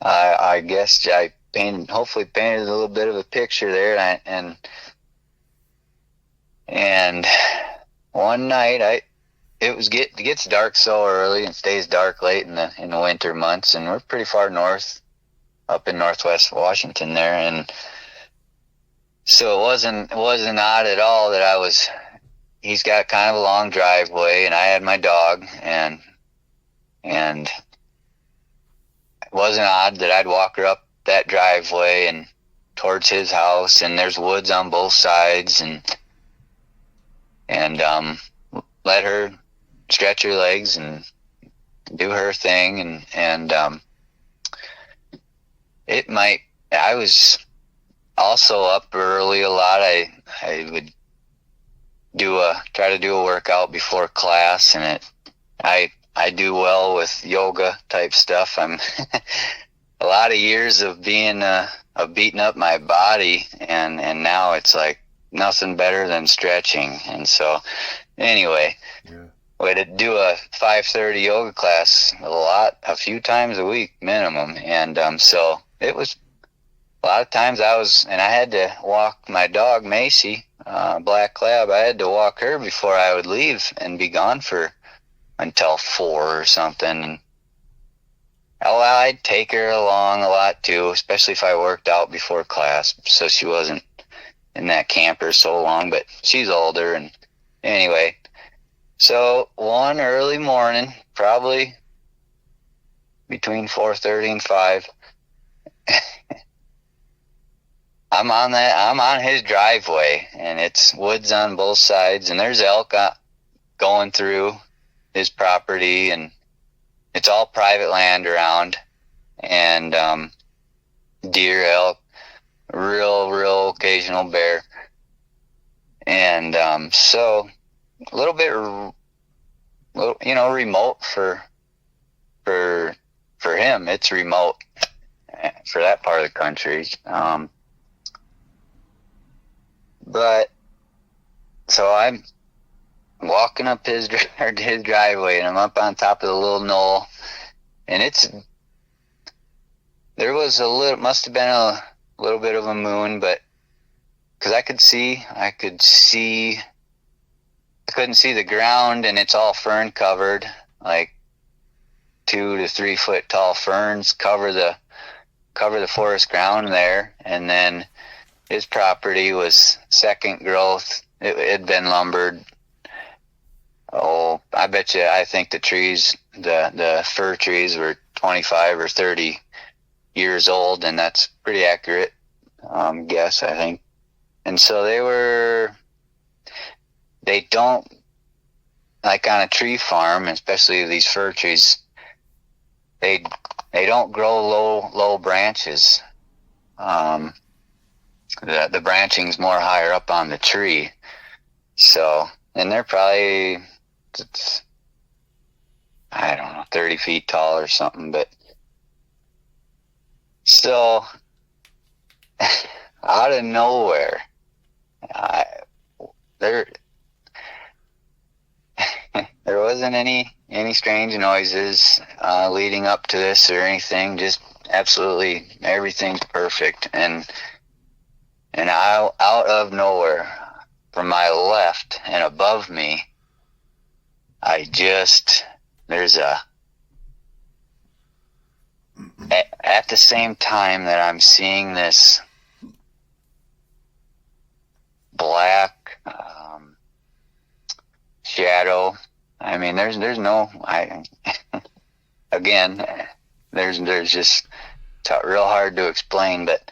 I guess I hopefully painted a little bit of a picture there, and one night it gets dark so early and stays dark late in the winter months, and we're pretty far north, up in northwest Washington there, and so it wasn't odd at all that he's got kind of a long driveway, and I had my dog, and it wasn't odd that I'd walk her up that driveway and towards his house, and there's woods on both sides, and let her stretch her legs and do her thing, and I was also up early a lot. I would try to do a workout before class, and I do well with yoga type stuff. I'm a lot of years of beating up my body, and now it's like nothing better than stretching. And so anyway, we had to do a 5:30 yoga class a few times a week minimum. And so it was a lot of times I had to walk my dog Macy, Black Lab. I had to walk her before I would leave and be gone until 4 or something. I'd take her along a lot too, especially if I worked out before class, so she wasn't in that camper so long, but she's older. And anyway, so one early morning, probably between 4:30 and 5, I'm on his driveway, and it's woods on both sides, and there's elk going through his property, and it's all private land around, and deer, elk, real occasional bear, and so a little bit, remote for him. It's remote for that part of the country, but so I'm walking up his driveway, and I'm up on top of the little knoll, and must have been a little bit of a moon, but because I couldn't see the ground, and it's all fern covered, like 2 to 3 foot tall ferns cover the forest ground there. And then his property was second growth. It had been lumbered. Oh, I think the fir trees were 25 or 30 years old, and that's pretty accurate guess, I think. And so they don't, like on a tree farm, especially these fir trees, they don't grow low branches. The branching's more higher up on the tree. So, and they're probably, I don't know, 30 feet tall or something. But so out of nowhere, there wasn't any strange noises leading up to this or anything. Just absolutely everything's perfect. And out of nowhere, from my left and above me, there's at the same time that I'm seeing this black shadow. I mean, there's no, again, there's just, it's real hard to explain, but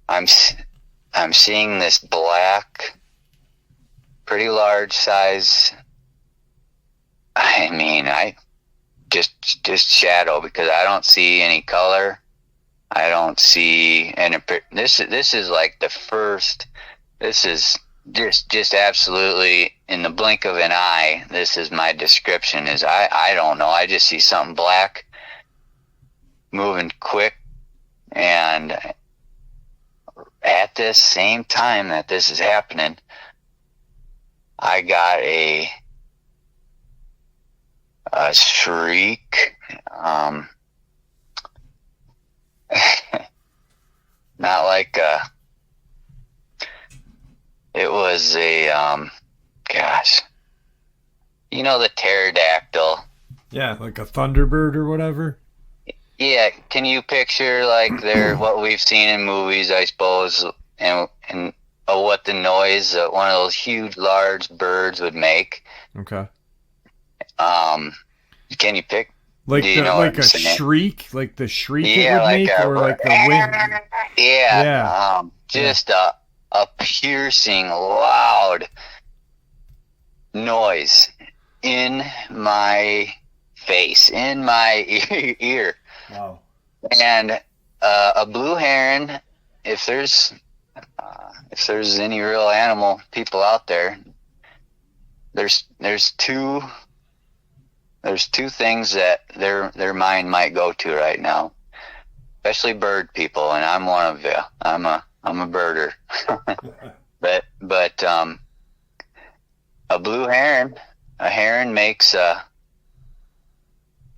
I'm seeing this black, pretty large size, I mean, just shadow, because I don't see any color. I don't see, and this is like the first, this is just absolutely in the blink of an eye. This is my description, is I don't know. I just see something black moving quick, and at this same time that this is happening, I got a shriek. Not like it was a gosh, you know, the pterodactyl. Yeah, like a thunderbird or whatever. Yeah, can you picture like what we've seen in movies, I suppose, and what the noise one of those huge, large birds would make? Okay. Can you pick? Like a shriek, like the shriek it would make, or like the wind? Yeah. Just a piercing, loud noise in my face, in my ear. Wow. And a blue heron, if there's any real animal people out there, there's two things that their mind might go to right now, especially bird people, and I'm one of you. I'm a birder. but a blue heron, makes a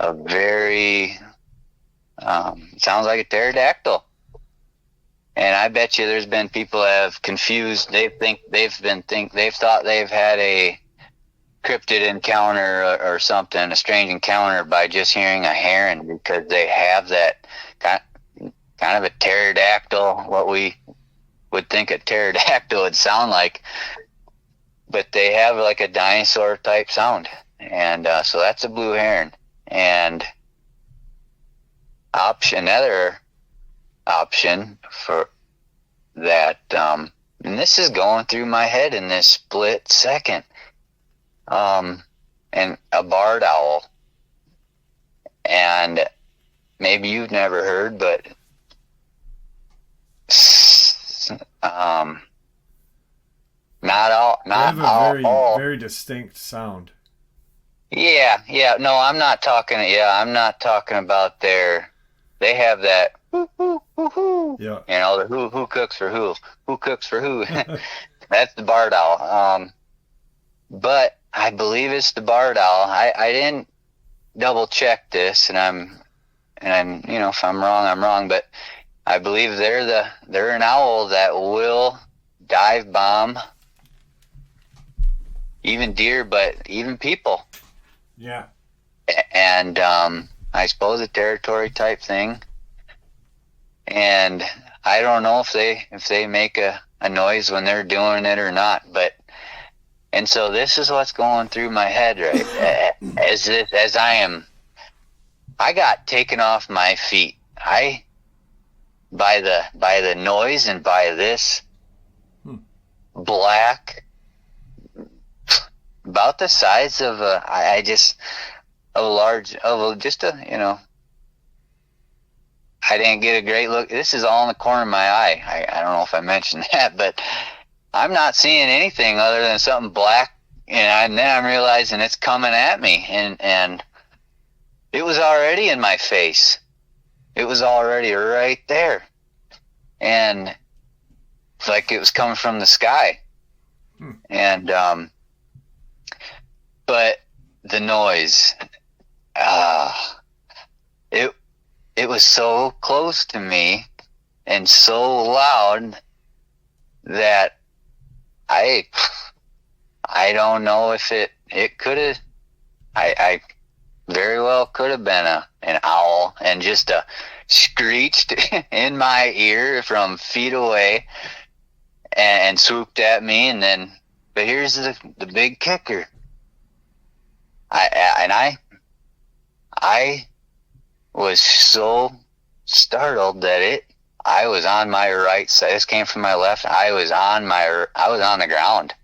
very sounds like a pterodactyl. And I bet you there's been people that have confused. They've thought they've had a cryptid encounter or something, a strange encounter, by just hearing a heron, because they have that kind of a pterodactyl, what we would think a pterodactyl would sound like, but they have like a dinosaur type sound. And so that's a blue heron. And another option for that, and this is going through my head in this split second, and a barred owl. And maybe you've never heard, but very distinct sound. Yeah. No, I'm not talking about they have that whoo, whoo, whoo, whoo. Yeah. You know, the who cooks for who? Who cooks for who? That's the barred owl. But I believe it's the barred owl. I didn't double check this, and I'm, you know, if I'm wrong, I'm wrong, but I believe they're an owl that will dive bomb even deer, but even people. Yeah. And I suppose a territory type thing. And I don't know if they make a noise when they're doing it or not, but and so this is what's going through my head, right? I got taken off my feet. By the noise and by this black, about the size of I didn't get a great look. This is all in the corner of my eye. I don't know if I mentioned that, but I'm not seeing anything other than something black, and then I'm realizing it's coming at me, and it was already in my face. It was already right there, and it's like it was coming from the sky. And but the noise, it was so close to me and so loud that I don't know if it could have. I very well could have been an owl and just screeched in my ear from feet away and swooped at me, and then. But here's the big kicker. I was so startled that I was on my right side. This came from my left. I was on the ground.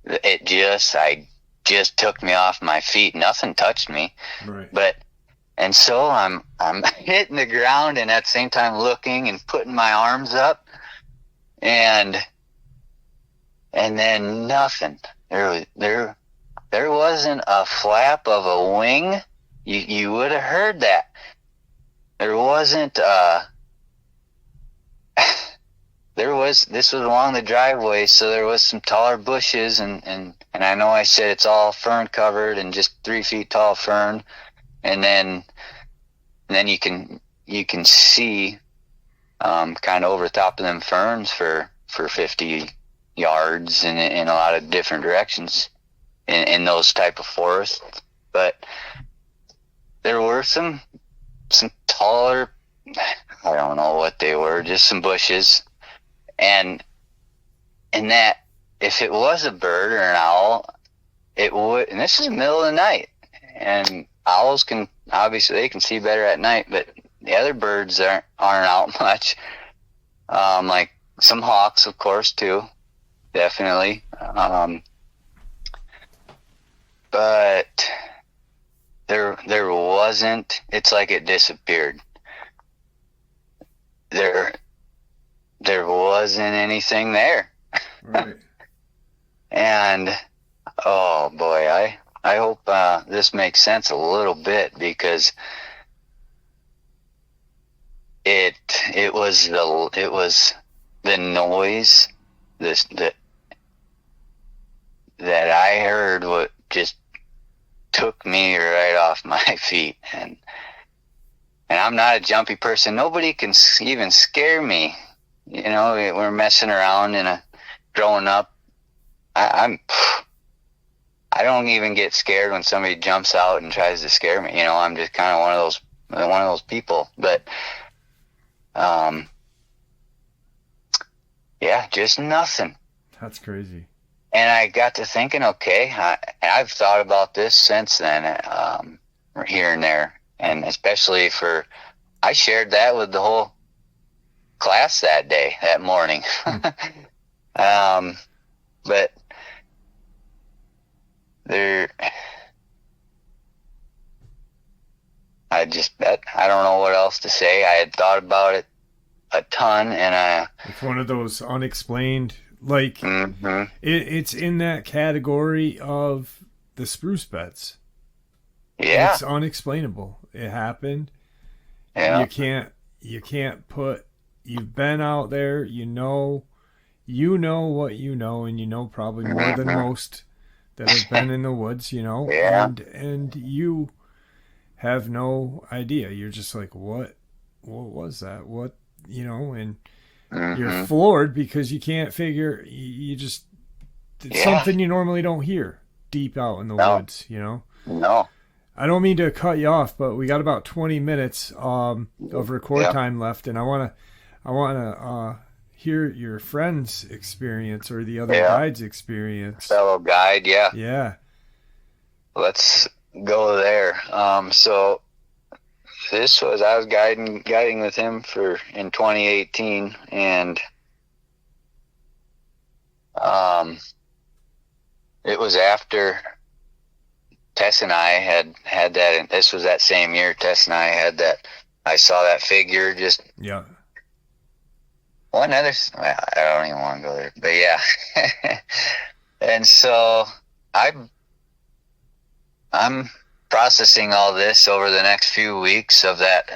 I just took me off my feet. Nothing touched me. Right. And so I'm hitting the ground and at the same time looking and putting my arms up, and then nothing. There wasn't a flap of a wing. You would have heard that. There wasn't this was along the driveway, so there was some taller bushes, and I know I said it's all fern covered and just 3 feet tall fern, and then you can see kind of over the top of them ferns for 50 yards in a lot of different directions in those type of forests. But there were some taller, I don't know what they were, just some bushes. And that if it was a bird or an owl, it would, and this is the middle of the night, and owls can, obviously they can see better at night, but the other birds aren't out much. Like some hawks, of course, too, definitely. But there wasn't, it's like it disappeared. There wasn't anything there. Right. And oh boy, I hope this makes sense a little bit, because it was the noise that I heard, what just took me right off my feet. And I'm not a jumpy person. Nobody can even scare me. We're messing around growing up. I don't even get scared when somebody jumps out and tries to scare me. I'm just kind of one of those people. But yeah, just nothing. That's crazy. And I got to thinking, okay, I've thought about this since then, here and there, and especially I shared that with the whole class that morning. But I don't know what else to say. I had thought about it a ton, and it's one of those unexplained, like, it's in that category of the spruce beds. Yeah, it's unexplainable. It happened. Yeah, you can't put. You've been out there. You know what you know, and you know probably more than most that have been in the woods. Yeah. and you have no idea. You're just like, what what was that? What, and you're Mm-hmm. floored because you can't figure, you just, it's Yeah. something you normally don't hear deep out in the No. woods. No. I don't mean to cut you off, but we got about 20 minutes of record Yep. time left, and I want to hear your friend's experience or the other Yeah. guide's experience. Fellow guide. Yeah. Yeah. Let's go there. So I was guiding with him in 2018, and it was after Tess and I had that, and this was that same year Tess and I had that. I saw that figure just. Yeah. One other, well, I don't even want to go there, but yeah. And so I'm processing all this over the next few weeks of that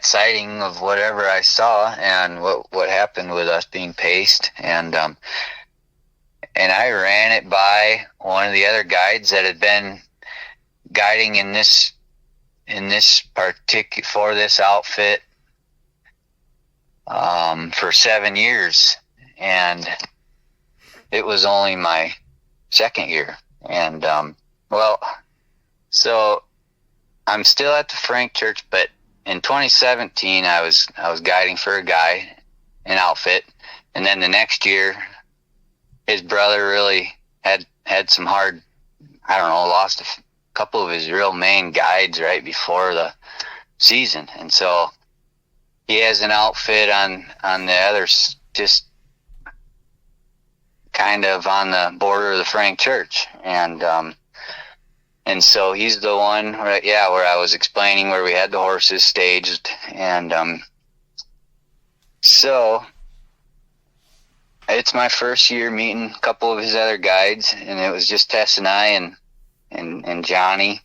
sighting of whatever I saw and what happened with us being paced, and I ran it by one of the other guides that had been guiding in this for this outfit for 7 years, and it was only my second year. And so I'm still at the Frank Church, but in 2017 I was guiding for a guy, an outfit, and then the next year his brother really had some hard, I don't know, lost a couple of his real main guides right before the season, and so he has an outfit on the others, just kind of on the border of the Frank Church, and so he's the one, right? Yeah, where I was explaining where we had the horses staged, and so it's my first year meeting a couple of his other guides, and it was just Tess and I and Johnny,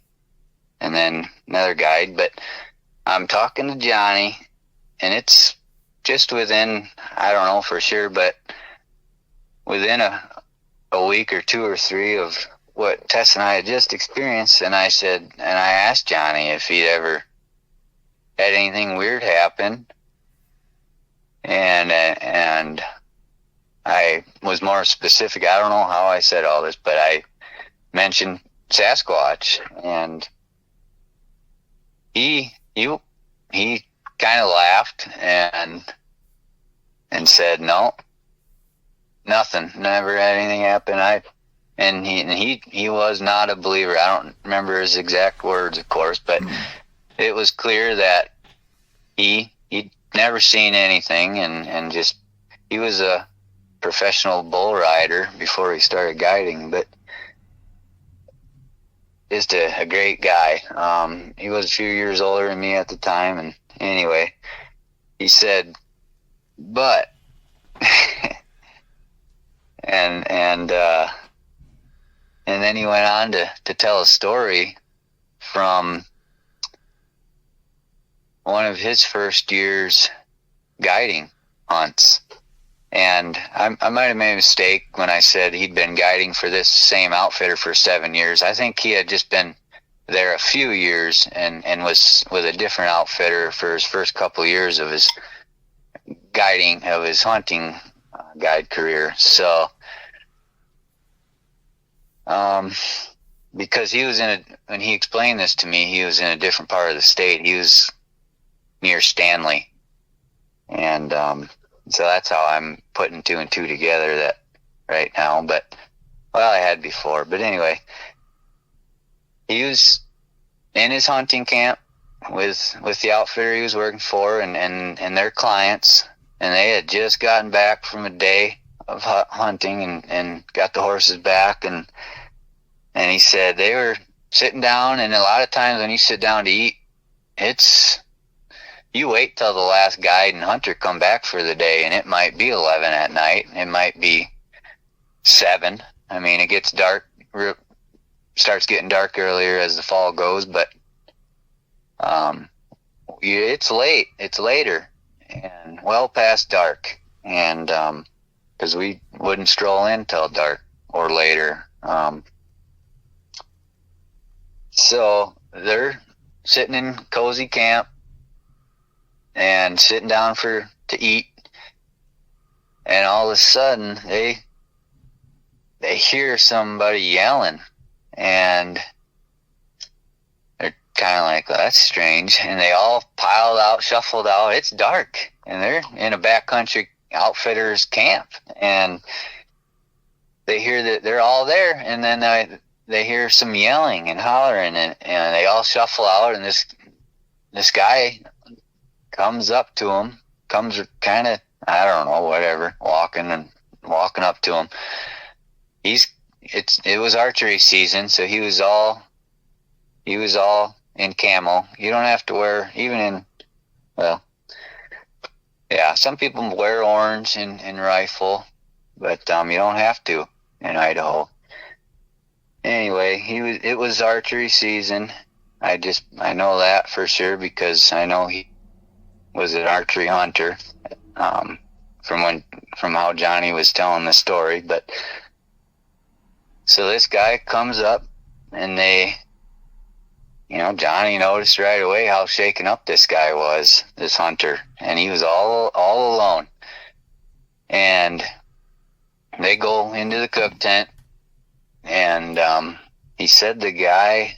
and then another guide. But I'm talking to Johnny, and it's just within, I don't know for sure, but within a week or two or three of what Tess and I had just experienced, and I asked Johnny if he'd ever had anything weird happen, and I was more specific. I don't know how I said all this, but I mentioned Sasquatch, and he kind of laughed and said, no, nothing, never had anything happen. And he was not a believer. I don't remember his exact words, of course, but it was clear that he'd never seen anything, and just, he was a professional bull rider before he started guiding, but just a great guy. He was a few years older than me at the time, and anyway, he said, but and then he went on to tell a story from one of his first year's guiding hunts. And I might have made a mistake when I said he'd been guiding for this same outfitter for 7 years. I think he had just been there a few years and was with a different outfitter for his first couple of years of his guiding, of his hunting guide career. So, because he was when he explained this to me, he was in a different part of the state. He was near Stanley. And so that's how I'm putting two and two together that right now. But, well, I had before. But anyway, he was in his hunting camp with the outfitter he was working for and their clients. And they had just gotten back from a day of hunting and got the horses back. And he said they were sitting down, and a lot of times when you sit down to eat, you wait till the last guide and hunter come back for the day, and it might be 11 at night. It might be 7. I mean, it gets dark, starts getting dark earlier as the fall goes, but it's late. It's later and well past dark, and because we wouldn't stroll in till dark or later. So they're sitting in cozy camp, and sitting down to eat, and all of a sudden they hear somebody yelling, and they're kind of like, well, that's strange, and they all piled out, shuffled out. It's dark, and they're in a backcountry outfitters camp, and they hear that they're all there, and then they hear some yelling and hollering, and they all shuffle out, and this guy comes up to him, comes kind of, I don't know, whatever, walking up to him. It was archery season, so he was all in camo. You don't have to wear, even in, well, yeah, some people wear orange in rifle, but you don't have to in Idaho. Anyway, it was archery season. I know that for sure because I know he was an archery hunter, from how Johnny was telling the story. But so this guy comes up, and Johnny noticed right away how shaken up this guy was, this hunter, and he was all alone. And they go into the cook tent, and he said the guy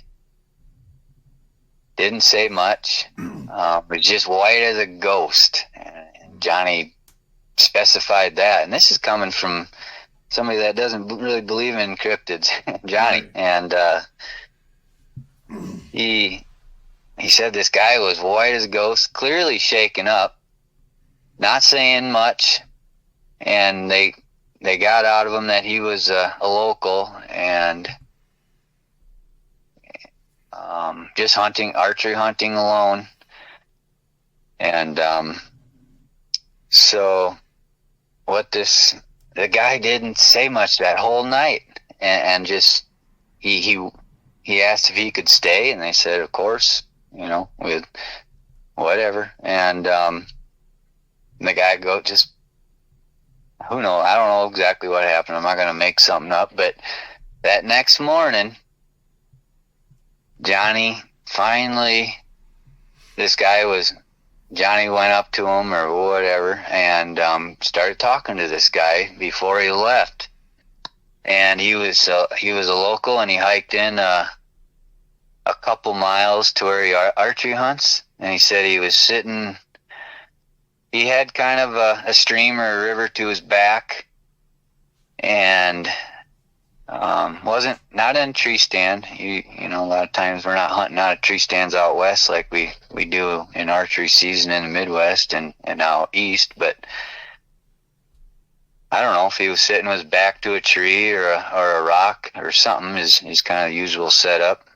didn't say much, was just white as a ghost. And Johnny specified that, and this is coming from somebody that doesn't really believe in cryptids, Johnny. And he said this guy was white as a ghost, clearly shaken up, not saying much, and they got out of him that he was a local, and just archery hunting alone. And so the guy didn't say much that whole night, and just he asked if he could stay, and they said, of course, with whatever. And the guy who knows? I don't know exactly what happened. I'm not going to make something up, but that next morning, Johnny went up to him or whatever, and started talking to this guy before he left. And he was a local, and he hiked in a couple miles to where he archery hunts. And he said he was sitting. He had kind of a stream or a river to his back, and wasn't not in a tree stand. A lot of times we're not hunting out of tree stands out west like we do in archery season in the Midwest and out east. But I don't know if he was sitting with his back to a tree or a rock or something. Is kind of the usual setup.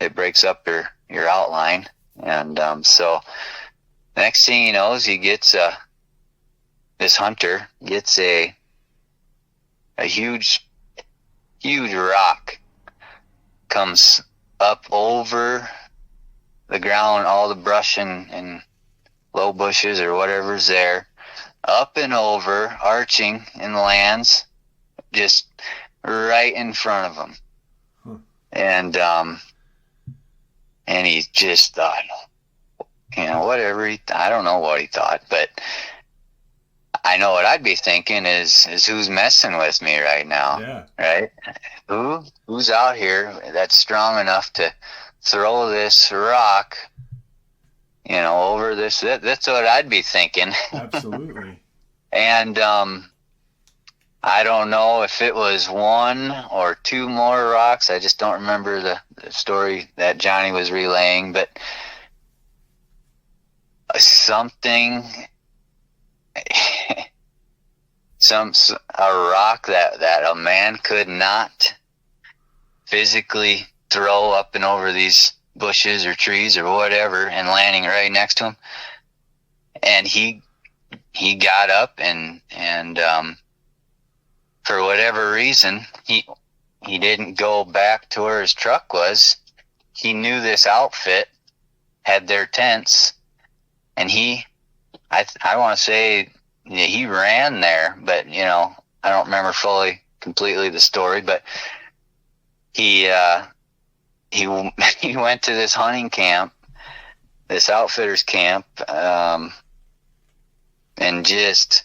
It breaks up your outline, and so the next thing he knows, he gets this hunter gets a huge rock, comes up over the ground, all the brush and low bushes or whatever's there, up and over, arching, and lands just right in front of him. And he just thought, whatever. I don't know what he thought, but I know what I'd be thinking is who's messing with me right now? Yeah. Right? Who's out here that's strong enough to throw this rock, over this? That's what I'd be thinking. Absolutely. And I don't know if it was one or two more rocks. I just don't remember the story that Johnny was relaying, but something, a rock that a man could not physically throw up and over these bushes or trees or whatever, and landing right next to him. And he got up and for whatever reason, he didn't go back to where his truck was. He knew this outfit had their tents, and I want to say he ran there, but I don't remember completely the story, but he went to this hunting camp, this outfitters camp, and just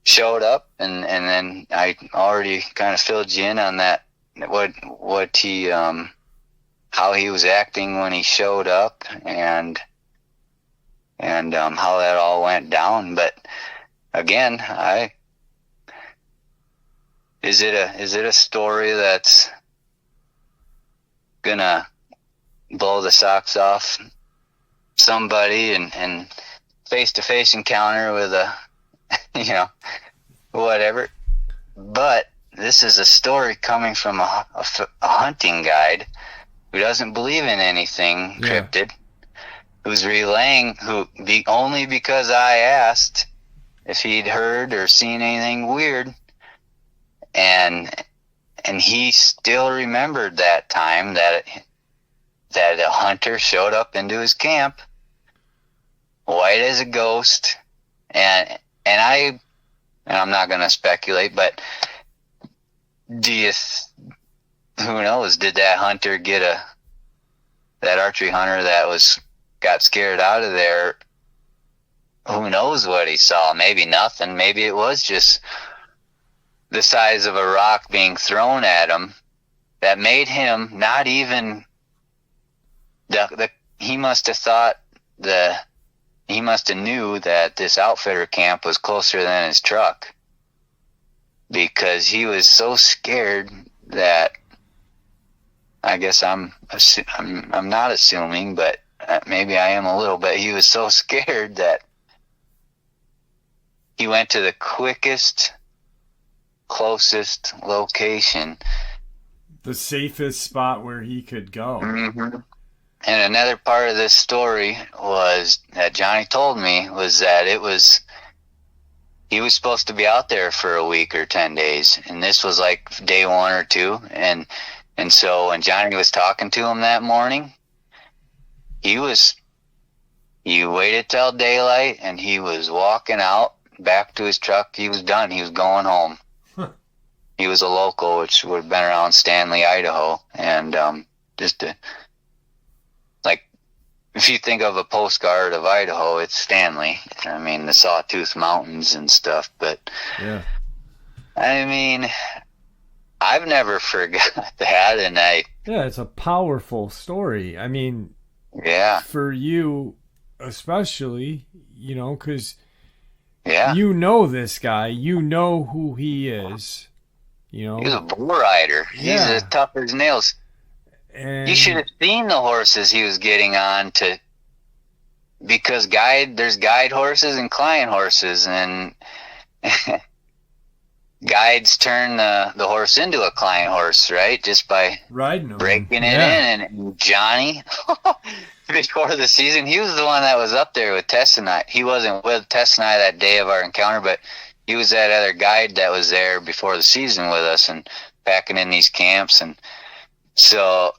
showed up, and then I already kind of filled you in on that, what he how he was acting when he showed up, and how that all went down. But again, is it a story that's gonna blow the socks off somebody, and face-to-face encounter with a whatever? But this is a story coming from a hunting guide who doesn't believe in anything cryptid, who's relaying, only because I asked if he'd heard or seen anything weird, and he still remembered that time that a hunter showed up into his camp, white as a ghost, and I'm not going to speculate, but who knows? Did that hunter that archery hunter that got scared out of there? Who knows what he saw? Maybe nothing. Maybe it was just the size of a rock being thrown at him that made him not even he must have thought he must have knew that this outfitter camp was closer than his truck, because he was so scared that, I guess I'm not assuming, but maybe I am a little bit. He was so scared that he went to the closest location, the safest spot where he could go. Mm-hmm. And another part of this story was that Johnny told me was that he was supposed to be out there for a week or 10 days, and this was like day 1 or 2, and so when Johnny was talking to him that morning, he waited till daylight, and he was walking out back to his truck. He was done. He was going home. He was a local, which would have been around Stanley, Idaho, and if you think of a postcard of Idaho, it's Stanley. I mean, the Sawtooth Mountains and stuff. But yeah, I mean, I've never forgot that, and it's a powerful story. I mean, for you especially, because you know this guy, you know who he is. He's a bull rider. He's as tough as nails. And you should have seen the horses he was getting on because there's guide horses and client horses, and guides turn the horse into a client horse, right? Just by riding him, breaking it in. And Johnny, before the season, he was the one that was up there with Tess and I. He wasn't with Tess and I that day of our encounter, but he was that other guide that was there before the season with us and packing in these camps. And so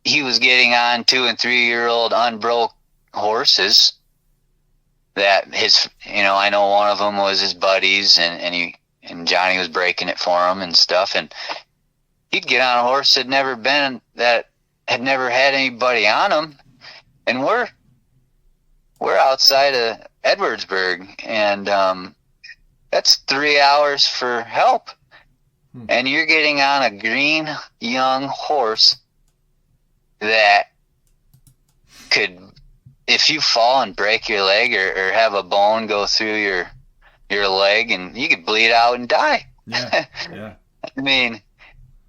he was getting on 2- and 3-year-old unbroke horses that I know one of them was his buddies, and Johnny was breaking it for him and stuff. And he'd get on a horse that had never had anybody on him. And we're outside of Edwardsburg, and that's 3 hours for help. And you're getting on a green young horse that could, if you fall and break your leg or have a bone go through your leg, and you could bleed out and die. Yeah. I mean,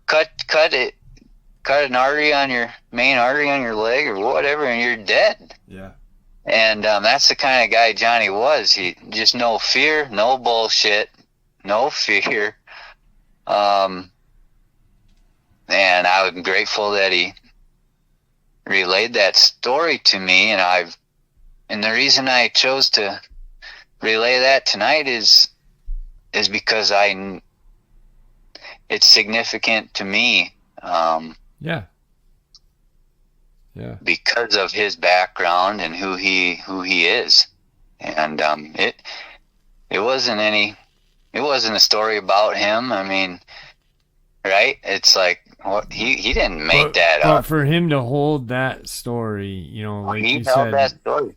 cut an artery on your main artery on your leg or whatever, and you're dead. Yeah. And that's the kind of guy Johnny was. He just no fear, no bullshit, no fear. And I'm grateful that he relayed that story to me, and the reason I chose to relay that tonight is because it's significant to me. Because of his background and who he is. And it wasn't a story about him. I mean, right? It's like, he didn't make that up. But for him to hold that story, like he you held said, that story.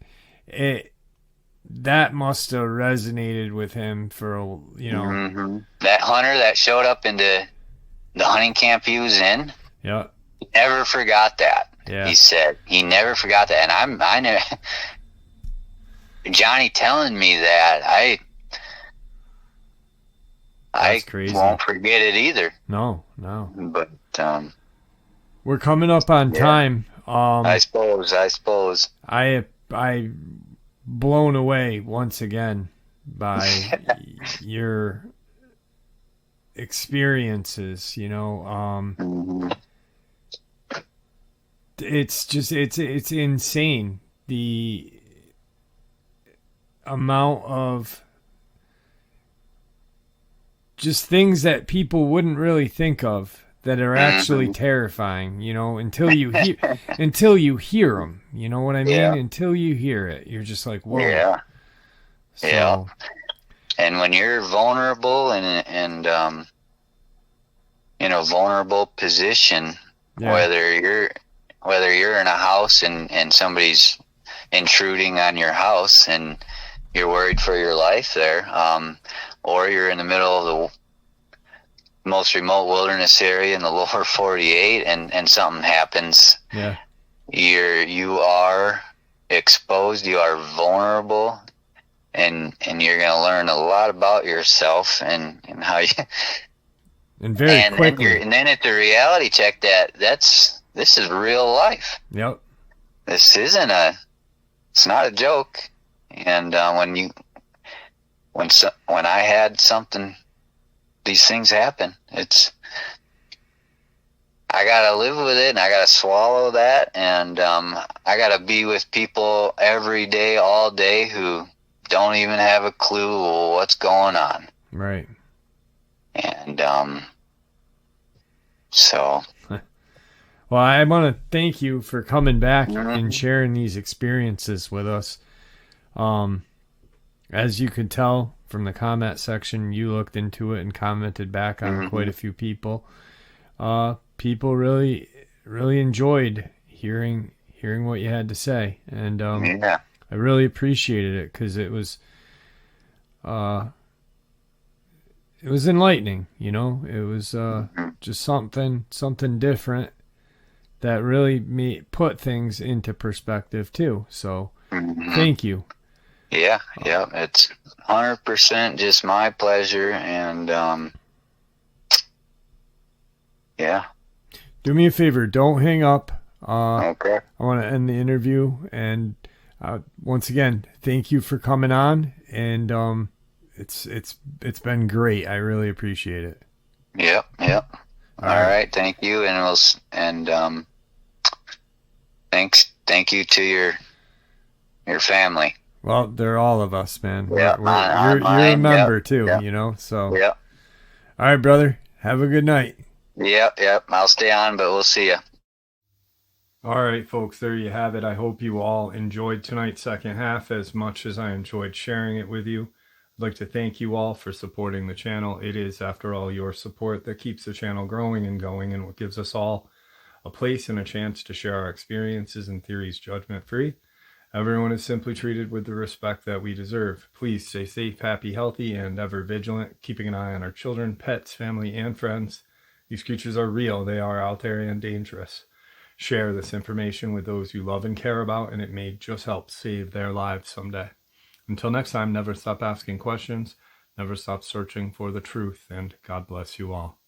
that must have resonated with him for, you know. Mm-hmm. That hunter that showed up into the hunting camp he was in, Yeah. never forgot that. Yeah. He said he never forgot that, and I never. Johnny telling me that I crazy. won't forget it either. No. But we're coming up on time. I suppose. I blown away once again by your experiences, you know. Mm-hmm. It's just it's insane, the amount of just things that people wouldn't really think of that are actually terrifying, you know, until you hear them, you know what I mean? Yeah. Until you hear it, you're just like, whoa. Yeah. So, yeah. And when you're vulnerable and in a vulnerable position, yeah. whether you're in a house and somebody's intruding on your house and you're worried for your life there, or you're in the middle of the most remote wilderness area in the lower 48 and something happens, yeah, you are exposed, you are vulnerable, and you're going to learn a lot about yourself and how you and very quickly. And then it's a reality check that this is real life. Yep. This isn't it's not a joke. And when I had something, these things happen. I gotta live with it, and I gotta swallow that, and I gotta be with people every day, all day, who don't even have a clue what's going on. Right. And so. Well, I want to thank you for coming back and sharing these experiences with us. As you could tell from the comment section, you looked into it and commented back on quite a few people. People really, really enjoyed hearing what you had to say, and I really appreciated it because it was enlightening. You know, it was just something different that really put things into perspective too. So, thank you. Yeah, it's 100% just my pleasure, and yeah. Do me a favor, don't hang up. Okay. I want to end the interview, and once again, thank you for coming on, and it's been great. I really appreciate it. Yep. All right, thank you, and thank you to your family. Well, they're all of us, man. Yeah, you're a member too, you know. So, yeah. All right, brother. Have a good night. Yep. I'll stay on, but we'll see you. All right, folks. There you have it. I hope you all enjoyed tonight's second half as much as I enjoyed sharing it with you. I'd like to thank you all for supporting the channel. It is, after all, your support that keeps the channel growing and going, and what gives us all a place and a chance to share our experiences and theories judgment-free. Everyone is simply treated with the respect that we deserve. Please stay safe, happy, healthy, and ever vigilant, keeping an eye on our children, pets, family, and friends. These creatures are real. They are out there and dangerous. Share this information with those you love and care about, and it may just help save their lives someday. Until next time, never stop asking questions, never stop searching for the truth, and God bless you all.